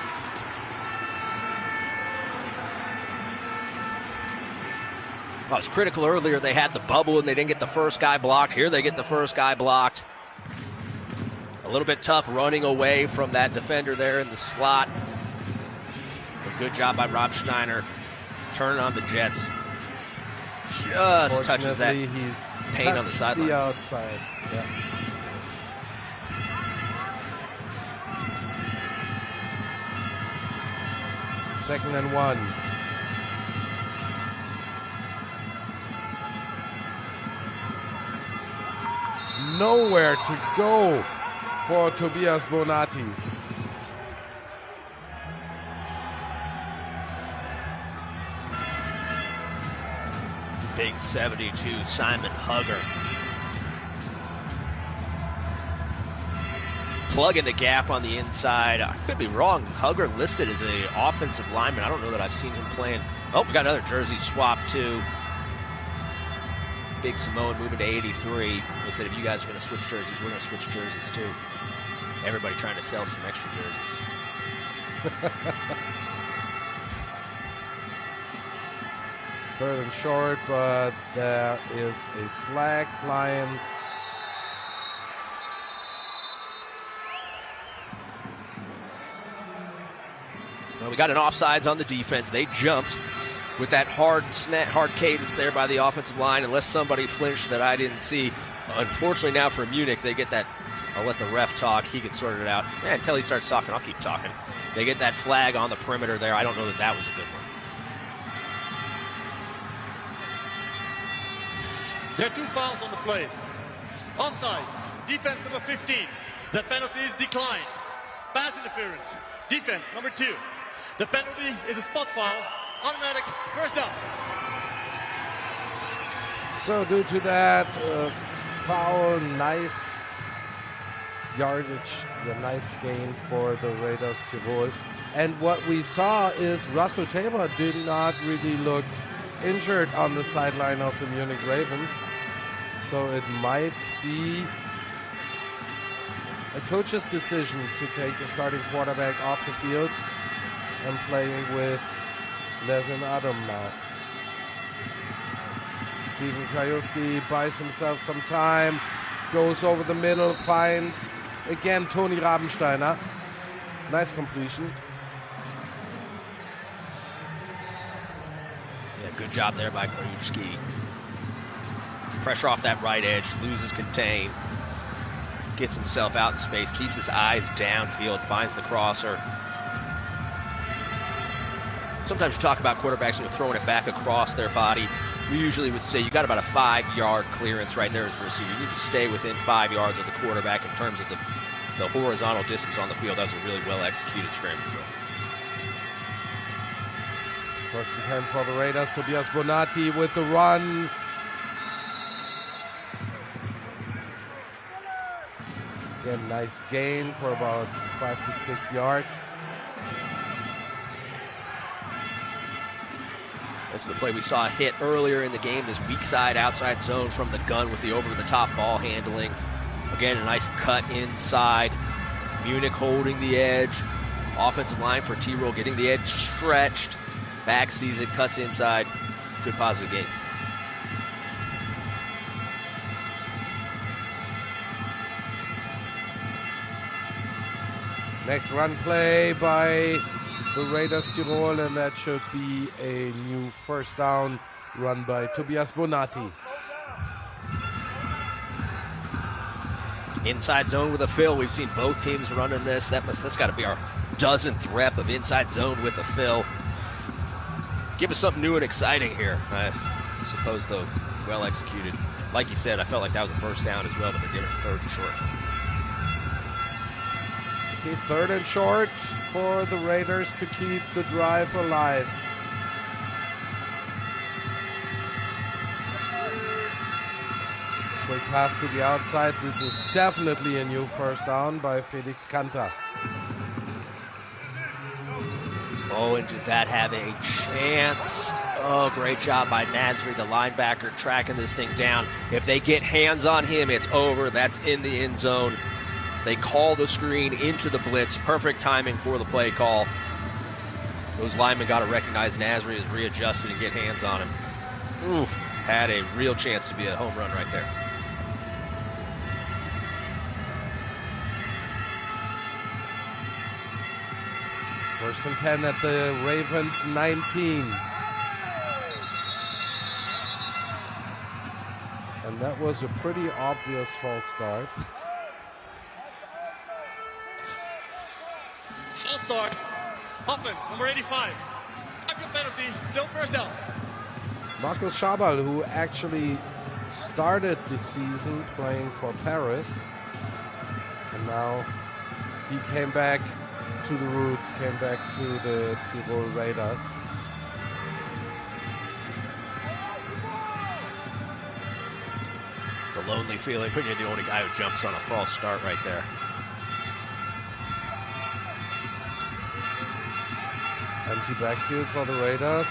C: Well, it was critical earlier. They had the bubble and they didn't get the first guy blocked. Here they get the first guy blocked. A little bit tough running away from that defender there in the slot. But good job by Rob Steiner turning on the Jets. Just touches that
B: he's
C: paint on the sideline.
B: The outside. Yeah. Second and 1. Nowhere to go for Tobias Bonatti.
C: Big 72, Simon Hugger. Plugging the gap on the inside. I could be wrong. Hugger listed as an offensive lineman. I don't know that I've seen him playing. Oh, we got another jersey swap too. Big Samoan moving to 83. They said if you guys are going to switch jerseys, we're going to switch jerseys too. Everybody trying to sell some extra jerseys.
B: Third and short, but there is a flag flying.
C: Well, we got an offsides on the defense. They jumped with that hard cadence there by the offensive line, unless somebody flinched that I didn't see. Unfortunately now for Munich, they get that. I'll let the ref talk. He can sort it out. Until he starts talking, I'll keep talking. They get that flag on the perimeter there. I don't know that that was a good one.
D: There are 2 fouls on the play. Offside, defense number 15. The penalty is declined. Pass interference, defense number 2. The penalty is a spot foul. Automatic first down.
B: So due to that foul, nice yardage, the nice gain for the Raiders Tirol. And what we saw is Russell Tabor did not really look injured on the sideline of the Munich Ravens. So it might be a coach's decision to take the starting quarterback off the field and playing with Levin Adam now. Steven Krajewski buys himself some time, goes over the middle, finds again Toni Rabensteiner. Nice completion.
C: Yeah, good job there by Krajewski. Pressure off that right edge, loses contain, gets himself out in space, keeps his eyes downfield, finds the crosser. Sometimes you talk about quarterbacks and you're throwing it back across their body. We usually would say you got about a 5-yard clearance right there as a receiver. You need to stay within 5 yards of the quarterback in terms of the horizontal distance on the field. That was a really well-executed scramble drill.
B: First and 10 for the Raiders. Tobias Bonatti with the run. Again, nice gain for about 5 to 6 yards.
C: This is the play we saw hit earlier in the game, this weak side outside zone from the gun with the over-the-top ball handling. Again, a nice cut inside. Munich holding the edge. Offensive line for Tirol getting the edge stretched. Back sees it, cuts inside. Good positive game.
B: Next run play by the Raiders Tirol, and that should be a new first down run by Tobias Bonatti.
C: Inside zone with a fill. We've seen both teams running this. That's got to be our 10th rep of inside zone with a fill. Give us something new and exciting here. I suppose, though, well executed. Like you said, I felt like that was a first down as well, but they're giving it third and short.
B: Okay, third and short for the Raiders to keep the drive alive. Quick pass to the outside. This is definitely a new first down by Felix Kanta.
C: Oh, and did that have a chance? Oh, great job by Nasri, the linebacker, tracking this thing down. If they get hands on him, it's over. That's in the end zone. They call the screen into the blitz. Perfect timing for the play call. Those linemen got to recognize Nasri is readjusted and get hands on him. Oof, had a real chance to be a home run right there.
B: First and 10 at the Ravens 19. And that was a pretty obvious false start.
D: False start. Offense, number 85. 5-yard penalty, still first down.
B: Markus Schabal, who actually started the season playing for Paris, and now he came back to the roots, came back to the Tirol Raiders.
C: It's a lonely feeling when you're the only guy who jumps on a false start right there.
B: Empty backfield for the Raiders.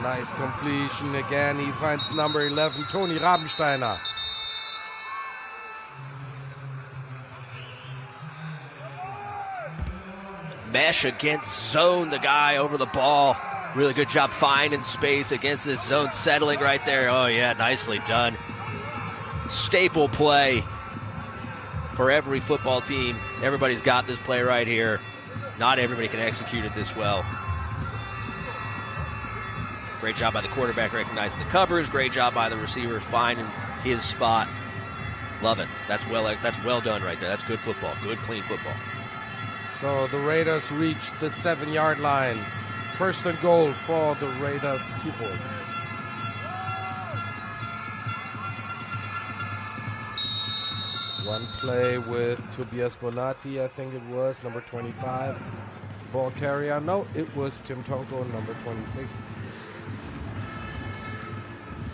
B: Nice completion again. He finds number 11, Toni Rabensteiner.
C: mesh against zone, the guy over the ball. Really good job finding space against this zone, settling right there. Oh, yeah, nicely done. Staple play for every football team. Everybody's got this play right here. Not everybody can execute it this well. Great job by the quarterback recognizing the covers. Great job by the receiver finding his spot. Love it. That's well done right there. That's good football. Good, clean football.
B: So the Raiders reached the 7-yard line. First and goal for the Raiders Tirol. One play with Tobias Bonatti, I think it was, number 25. Ball carrier. No, it was Tim Tonko, number 26.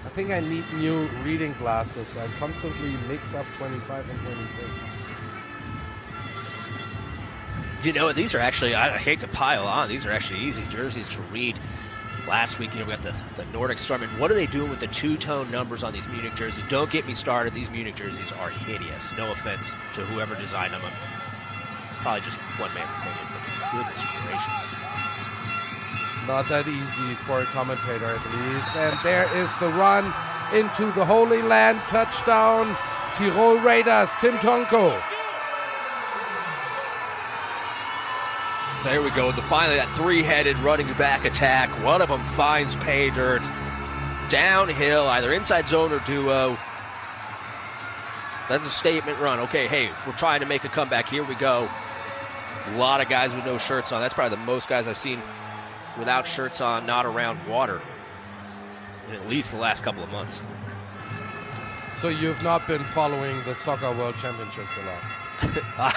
B: I think I need new reading glasses. I constantly mix up 25 and 26.
C: You know, these are actually, I hate to pile on, these are actually easy jerseys to read. Last week, we got the Nordic Storm. And what are they doing with the two-tone numbers on these Munich jerseys? Don't get me started. These Munich jerseys are hideous. No offense to whoever designed them. Probably just one man's opinion, but goodness gracious.
B: Not that easy for a commentator, at least. And there is the run into the Holy Land. Touchdown, Tirol Raiders, Tim Tonko.
C: There we go. Finally, that three-headed running back attack. One of them finds pay dirt. Downhill, either inside zone or duo. That's a statement run. Okay, hey, we're trying to make a comeback. Here we go. A lot of guys with no shirts on. That's probably the most guys I've seen without shirts on, not around water, in at least the last couple of months.
B: So you've not been following the Soccer World Championships a lot?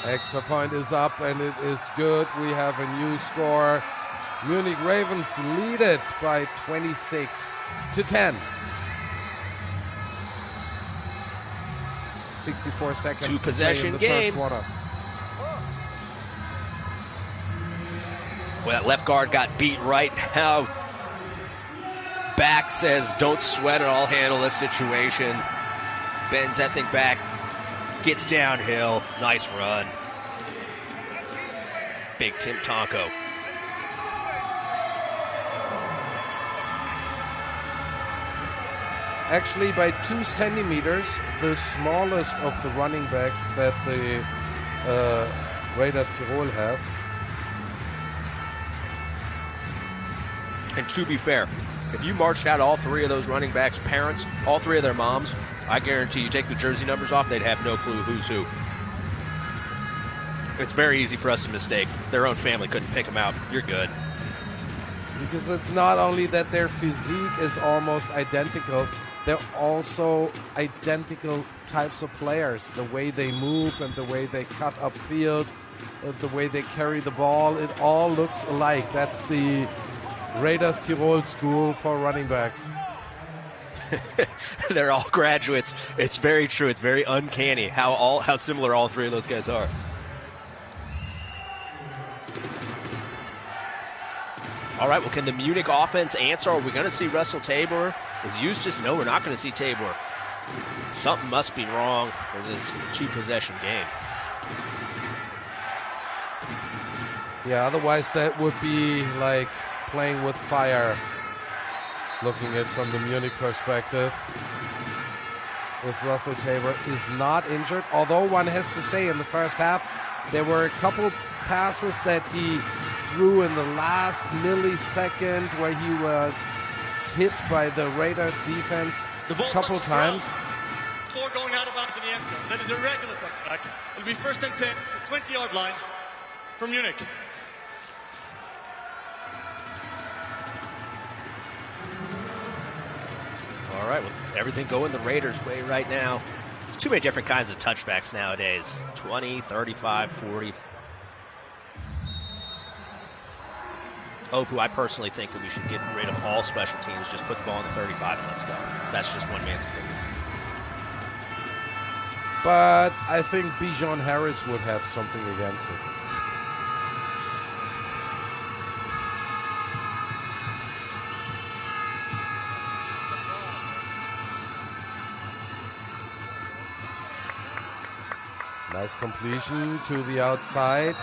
B: Extra point is up and it is good. We have a new score. Munich Ravens lead it by 26-10. 64 seconds.
C: Two-possession game.
B: Quarter.
C: Well, that left guard got beat right now. Back says, don't sweat it, I'll handle this situation. Bends that thing back, gets downhill. Nice run. Big Tim Tonko.
B: Actually, by 2 centimeters, the smallest of the running backs that the Raiders Tirol have.
C: And to be fair, if you marched out all three of those running backs' parents, all three of their moms, I guarantee you take the jersey numbers off, they'd have no clue who's who. It's very easy for us to mistake. Their own family couldn't pick them out. You're good.
B: Because it's not only that their physique is almost identical, they're also identical types of players. The way they move and the way they cut upfield, the way they carry the ball, it all looks alike. That's the Raiders Tirol school for running backs.
C: They're all graduates. It's very true. It's very uncanny how similar all three of those guys are. All right, well, can the Munich offense answer? Are we going to see Russell Tabor? Is Eustace? No, we're not going to see Tabor. Something must be wrong with this two-possession game.
B: Yeah, otherwise that would be like playing with fire, looking at it from the Munich perspective. With Russell Tabor is not injured, although one has to say in the first half there were a couple passes that he threw in the last millisecond where he was hit by the Raiders defense a couple times.
D: Before going out of bounds in the end zone. That is a regular touchback. It'll be first and 10, the 20-yard line for Munich.
C: All right, well, everything going the Raiders' way right now. There's too many different kinds of touchbacks nowadays. 20, 35, 40. Opu, I personally think that we should get rid of all special teams, just put the ball in the 35 and let's go. That's just one man's opinion.
B: But I think Bijan Harris would have something against it. Nice completion to the outside.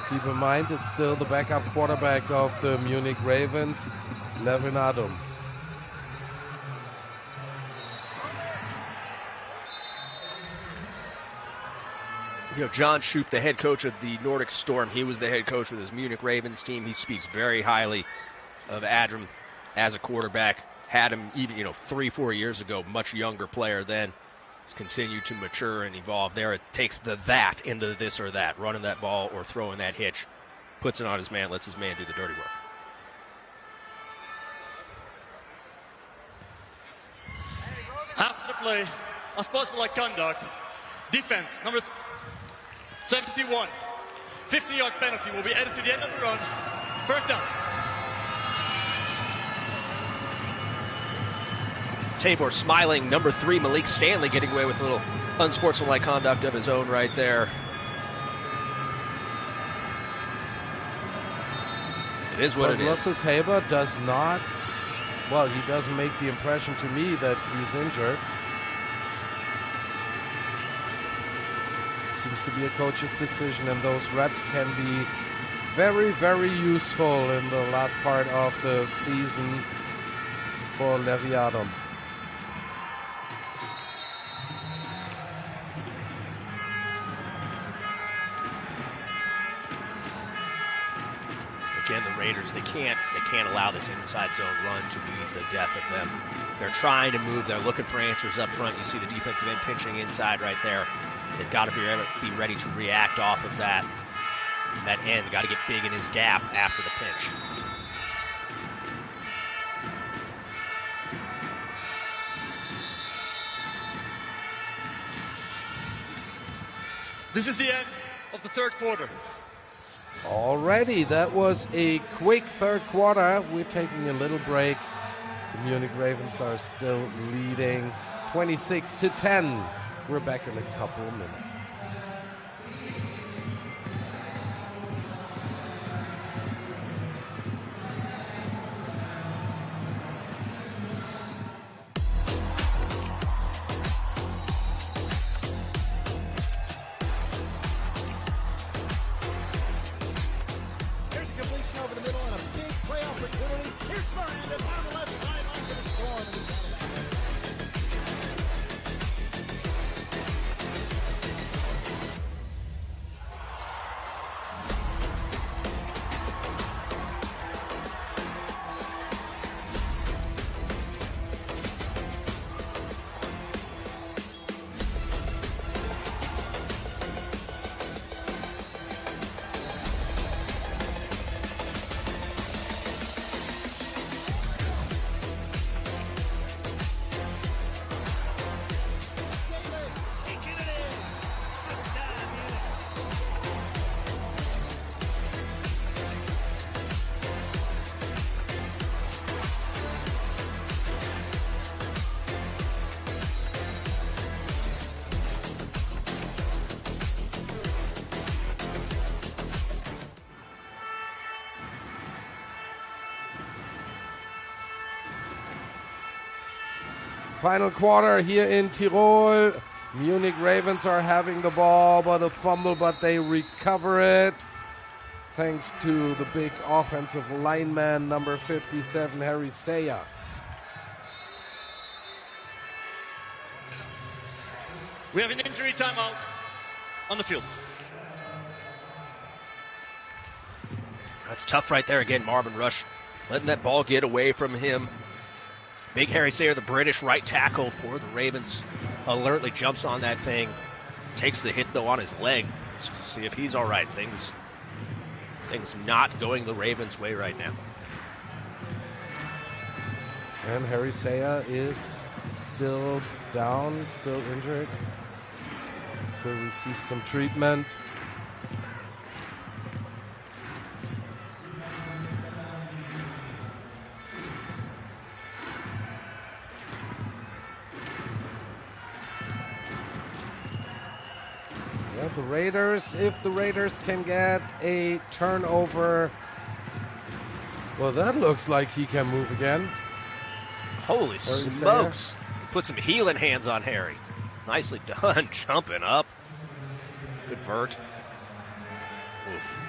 B: Keep in mind, it's still the backup quarterback of the Munich Ravens, Levin Adam.
C: You know, John Shoup, the head coach of the Nordic Storm, he was the head coach with his Munich Ravens team. He speaks very highly of Adram as a quarterback. Had him even, 3-4 years ago, much younger player then. He's continued to mature and evolve there. It takes the that into the this or that, running that ball or throwing that hitch. Puts it on his man, lets his man do the dirty work.
D: After the play, unsportsmanlike conduct, defense, number 71, 50-yard penalty will be added to the end of the run. First down.
C: Tabor smiling. Number 3, Malik Stanley, getting away with a little unsportsmanlike conduct of his own right there. It is what it is.
B: Russell Tabor does not, well, he doesn't make the impression to me that he's injured. Seems to be a coach's decision, and those reps can be very, very useful in the last part of the season for Levi Adam.
C: Again, the Raiders, they can't allow this inside zone run to be the death of them. They're trying to move. They're looking for answers up front. You see the defensive end pinching inside right there. They've got to be ready to react off of that. And that end got to get big in his gap after the pinch.
D: This is the end of the third quarter.
B: Already, that was a quick third quarter. We're taking a little break. The Munich Ravens are still leading 26-10. We're back in a couple of minutes. Final quarter here in Tirol. Munich Ravens are having the ball, but a fumble, but they recover it. Thanks to the big offensive lineman, number 57, Harry Saya.
D: We have an injury timeout on the field.
C: That's tough right there again, Marvin Rush letting that ball get away from him. Big Harry Sayer, the British right tackle for the Ravens, alertly jumps on that thing. Takes the hit, though, on his leg. Let's see if he's all right. Things not going the Ravens' way right now.
B: And Harry Sayer is still down, still injured. Still receives some treatment. The Raiders, if the Raiders can get a turnover, well, that looks like he can move again.
C: Holy smokes. He put some healing hands on Harry. Nicely done, jumping up. invert. Oof.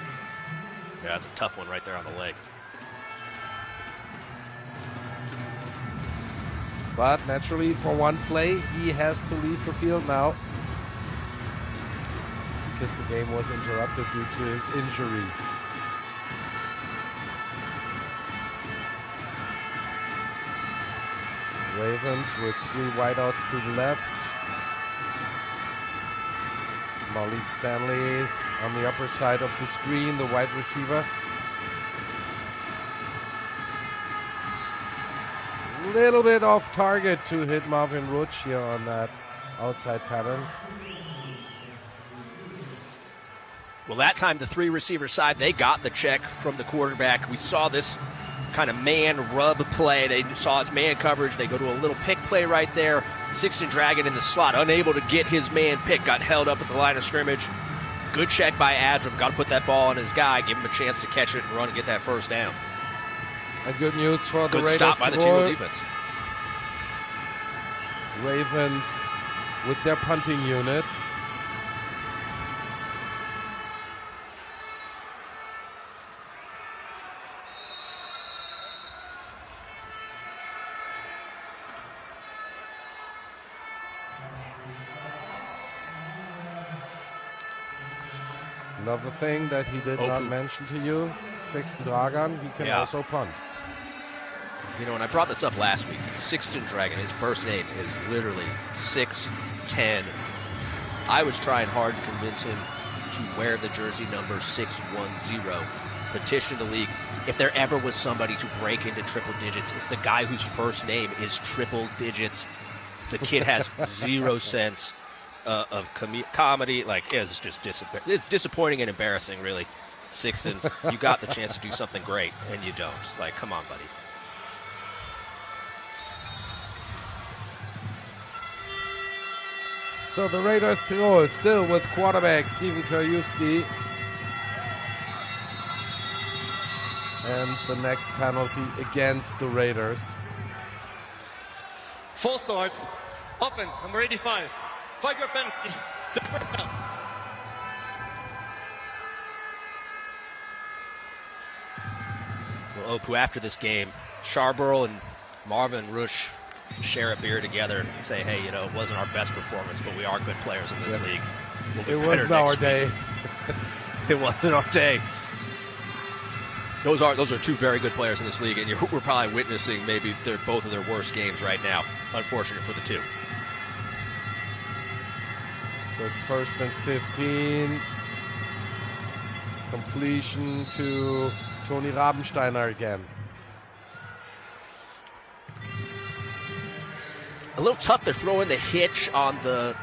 C: Yeah, that's a tough one right there on the leg.
B: But naturally, for one play, he has to leave the field now because the game was interrupted due to his injury. Ravens with 3 wideouts to the left. Malik Stanley on the upper side of the screen, the wide receiver. Little bit off target to hit Marvin Ruch here on that outside pattern.
C: Well, that time the 3 receiver side, they got the check from the quarterback. We saw this kind of man rub play. They saw its man coverage. They go to a little pick play right there. Sixton Dragon in the slot, unable to get his man pick, got held up at the line of scrimmage. Good check by Adram. Got to put that ball on his guy, give him a chance to catch it and run and get that first down.
B: And good news for the
C: Good
B: Raiders.
C: stop by the Tirol defense.
B: Ravens with their punting unit. Another thing that he did not mention to you, Sixton Dragan, he can also punt.
C: You know, and I brought this up last week. Sixton Dragon, his first name is literally 6'10". I was trying hard to convince him to wear the jersey number 610. Petition the league. If there ever was somebody to break into triple digits, it's the guy whose first name is triple digits. The kid has 0 sense of comedy. Like, it's just it's disappointing and embarrassing, really. Sixton, you got the chance to do something great, and you don't. Like, come on, buddy.
B: So the Raiders Tirol still with quarterback Steven Krajewski. And the next penalty against the Raiders.
D: Full start. Offense, number 85. 5-yard penalty. Step first down.
C: Well, Opu, after this game, Charborough and Marvin Rush share a beer together and say, hey, you know, it wasn't our best performance, but we are good players in this league. We'll
B: it wasn't our day.
C: It wasn't our day. Those are 2 very good players in this league, and we're probably witnessing maybe both of their worst games right now. Unfortunate for the 2.
B: So it's 1st and 15. Completion to Tony Rabensteiner again.
C: A little tough. They're throwing the hitch on the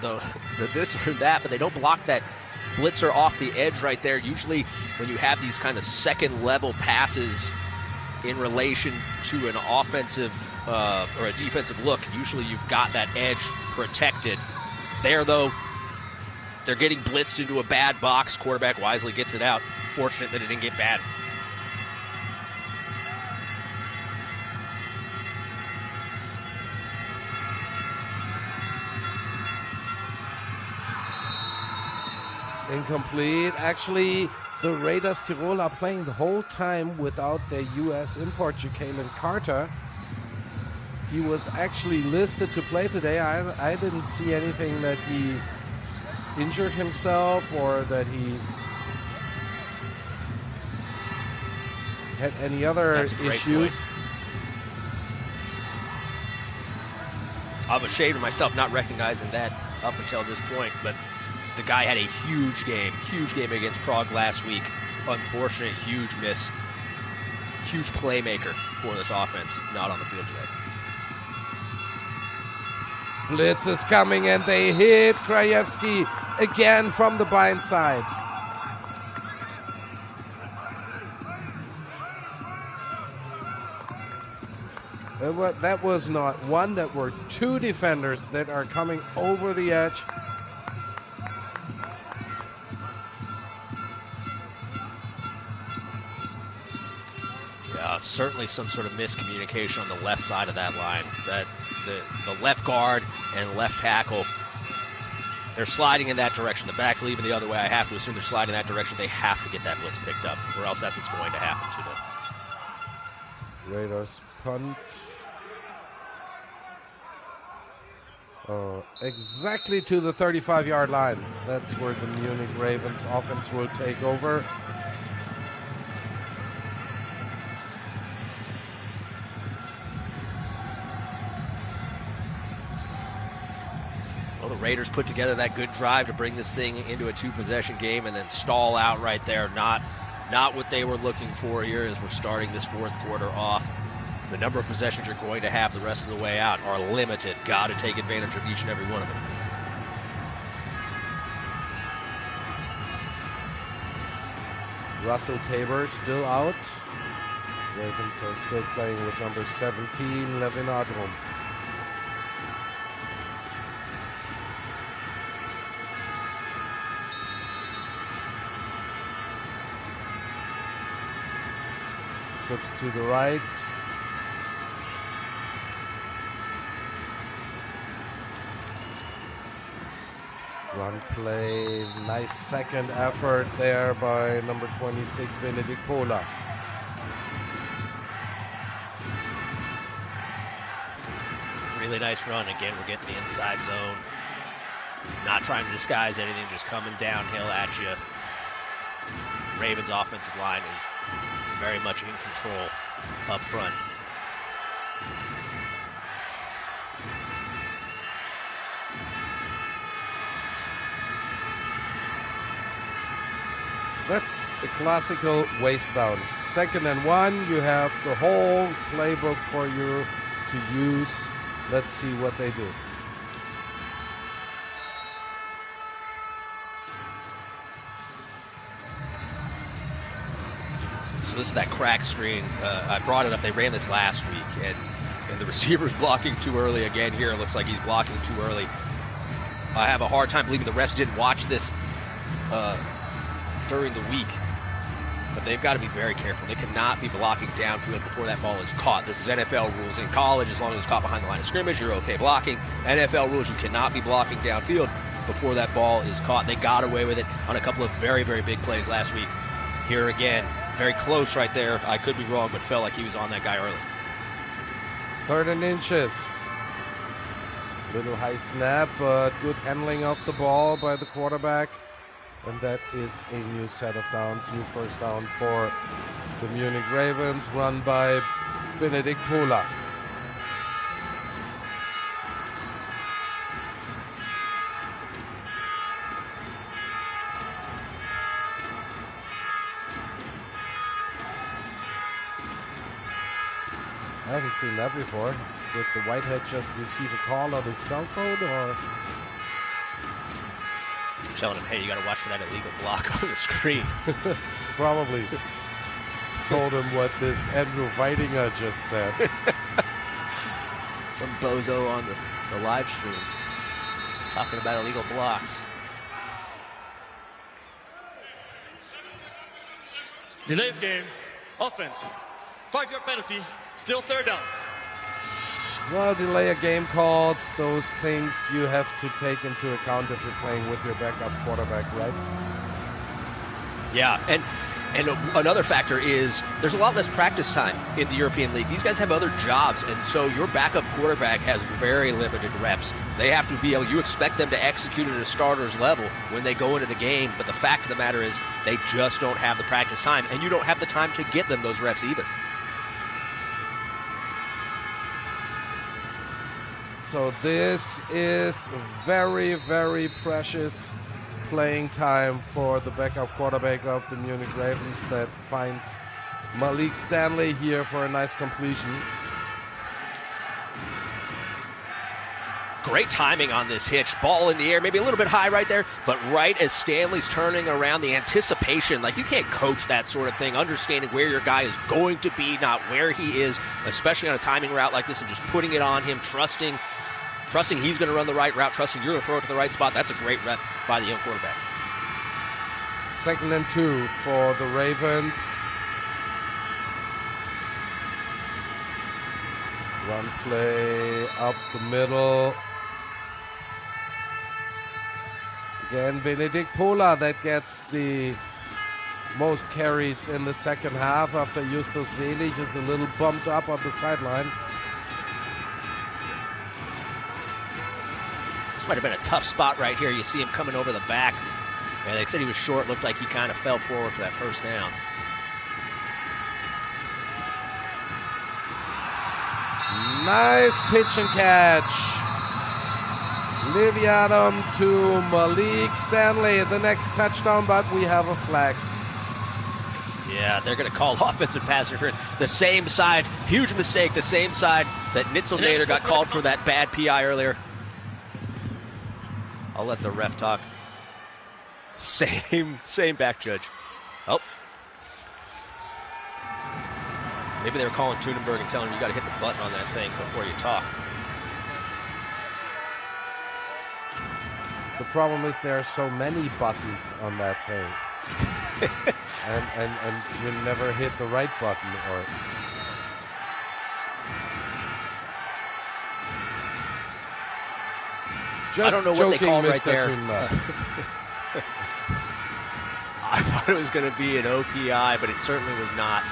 C: this or that, but they don't block that blitzer off the edge right there. Usually when you have these kind of second level passes in relation to an offensive or a defensive look, usually you've got that edge protected. There, though, they're getting blitzed into a bad box. Quarterback wisely gets it out. Fortunate that it didn't get bad.
B: Incomplete. Actually, the Raiders Tirol are playing the whole time without their U.S. import, Jalen Carter. He was actually listed to play today. I didn't see anything that he injured himself or that he had any other issues.
C: Point. I'm ashamed of myself not recognizing that up until this point, but the guy had a huge game against Prague last week. Unfortunate, huge miss. Huge playmaker for this offense, not on the field today.
B: Blitz is coming and they hit Krajewski again from the blind side. That was not one, that were 2 defenders that are coming over the edge.
C: Certainly some sort of miscommunication on the left side of that line. That the left guard and left tackle, they're sliding in that direction. The back's leaving the other way. I have to assume they're sliding in that direction. They have to get that blitz picked up, or else that's what's going to happen to them.
B: Raiders punt. Exactly to the 35-yard line. That's where the Munich Ravens offense will take over.
C: Well, the Raiders put together that good drive to bring this thing into a two-possession game and then stall out right there. Not what they were looking for here as we're starting this fourth quarter off. The number of possessions you're going to have the rest of the way out are limited. Got to take advantage of each and every one of them.
B: Russell Tabor still out. Ravens are still playing with number 17, Levin Adrom. Trips to the right. Run play, nice second effort there by number 26, Benedikt Pola.
C: Really nice run. Again, we're getting the inside zone. Not trying to disguise anything, just coming downhill at you. Ravens offensive line is very much in control up front.
B: That's a classical waste down. 2nd and 1, you have the whole playbook for you to use. Let's see what they do.
C: So this is that crack screen. I brought it up. They ran this last week, and the receiver's blocking too early again here. It looks like he's blocking too early. I have a hard time believing the refs didn't watch this during the week, but they've got to be very careful. They cannot be blocking downfield before that ball is caught. This is NFL rules. In college, as long as it's caught behind the line of scrimmage, you're okay blocking. NFL rules, you cannot be blocking downfield before that ball is caught. They got away with it on a couple of very, very big plays last week. Here again, very close right there. I could be wrong, but felt like he was on that guy early.
B: 3rd and inches. Little high snap, but good handling of the ball by the quarterback. And that is a new set of downs, new first down for the Munich Ravens, run by Benedikt Pola. I haven't seen that before. Did the Whitehead just receive a call on his cell phone, or?
C: Telling him, hey, you got to watch for that illegal block on the screen.
B: Probably told him what this Andrew Weidinger just said.
C: Some bozo on the live stream talking about illegal blocks.
D: Delay of game, offense, 5-yard penalty, still 3rd down.
B: Well, delay a game calls, those things you have to take into account if you're playing with your backup quarterback, right?
C: Yeah, and another factor is there's a lot less practice time in the European League. These guys have other jobs, and so your backup quarterback has very limited reps. They have to be able, you expect them to execute at a starter's level when they go into the game, but the fact of the matter is they just don't have the practice time, and you don't have the time to get them those reps either.
B: So this is very, very precious playing time for the backup quarterback of the Munich Ravens that finds Malik Stanley here for a nice completion.
C: Great timing on this hitch. Ball in the air, maybe a little bit high right there, but right as Stanley's turning around, the anticipation, like you can't coach that sort of thing, understanding where your guy is going to be, not where he is, especially on a timing route like this, and just putting it on him, trusting he's going to run the right route, trusting you're going to throw it to the right spot. That's a great rep by the young quarterback.
B: 2nd and 2 for the Ravens. Run play up the middle. Again, Benedikt Pola that gets the most carries in the second half after Justus Selig is a little bumped up on the sideline.
C: This might have been a tough spot right here. You see him coming over the back. And they said he was short. Looked like he kind of fell forward for that first down.
B: Nice pitch and catch. Leviadam to Malik Stanley, the next touchdown, but we have a flag.
C: Yeah, they're going to call offensive pass interference. The same side, huge mistake, the same side that Nitzelnader got called for that bad PI earlier. I'll let the ref talk. Same back judge. Oh. Maybe they were calling Thunenberg and telling him you got to hit the button on that thing before you talk.
B: The problem is there are so many buttons on that thing. and you never hit the right button. Or just
C: I don't know what they called right there. I thought it was going to be an OPI, but it certainly was not.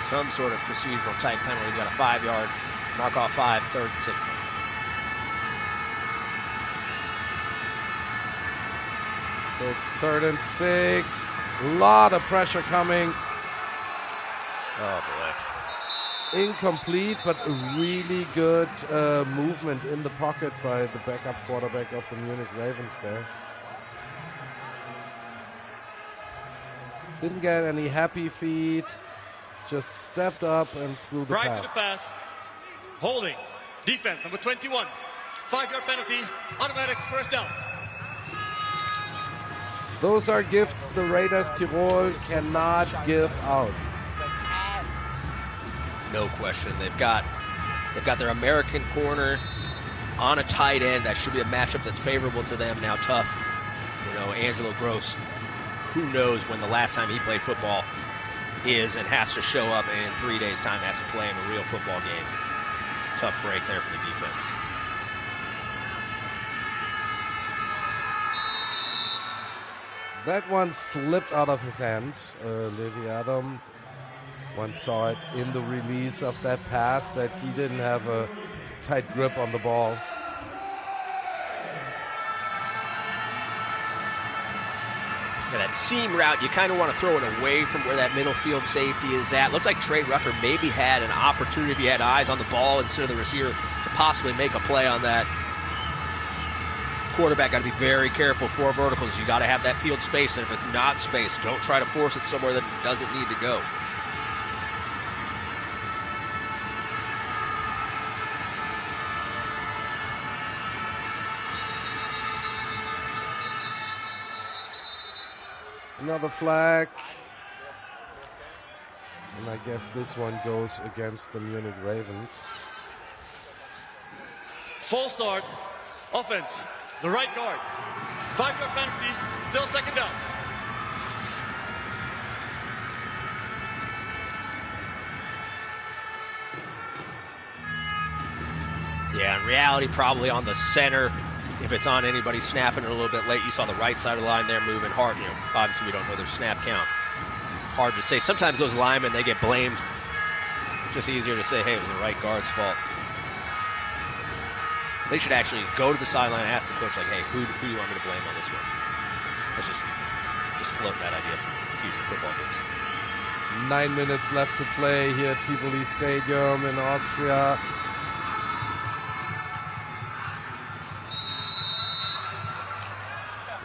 C: Some sort of procedural type penalty. You got a 5-yard mark off 5, 3rd and 6.
B: So it's 3rd and 6. A lot of pressure coming.
C: Oh, boy.
B: Incomplete, but a really good movement in the pocket by the backup quarterback of the Munich Ravens there. Didn't get any happy feet. Just stepped up and threw the
D: right
B: pass.
D: to the pass. Holding. Defense, number 21. 5-yard penalty. Automatic first down.
B: Those are gifts the Raiders Tirol cannot give out.
C: No question. They've got their American corner on a tight end. That should be a matchup that's favorable to them. Now tough. You know, Angelo Gross, who knows when the last time he played football is and has to show up and in 3 days' time has to play in a real football game. Tough break there for the defense.
B: That one slipped out of his hand. Leviadam, one saw it in the release of that pass that he didn't have a tight grip on the ball.
C: Yeah, that seam route, you kind of want to throw it away from where that middle field safety is at. Looks like Trey Rucker maybe had an opportunity, if he had eyes on the ball instead of the receiver, to possibly make a play on that. Quarterback got to be very careful. 4 verticals, you got to have that field space, and if it's not space, don't try to force it somewhere that it doesn't need to go.
B: Another flag. And I guess this one goes against the Munich Ravens.
D: Full start. Offense. The right guard. 5-yard penalty. Still second down.
C: Yeah, in reality, probably on the center. If it's on anybody snapping it a little bit late, you saw the right side of the line there moving hard. You know, obviously we don't know their snap count. Hard to say. Sometimes those linemen, they get blamed. It's just easier to say, hey, it was the right guard's fault. They should actually go to the sideline and ask the coach, like, hey, who do you want me to blame on this one? Let's just floating that idea for future football games.
B: 9 minutes left to play here at Tivoli Stadium in Austria.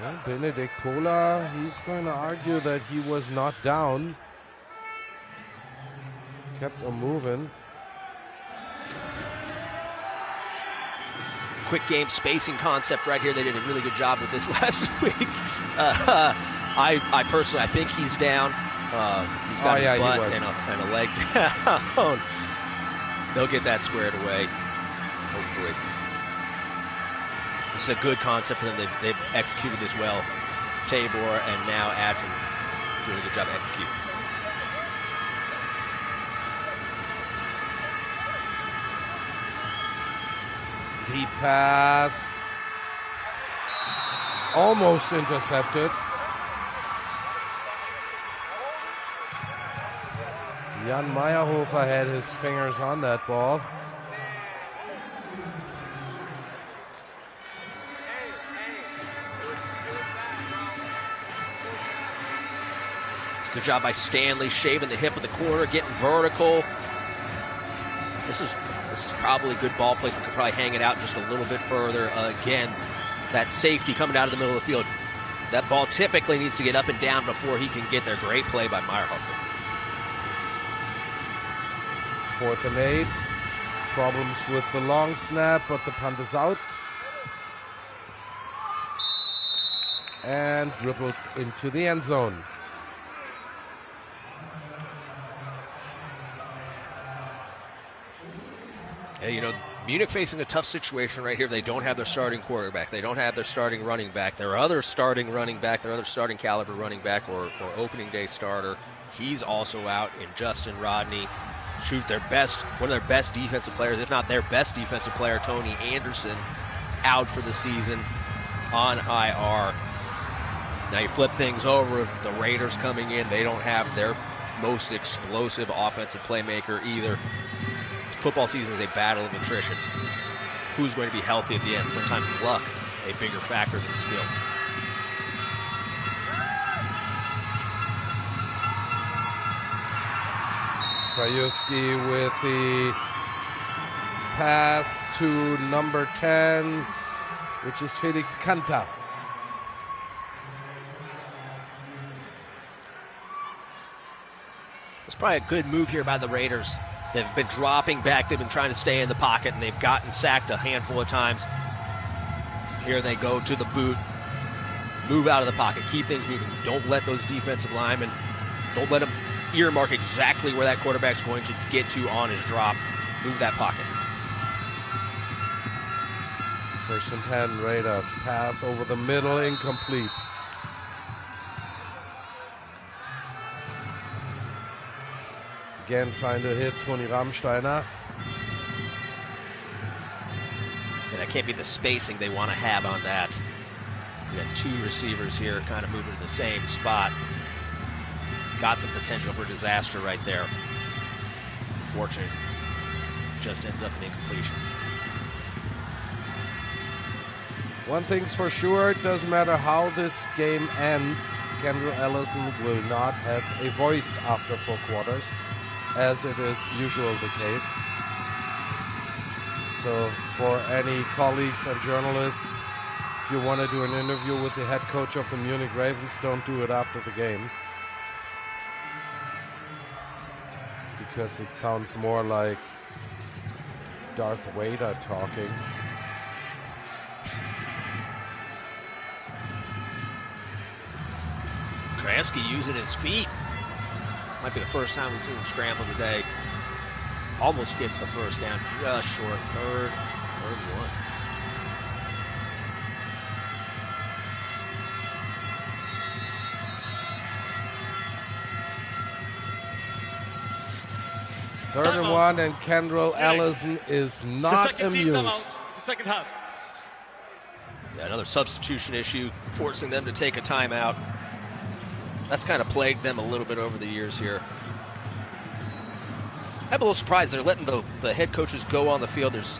B: Well, Benedikt Pola, he's going to argue that he was not down. Kept on moving.
C: Quick game spacing concept right here. They did a really good job with this last week. I personally, I think he's down. He's got his butt and a leg down. They'll get that squared away, hopefully. This is a good concept for them. They've executed this well. Tabor and now Adrian doing a good job executing.
B: Deep pass. almost intercepted. Jan Meyerhofer had his fingers on that ball.
C: It's a good job by Stanley, shaving the hip of the corner, getting vertical. This is probably good ball placement. Could probably hang it out just a little bit further. Again, that safety coming out of the middle of the field. That ball typically needs to get up and down before he can get there. Great play by Meyerhofer.
B: 4th and 8. Problems with the long snap, but the punt is out. And dribbles into the end zone.
C: Hey, you know, Munich facing a tough situation right here. They don't have their starting quarterback. They don't have their starting running back. Their other starting running back, their other starting caliber running back or opening day starter, he's also out in Justin Rodney. Shoot, one of their best defensive players, if not their best defensive player, Tony Anderson, out for the season on IR. Now you flip things over, the Raiders coming in. They don't have their most explosive offensive playmaker either. Football season is a battle of attrition. Who's going to be healthy at the end? Sometimes luck, a bigger factor than skill.
B: Krajewski with the pass to number 10, which is Felix Kanta.
C: It's probably a good move here by the Raiders. They've been dropping back. They've been trying to stay in the pocket, and they've gotten sacked a handful of times. Here they go to the boot. Move out of the pocket. Keep things moving. Don't let those defensive linemen, don't let them earmark exactly where that quarterback's going to get to on his drop. Move that pocket.
B: 1st and 10, Raiders. Pass over the middle, incomplete. Again, trying to hit Tony Rammsteiner.
C: And that can't be the spacing they want to have on that. We got 2 receivers here kind of moving to the same spot. Got some potential for disaster right there. Unfortunate. Just ends up in incompletion.
B: One thing's for sure, it doesn't matter how this game ends, Kendall Ellison will not have a voice after 4 quarters, as it is usually the case. So for any colleagues and journalists, if you want to do an interview with the head coach of the Munich Ravens, don't do it after the game. Because it sounds more like Darth Vader talking.
C: Krajewski using his feet. Might be the first time we've seen him scramble today. Almost gets the first down, just short. Third and 1.
B: Third and 1, and Kendall Ellison is not amused.
D: The second half.
C: Yeah, another substitution issue, forcing them to take a timeout. That's kind of plagued them a little bit over the years here. I'm a little surprised they're letting the head coaches go on the field. There's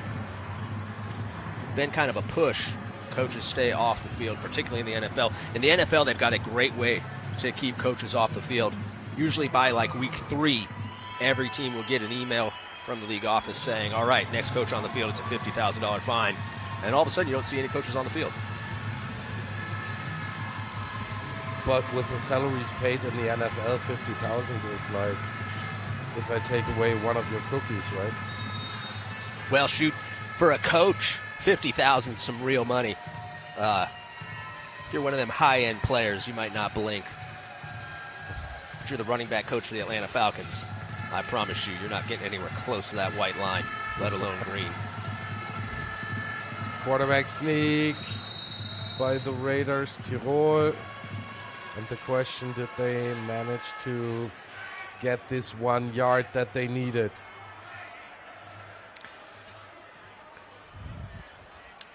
C: been kind of a push. Coaches stay off the field, particularly in the NFL. In the NFL, they've got a great way to keep coaches off the field. Usually by like week 3, every team will get an email from the league office saying, all right, next coach on the field, it's a $50,000 fine. And all of a sudden, you don't see any coaches on the field.
B: But with the salaries paid in the NFL, 50,000 is like if I take away one of your cookies, right?
C: Well, shoot, for a coach, 50,000 is some real money. If you're one of them high-end players, you might not blink. If you're the running back coach for the Atlanta Falcons, I promise you, you're not getting anywhere close to that white line, let alone green.
B: Quarterback sneak by the Raiders Tirol. And the question, did they manage to get this 1 yard that they needed?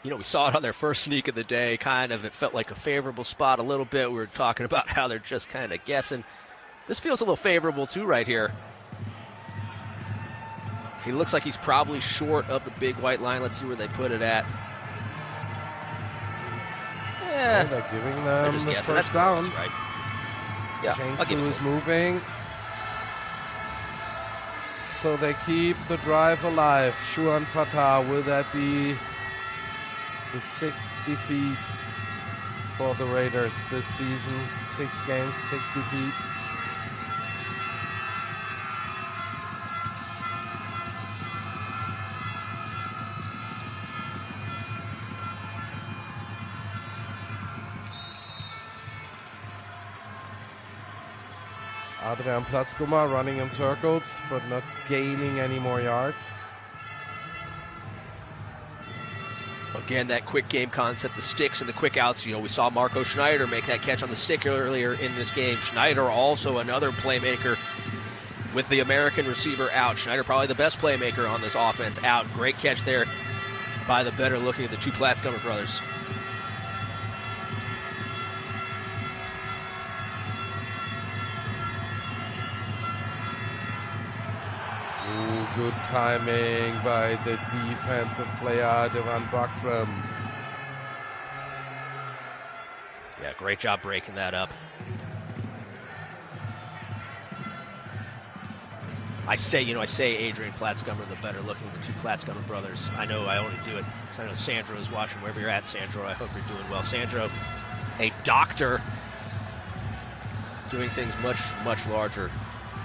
C: You know, we saw it on their first sneak of the day, kind of. It felt like a favorable spot a little bit. We were talking about how they're just kind of guessing. This feels a little favorable, too, right here. He looks like he's probably short of the big white line. Let's see where they put it at. Yeah.
B: Oh, they're giving them the
C: guessing.
B: first down.
C: Close, right? Yeah,
B: Chengsu is moving. So they keep the drive alive. Shuan Fatah, will that be the 6th defeat for the Raiders this season? 6 games, 6 defeats. Adrian Platzkummer running in circles, but not gaining any more yards.
C: Again, that quick game concept, the sticks and the quick outs. You know, we saw Marco Schneider make that catch on the stick earlier in this game. Schneider also another playmaker with the American receiver out. Schneider probably the best playmaker on this offense out. Great catch there by the better looking at the two Platzkummer brothers.
B: Good timing by the defensive player, Devan Bakram.
C: Yeah, great job breaking that up. I say Adrian Platzkummer, the better looking of the two Platzkummer brothers. I know I only do it because I know Sandro is watching. Wherever you're at, Sandro, I hope you're doing well. Sandro, a doctor, doing things much, much larger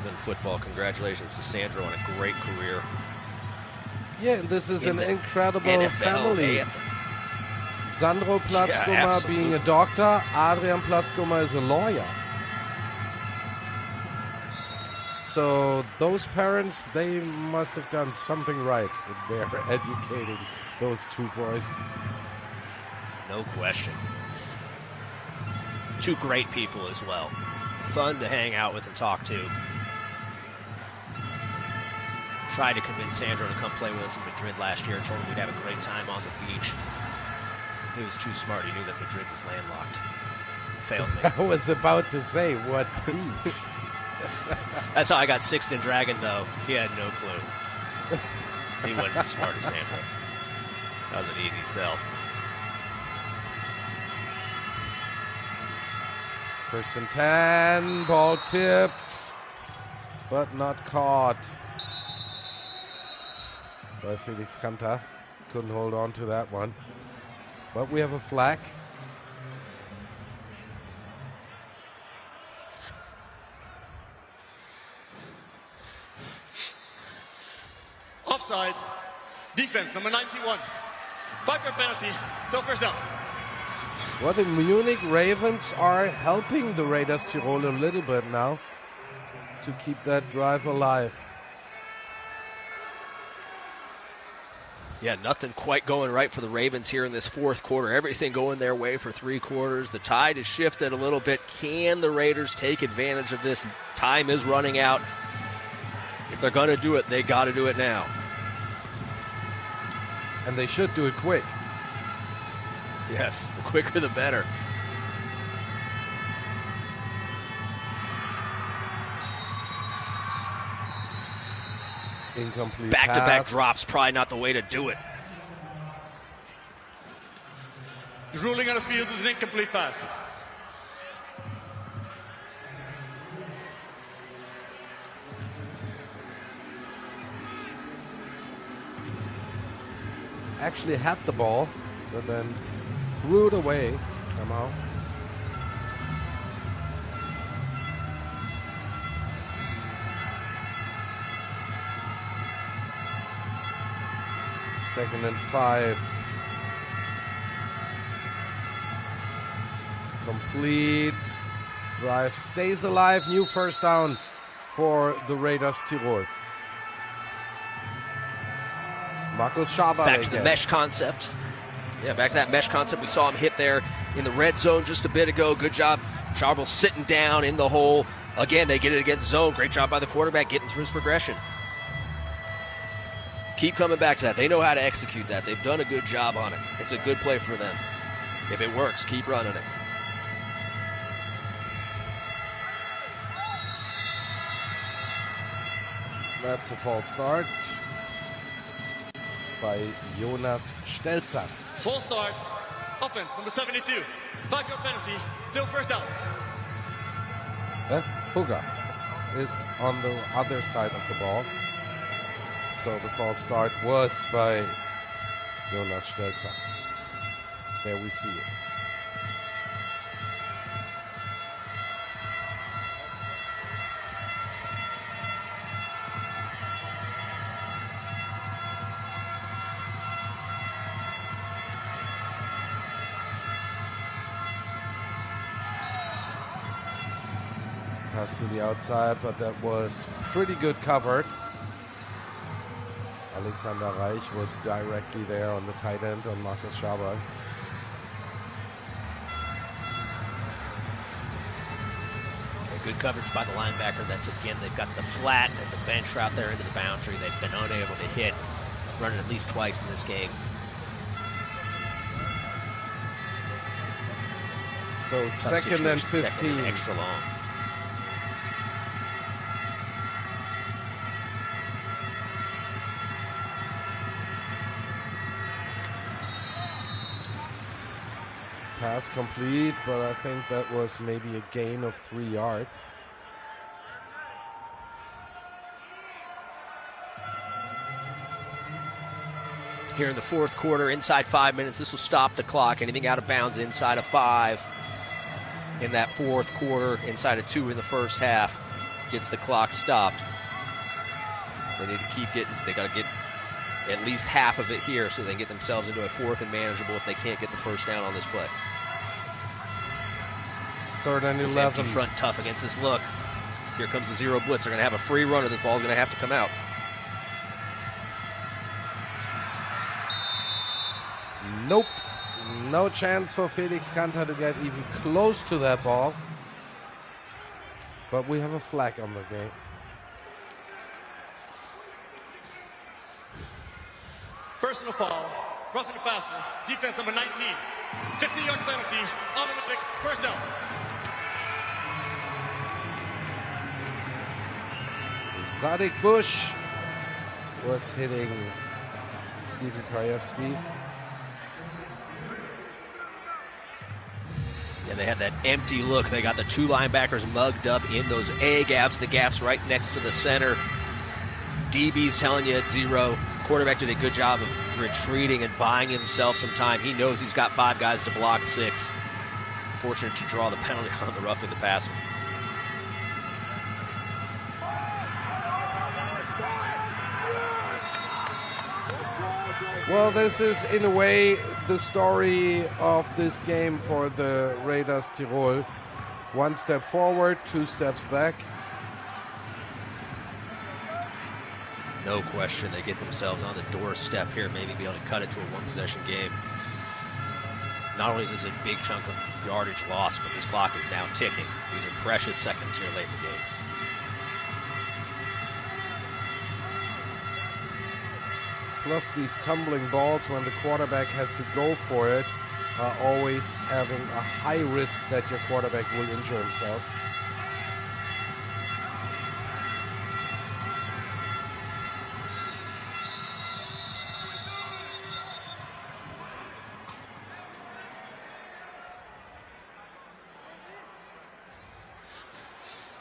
C: than football. Congratulations to Sandro on a great career.
B: Yeah, this is an incredible
C: NFL,
B: family. Sandro Platzkummer being a doctor, Adrian Platzkummer is a lawyer. So those parents, they must have done something right in their educating those two boys.
C: No question. Two great people as well. Fun to hang out with and talk to. Tried to convince Sandro to come play with us in Madrid last year. Told him we'd have a great time on the beach. He was too smart. He knew that Madrid was landlocked. Failed me.
B: I was about to say, what beach?
C: That's how I got Sixth and Dragon, though. He had no clue. He wasn't as smart as Sandro. That was an easy sell.
B: First and 10. Ball tipped, but not caught by Felix Kanter. Couldn't hold on to that one. But we have a flag.
D: Offside. Defense, number 91. 5-yard penalty. Still first down.
B: Well, the Munich Ravens are helping the Raiders Tirol a little bit now to keep that drive alive.
C: Yeah, nothing quite going right for the Ravens here in this fourth quarter. Everything going their way for 3 quarters. The tide has shifted a little bit. Can the Raiders take advantage of this? Time is running out. If they're going to do it, they got to do it now.
B: And they should do it quick.
C: Yes, the quicker the better.
B: Incomplete
C: Back-to-back
B: pass.
C: drops, probably not the way to do it.
D: The ruling on the field is an incomplete pass.
B: Actually had the ball, but then threw it away somehow. Second and 5. Complete. Drive stays alive. New first down for the Raiders Tirol. Markus Schaber
C: Back to the mesh concept. Yeah, back to that mesh concept. We saw him hit there in the red zone just a bit ago. Good job. Charbel sitting down in the hole. Again, they get it against zone. Great job by the quarterback getting through his progression. Keep coming back to that. They know how to execute that. They've done a good job on it. It's a good play for them. If it works, keep running it.
B: That's a false start by Jonas Stelzer.
D: False start. Offense, number 72. 5-yard penalty. Still first down.
B: Hugger is on the other side of the ball. So the false start was by Jonas Stelzer. There we see it. Pass to the outside, but that was pretty good covered. Alexander Reich was directly there on the tight end on Markus Schaber.
C: Good coverage by the linebacker. That's, again, they've got the flat and the bench route there into the boundary. They've been unable to hit, running at least twice in this game.
B: So second and 15.
C: Second and extra long.
B: Pass complete, but I think that was maybe a gain of 3 yards.
C: Here in the fourth quarter, inside 5 minutes, this will stop the clock. Anything out of bounds inside of 5 in that fourth quarter, inside of 2 in the first half, gets the clock stopped. They need to keep getting, they got to get at least half of it here so they can get themselves into a fourth and manageable if they can't get the first down on this play.
B: Third and 11.
C: Empty front tough against this look. Here comes the zero blitz. They're going to have a free runner. This ball's going to have to come out.
B: Nope. No chance for Felix Kanter to get even close to that ball. But we have a flag on the game.
D: Personal foul. Roughing the passer. Defense number 19. 15-yard penalty. On the pick. First down.
B: Zadik Bush was hitting Steven Krajewski.
C: And they had that empty look. They got the 2 linebackers mugged up in those A gaps, the gaps right next to the center. DB's telling you it's 0. Quarterback did a good job of retreating and buying himself some time. He knows he's got 5 guys to block 6. Fortunate to draw the penalty on the roughing the passer.
B: Well, this is, in a way, the story of this game for the Raiders Tirol. 1 step forward, 2 steps back.
C: No question, they get themselves on the doorstep here, maybe be able to cut it to a 1-possession game. Not only is this a big chunk of yardage lost, but this clock is now ticking. These are precious seconds here late in the game.
B: Plus these tumbling balls when the quarterback has to go for it are always having a high risk that your quarterback will injure himself.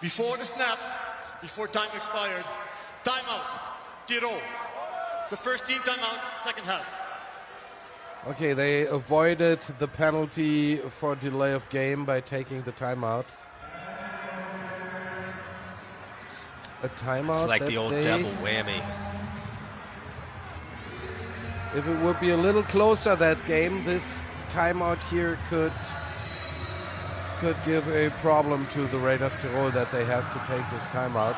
D: Before the snap, before time expired, timeout, Tirol. It's the first team timeout, second half.
B: Okay, they avoided the penalty for delay of game by taking the timeout. A timeout.
C: It's like the old double whammy.
B: If it would be a little closer that game, this timeout here could give a problem to the Raiders Tirol that they have to take this timeout.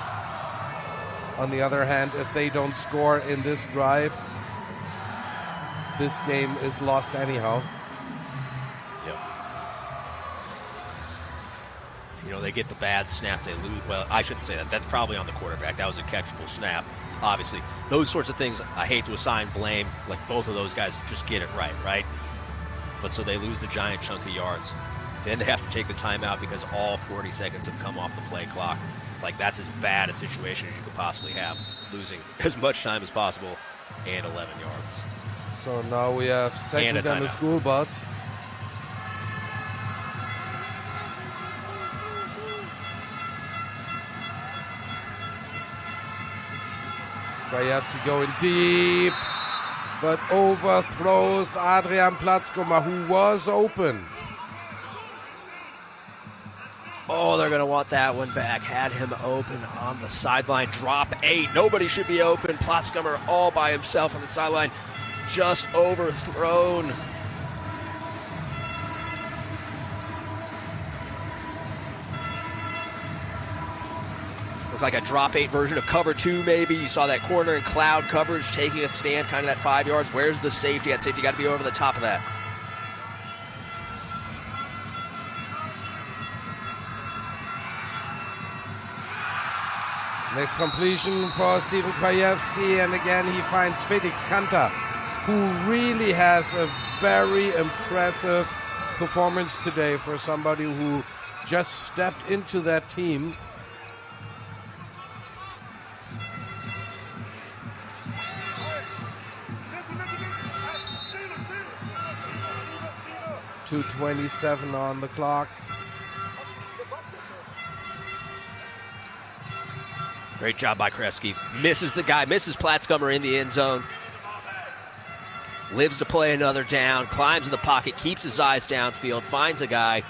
B: On the other hand, if they don't score in this drive, this game is lost anyhow.
C: Yep. they get the bad snap, they lose. Well, I shouldn't say that. That's probably on the quarterback. That was a catchable snap, obviously. Those sorts of things, I hate to assign blame. Like, both of those guys just get it right? But so they lose the giant chunk of yards. Then they have to take the timeout because all 40 seconds have come off the play clock. Like, that's as bad a situation as you could possibly have, losing as much time as possible and 11 yards.
B: So now we have second and a school bus. Krajewski going deep, but overthrows Adrian Platzkummer, who was open.
C: Oh, they're going to want that one back. Had him open on the sideline. Drop 8. Nobody should be open. Platzkummer all by himself on the sideline. Just overthrown. Looked like a drop 8 version of cover 2 maybe. You saw that corner and cloud coverage taking a stand kind of that 5 yards. Where's the safety? That safety got to be over the top of that.
B: Next completion for Steven Krajewski, and again he finds Felix Kanter, who really has a very impressive performance today for somebody who just stepped into that team. .227 on the clock.
C: Great job by Krajewski. Misses the guy, misses Platzkummer in the end zone. Lives to play another down, climbs in the pocket, keeps his eyes downfield, finds a guy.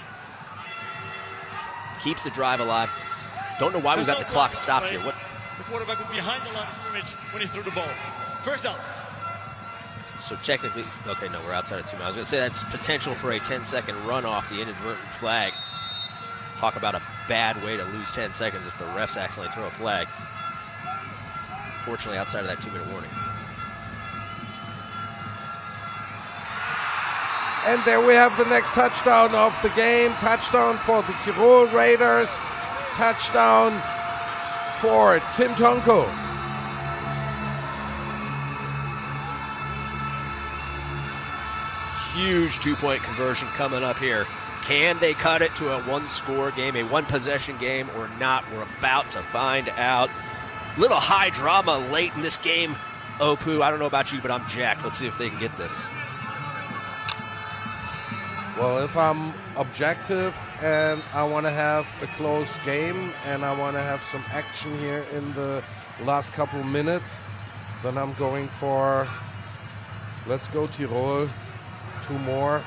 C: Keeps the drive alive. Don't know why we got the clock stopped here. What?
D: The quarterback was behind the line of scrimmage when he threw the ball. First down.
C: So technically, okay, no, we're outside of 2 minutes. I was going to say that's potential for a 10-second run off the inadvertent flag. Talk about a bad way to lose 10 seconds if the refs accidentally throw a flag. Fortunately, outside of that 2-minute warning.
B: And there we have the next touchdown of the game. Touchdown for the Tirol Raiders. Touchdown for Tim Tonko.
C: Huge 2-point conversion coming up here. Can they cut it to a one-score game, a one-possession game, or not? We're about to find out. Little high drama late in this game. Opu, I don't know about you, but I'm jacked. Let's see if they can get this.
B: Well, if I'm objective and I want to have a close game and I want to have some action here in the last couple minutes, then I'm going for, let's go Tirol, 2 more.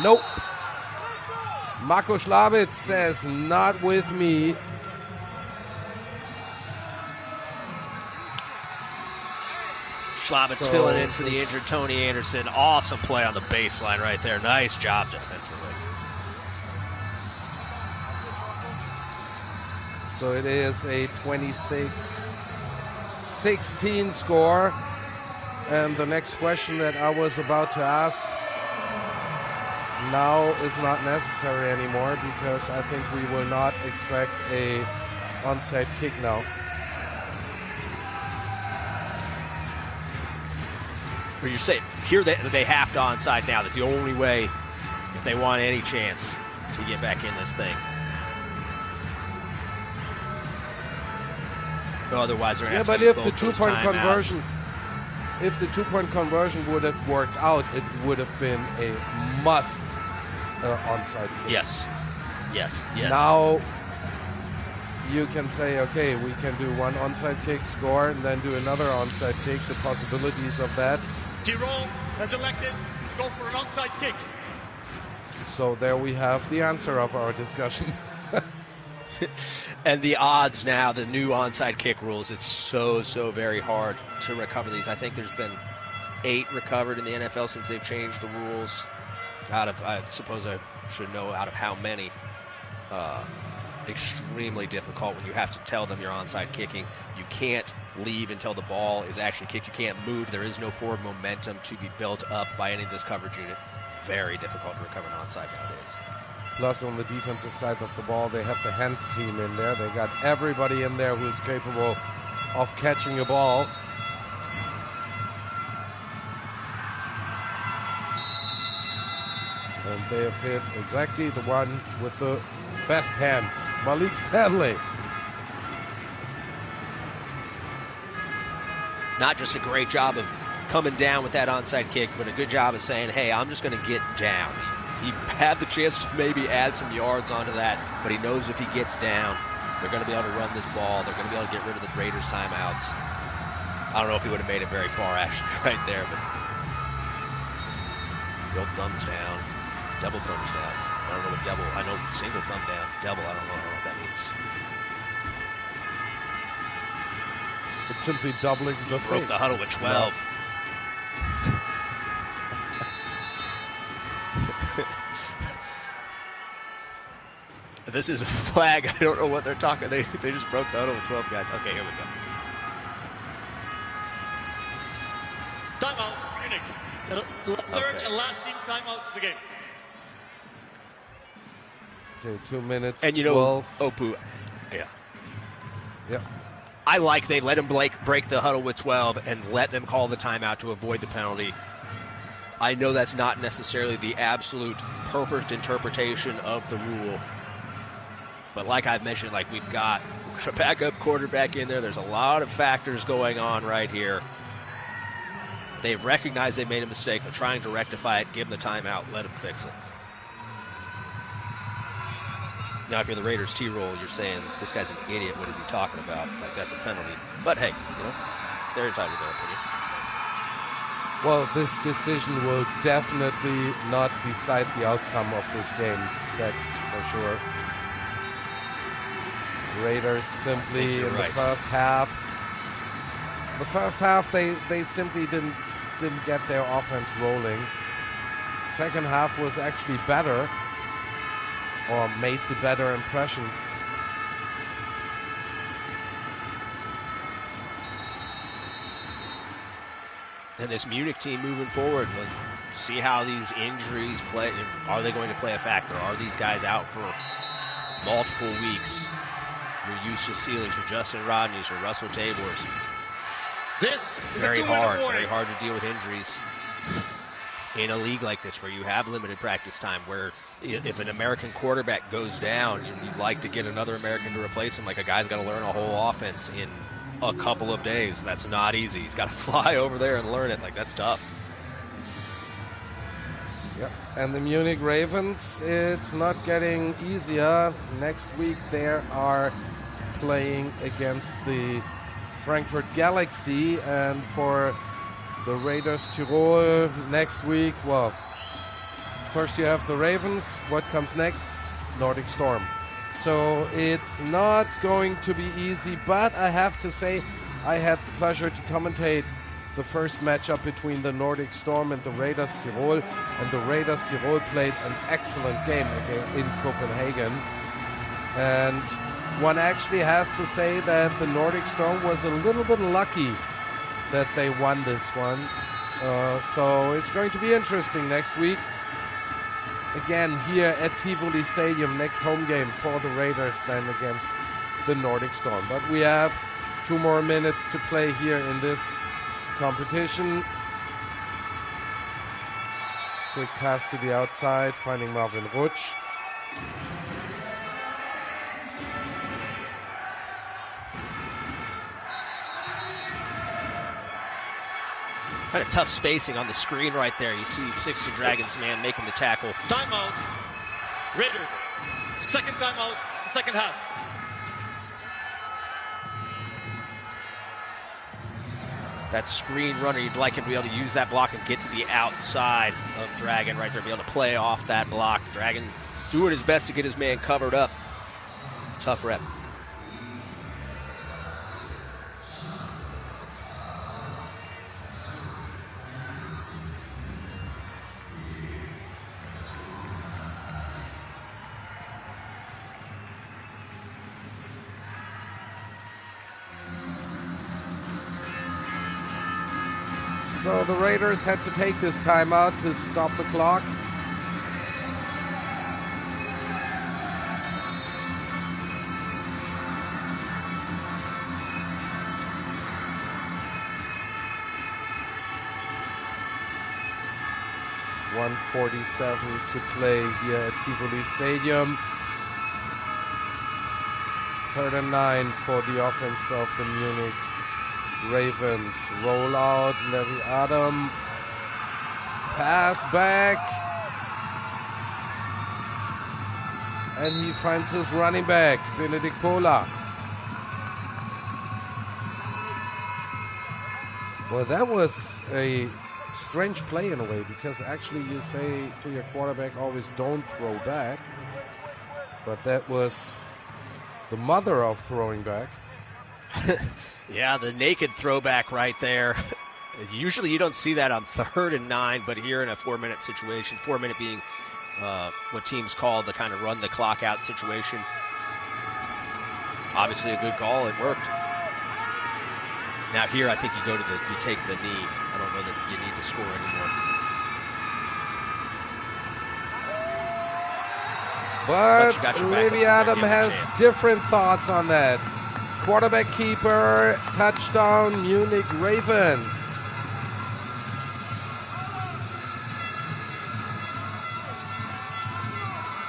B: Nope. Marco Schlabitz says, not with me.
C: Schlabitz filling in for the injured Tony Anderson. Awesome play on the baseline right there. Nice job defensively.
B: So it is a 26-16 score. And the next question that I was about to ask now is not necessary anymore, because I think we will not expect a onside kick now.
C: But you're saying here they have to onside now. That's the only way if they want any chance to get back in this thing. Otherwise, they're going to have to
B: but if the 2-point conversion, if the 2-point conversion would have worked out, it would have been a must onside kick.
C: Yes.
B: Now you can say, okay, we can do one onside kick, score, and then do another onside kick. The possibilities of that.
D: Tirol has elected to go for an onside kick.
B: So there we have the answer of our discussion.
C: And the odds now, the new onside kick rules, it's so very hard to recover these. I think there's been 8 recovered in the NFL since they've changed the rules. Out of, I suppose I should know out of how many. Extremely difficult when you have to tell them you're onside kicking. You can't leave until the ball is actually kicked. You can't move. There is no forward momentum to be built up by any of this coverage unit. Very difficult to recover an onside nowadays.
B: Plus, on the defensive side of the ball, they have the hands team in there. They got everybody in there who's capable of catching a ball. And they have hit exactly the one with the best hands, Malik Stanley.
C: Not just a great job of coming down with that onside kick, but a good job of saying, hey, I'm just going to get down. He had the chance to maybe add some yards onto that, but he knows if he gets down, they're going to be able to run this ball. They're going to be able to get rid of the Raiders' timeouts. I don't know if he would have made it very far, actually, right there, but the old thumbs down, double thumbs down. I don't know what double, I know single thumb down, double, I don't know what that means.
B: It's simply doubling the
C: Broke the huddle with 12. This is a flag. I don't know what they're talking. They just broke the huddle with 12 guys. Okay, here we go.
D: Timeout, Munich. The third and last team timeout of the game.
B: Okay, 2 minutes,
C: And you know,
B: 12.
C: Opu, yeah.
B: Yep.
C: I like they let him break the huddle with 12 and let them call the timeout to avoid the penalty. I know that's not necessarily the absolute perfect interpretation of the rule. But like I've mentioned, like we've got a backup quarterback in there. There's a lot of factors going on right here. They recognize they made a mistake. They're trying to rectify it, give them the timeout, let them fix it. Now, if you're the Raiders Tirol, you're saying, this guy's an idiot. What is he talking about? Like, that's a penalty. But, hey, you know, they're entitled to their opinion.
B: Well, this decision will definitely not decide the outcome of this game. That's for sure. Raiders simply in the first half. The first half, they simply didn't get their offense rolling. Second half was actually better, or made the better impression.
C: And this Munich team moving forward, see how these injuries play. Are they going to play a factor? Are these guys out for multiple weeks? You're used to sealing for Justin Rodney's or Russell Tabor's.
D: This is
C: very hard to deal with injuries in a league like this where you have limited practice time, where if an American quarterback goes down, you'd like to get another American to replace him. Like, a guy's got to learn a whole offense in a couple of days. That's not easy. He's got to fly over there and learn it. Like, that's tough.
B: Yep. And the Munich Ravens, it's not getting easier. Next week they are playing against the Frankfurt Galaxy, and for the Raiders Tirol next week, well, first you have the Ravens. What comes next? Nordic Storm. So it's not going to be easy, but I have to say I had the pleasure to commentate the first matchup between the Nordic Storm and the Raiders Tirol, and the Raiders Tirol played an excellent game in Copenhagen. And one actually has to say that the Nordic Storm was a little bit lucky that they won this one. So it's going to be interesting next week. Again, here at Tivoli Stadium, next home game for the Raiders then against the Nordic Storm. But we have 2 more minutes to play here in this competition. Quick pass to the outside, finding Marvin Rutsch.
C: Kind of tough spacing on the screen right there. You see 6 Dragons man making the tackle.
D: Timeout. Raiders. Second timeout, second half.
C: That screen runner, you'd like him to be able to use that block and get to the outside of Dragon right there, be able to play off that block. Dragon doing his best to get his man covered up. Tough rep.
B: So the Raiders had to take this timeout to stop the clock. 1:47 to play here at Tivoli Stadium. 3rd and 9 for the offense of the Munich Ravens. Roll out, Levi Adam. Pass back. And he finds his running back, Benedikt Pola. Well, that was a strange play in a way, because actually you say to your quarterback always don't throw back. But that was the mother of throwing back.
C: Yeah, the naked throwback right there. Usually you don't see that on 3rd and 9, but here in a 4-minute situation, 4-minute being what teams call the kind of run the clock out situation. Obviously a good call. It worked. Now here I think you take the knee. I don't know that you need to score anymore.
B: But Levi Adam has different thoughts on that. Quarterback keeper, touchdown, Munich Ravens.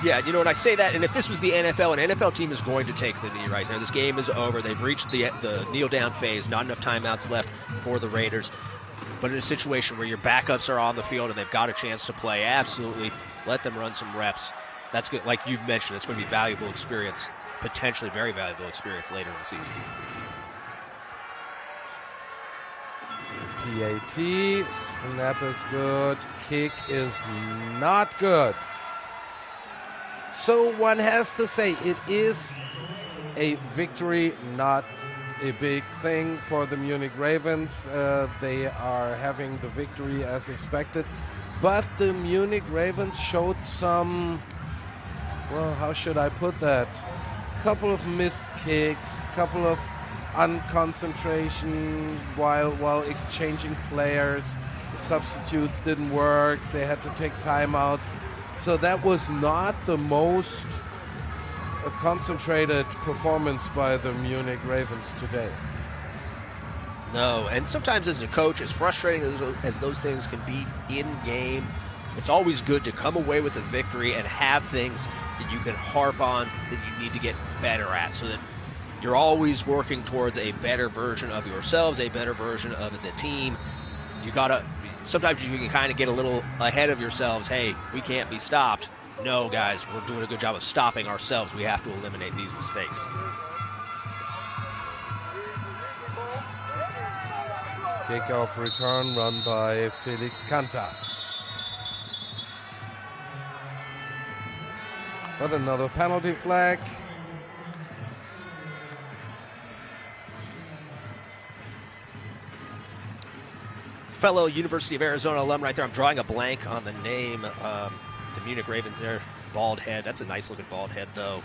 C: Yeah, you know, when I say that, and if this was the NFL, an NFL team is going to take the knee right there. This game is over. They've reached the kneel-down phase. Not enough timeouts left for the Raiders. But in a situation where your backups are on the field and they've got a chance to play, absolutely let them run some reps. That's good. Like you've mentioned, it's going to be valuable experience, potentially very valuable experience later in the season.
B: PAT, snap is good, kick is not good. So one has to say it is a victory, not a big thing for the Munich Ravens. They are having the victory as expected. But the Munich Ravens showed some, well, how should I put that? Couple of missed kicks, couple of unconcentration while exchanging players. The substitutes didn't work. They had to take timeouts. So that was not the most concentrated performance by the Munich Ravens today.
C: No, and sometimes as a coach, as frustrating as those things can be in-game, it's always good to come away with a victory and have things that you can harp on that you need to get better at, so that you're always working towards a better version of yourselves, a better version of the team. Sometimes you can kind of get a little ahead of yourselves. Hey, we can't be stopped. No, guys, we're doing a good job of stopping ourselves. We have to eliminate these mistakes.
B: Kickoff return run by Felix Kanta. But another penalty flag.
C: Fellow University of Arizona alum right there. I'm drawing a blank on the name. The Munich Ravens there. Bald head. That's a nice looking bald head, though.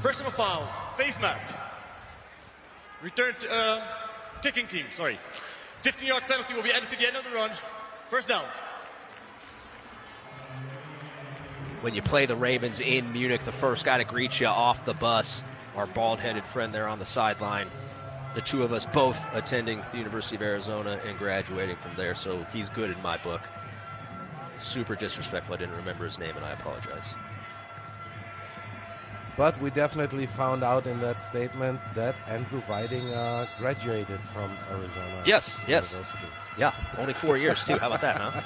D: Personal foul, face mask. Return to kicking team, sorry. 15-yard penalty will be added to the end of the run. First down.
C: When you play the Ravens in Munich, the first guy to greet you off the bus, our bald-headed friend there on the sideline. The two of us both attending the University of Arizona and graduating from there, so he's good in my book. Super disrespectful. I didn't remember his name, and I apologize.
B: But we definitely found out in that statement that Andrew Viding graduated from Arizona.
C: Yes.
B: University.
C: Yeah, only 4 years, too. How about that, huh?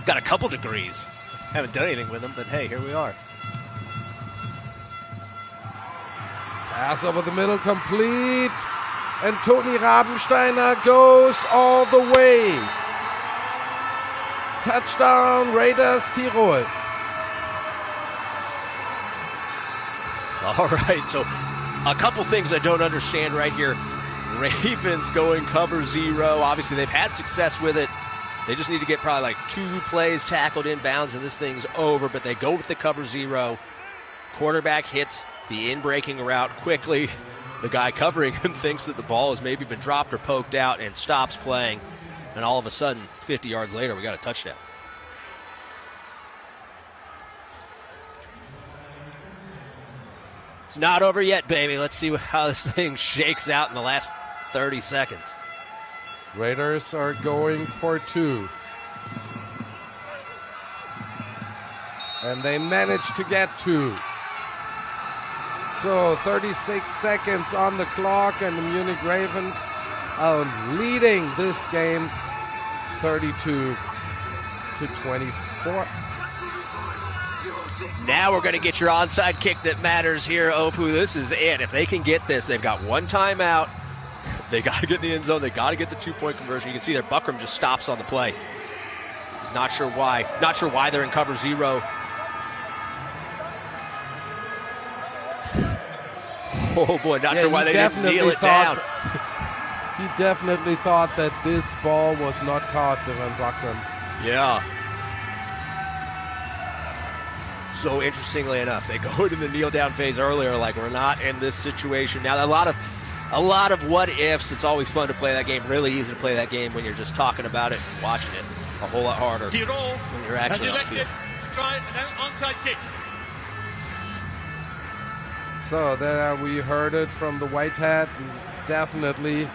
C: Got a couple degrees. Haven't done anything with them, but hey, here we are.
B: Pass over the middle, complete. And Toni Rabensteiner goes all the way. Touchdown, Raiders Tirol.
C: All right, so a couple things I don't understand right here. Ravens going cover 0. Obviously, they've had success with it. They just need to get probably like 2 plays tackled inbounds, and this thing's over. But they go with the cover 0. Quarterback hits the in-breaking route quickly. The guy covering him thinks that the ball has maybe been dropped or poked out and stops playing. And all of a sudden, 50 yards later, we got a touchdown. It's not over yet, baby. Let's see how this thing shakes out in the last 30 seconds.
B: Raiders are going for 2. And they managed to get 2. So 36 seconds on the clock, and the Munich Ravens are leading this game 32-24.
C: Now we're going to get your onside kick that matters here, Opu. This is it. If they can get this, they've got one timeout. They got to get in the end zone. They got to get the 2-point conversion. You can see there, Buckram just stops on the play. Not sure why. Not sure why they're in cover 0. Oh boy, not sure why they didn't kneel it down.
B: He definitely thought that this ball was not caught, Devon Buckram.
C: Yeah. So interestingly enough, they go to the kneel down phase earlier, like we're not in this situation now. A lot of what ifs. It's always fun to play that game. Really easy to play that game when you're just talking about it, watching it. A whole lot harder
D: Tirol
C: when you're actually
D: has
C: on the field.
D: elected to try an onside kick.
B: So there we heard it from the white hat. Definitely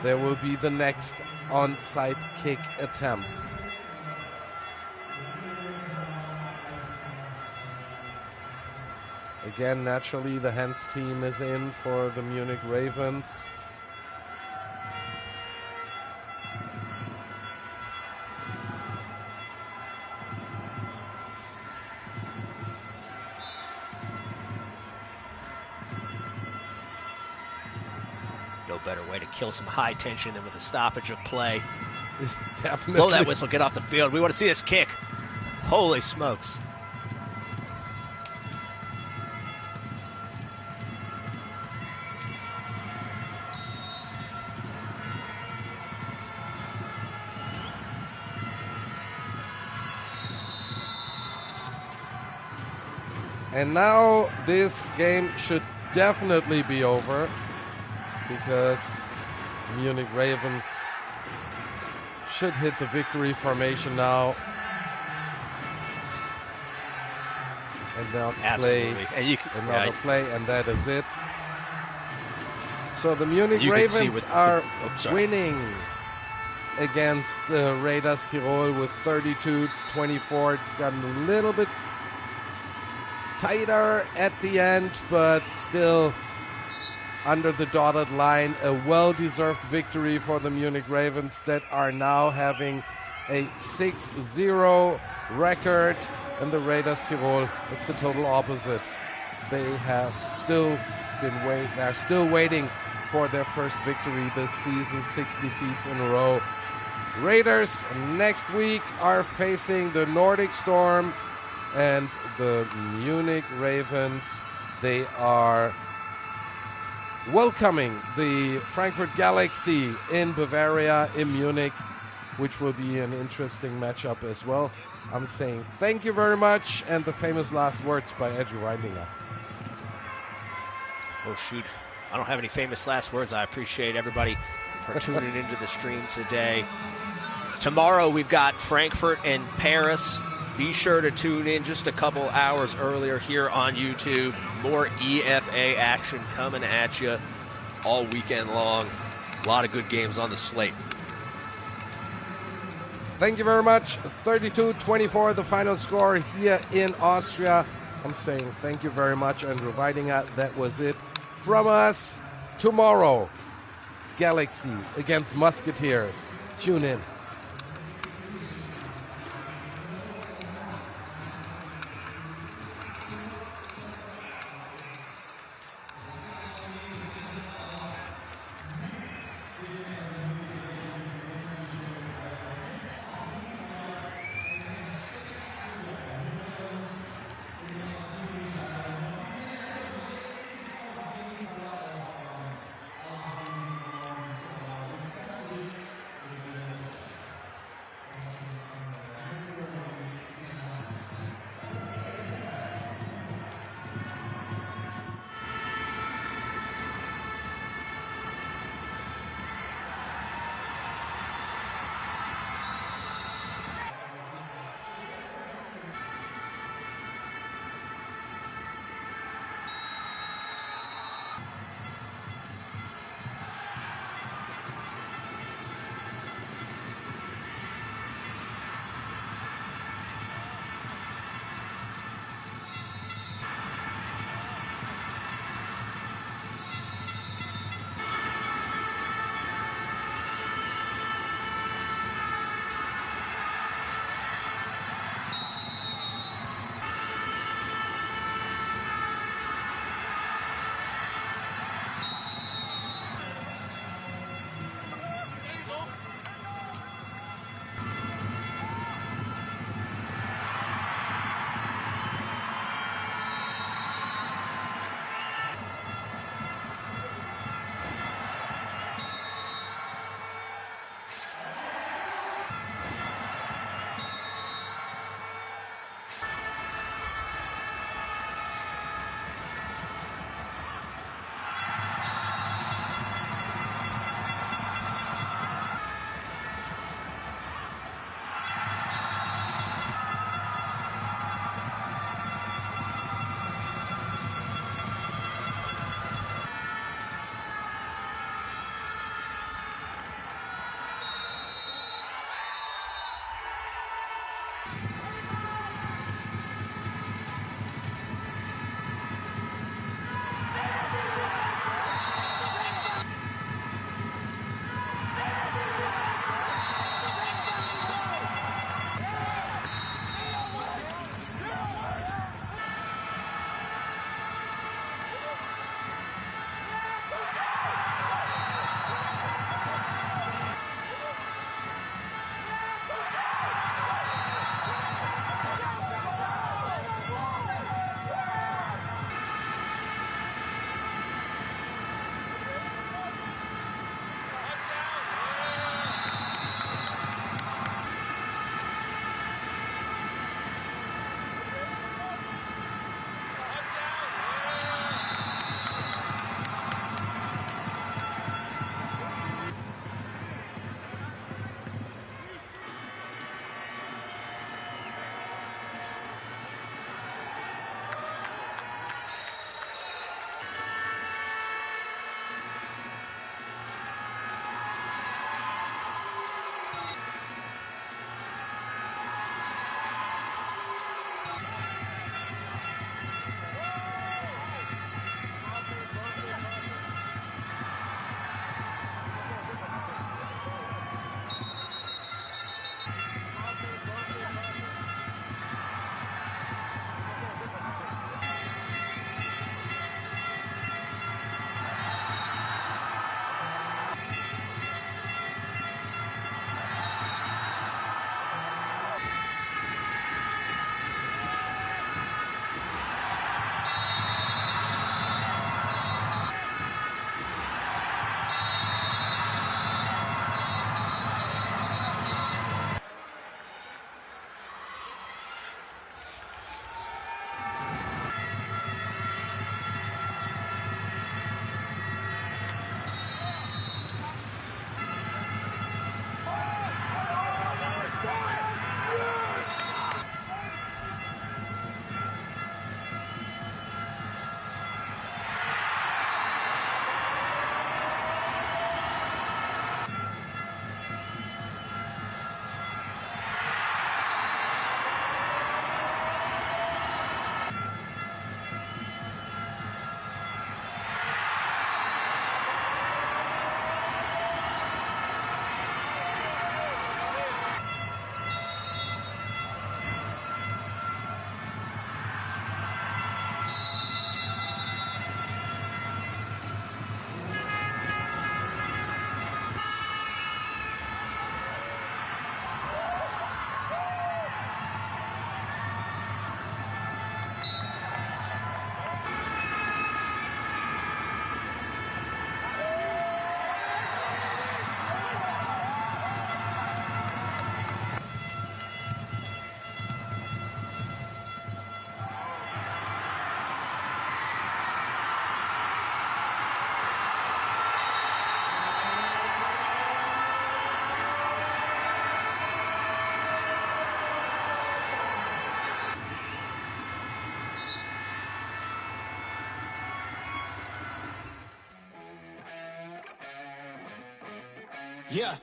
B: there will be the next onside kick attempt. Again, naturally, the hands team is in for the Munich Ravens.
C: No better way to kill some high tension than with a stoppage of play.
B: Definitely.
C: Blow that whistle, get off the field. We want to see this kick. Holy smokes.
B: And now this game should definitely be over, because Munich Ravens should hit the victory formation now. And now play another play, and that is it. So the Munich Ravens are winning against the Raiders Tirol with 32-24. It's gotten a little bit tighter at the end, but still under the dotted line. A well-deserved victory for the Munich Ravens that are now having a 6-0 record, and the Raiders Tirol, it's the total opposite. They have still they're still waiting for their first victory this season, 6 defeats in a row. Raiders next week are facing the Nordic Storm, and the Munich Ravens, they are welcoming the Frankfurt Galaxy in Bavaria, in Munich, which will be an interesting matchup as well. I'm saying thank you very much, and the famous last words by Andrew Weidinger.
C: Oh, shoot. I don't have any famous last words. I appreciate everybody for tuning into the stream today. Tomorrow we've got Frankfurt and Paris. Be sure to tune in just a couple hours earlier here on YouTube. More EFA action coming at you all weekend long. A lot of good games on the slate.
B: Thank you very much. 32-24, the final score here in Austria. I'm saying thank you very much, Andrew Weidinger. That was it from us. Tomorrow, Galaxy against Musketeers. Tune in.
A: Yeah.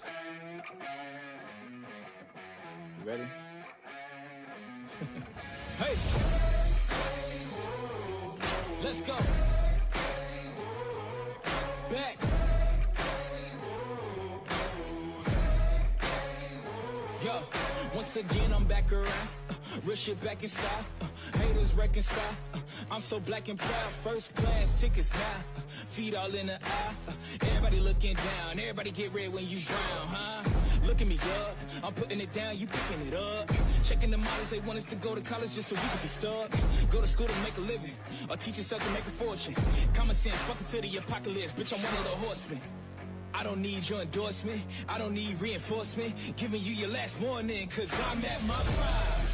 E: You ready?
A: Hey. Let's go. Back. Yo, once again I'm back around. Real shit back in style. Haters reconcile. I'm so black and proud. First class tickets now. Feet all in the eye. Everybody looking down. Everybody get red when you drown, huh? Look at me, up. I'm putting it down, you picking it up. Checking the models, they want us to go to college just so we can be stuck. Go to school to make a living, or teach yourself to make a fortune. Common sense, welcome to the apocalypse, bitch, I'm one of the horsemen. I don't need your endorsement, I don't need reinforcement. Giving you your last warning, cause I'm at my prime.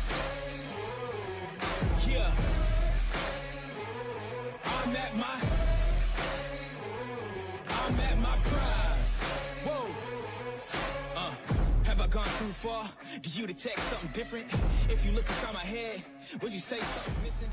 A: Yeah. I'm at my prime. Whoa. Have I gone too far? Do you detect something different? If you look inside my head, would you say something's missing?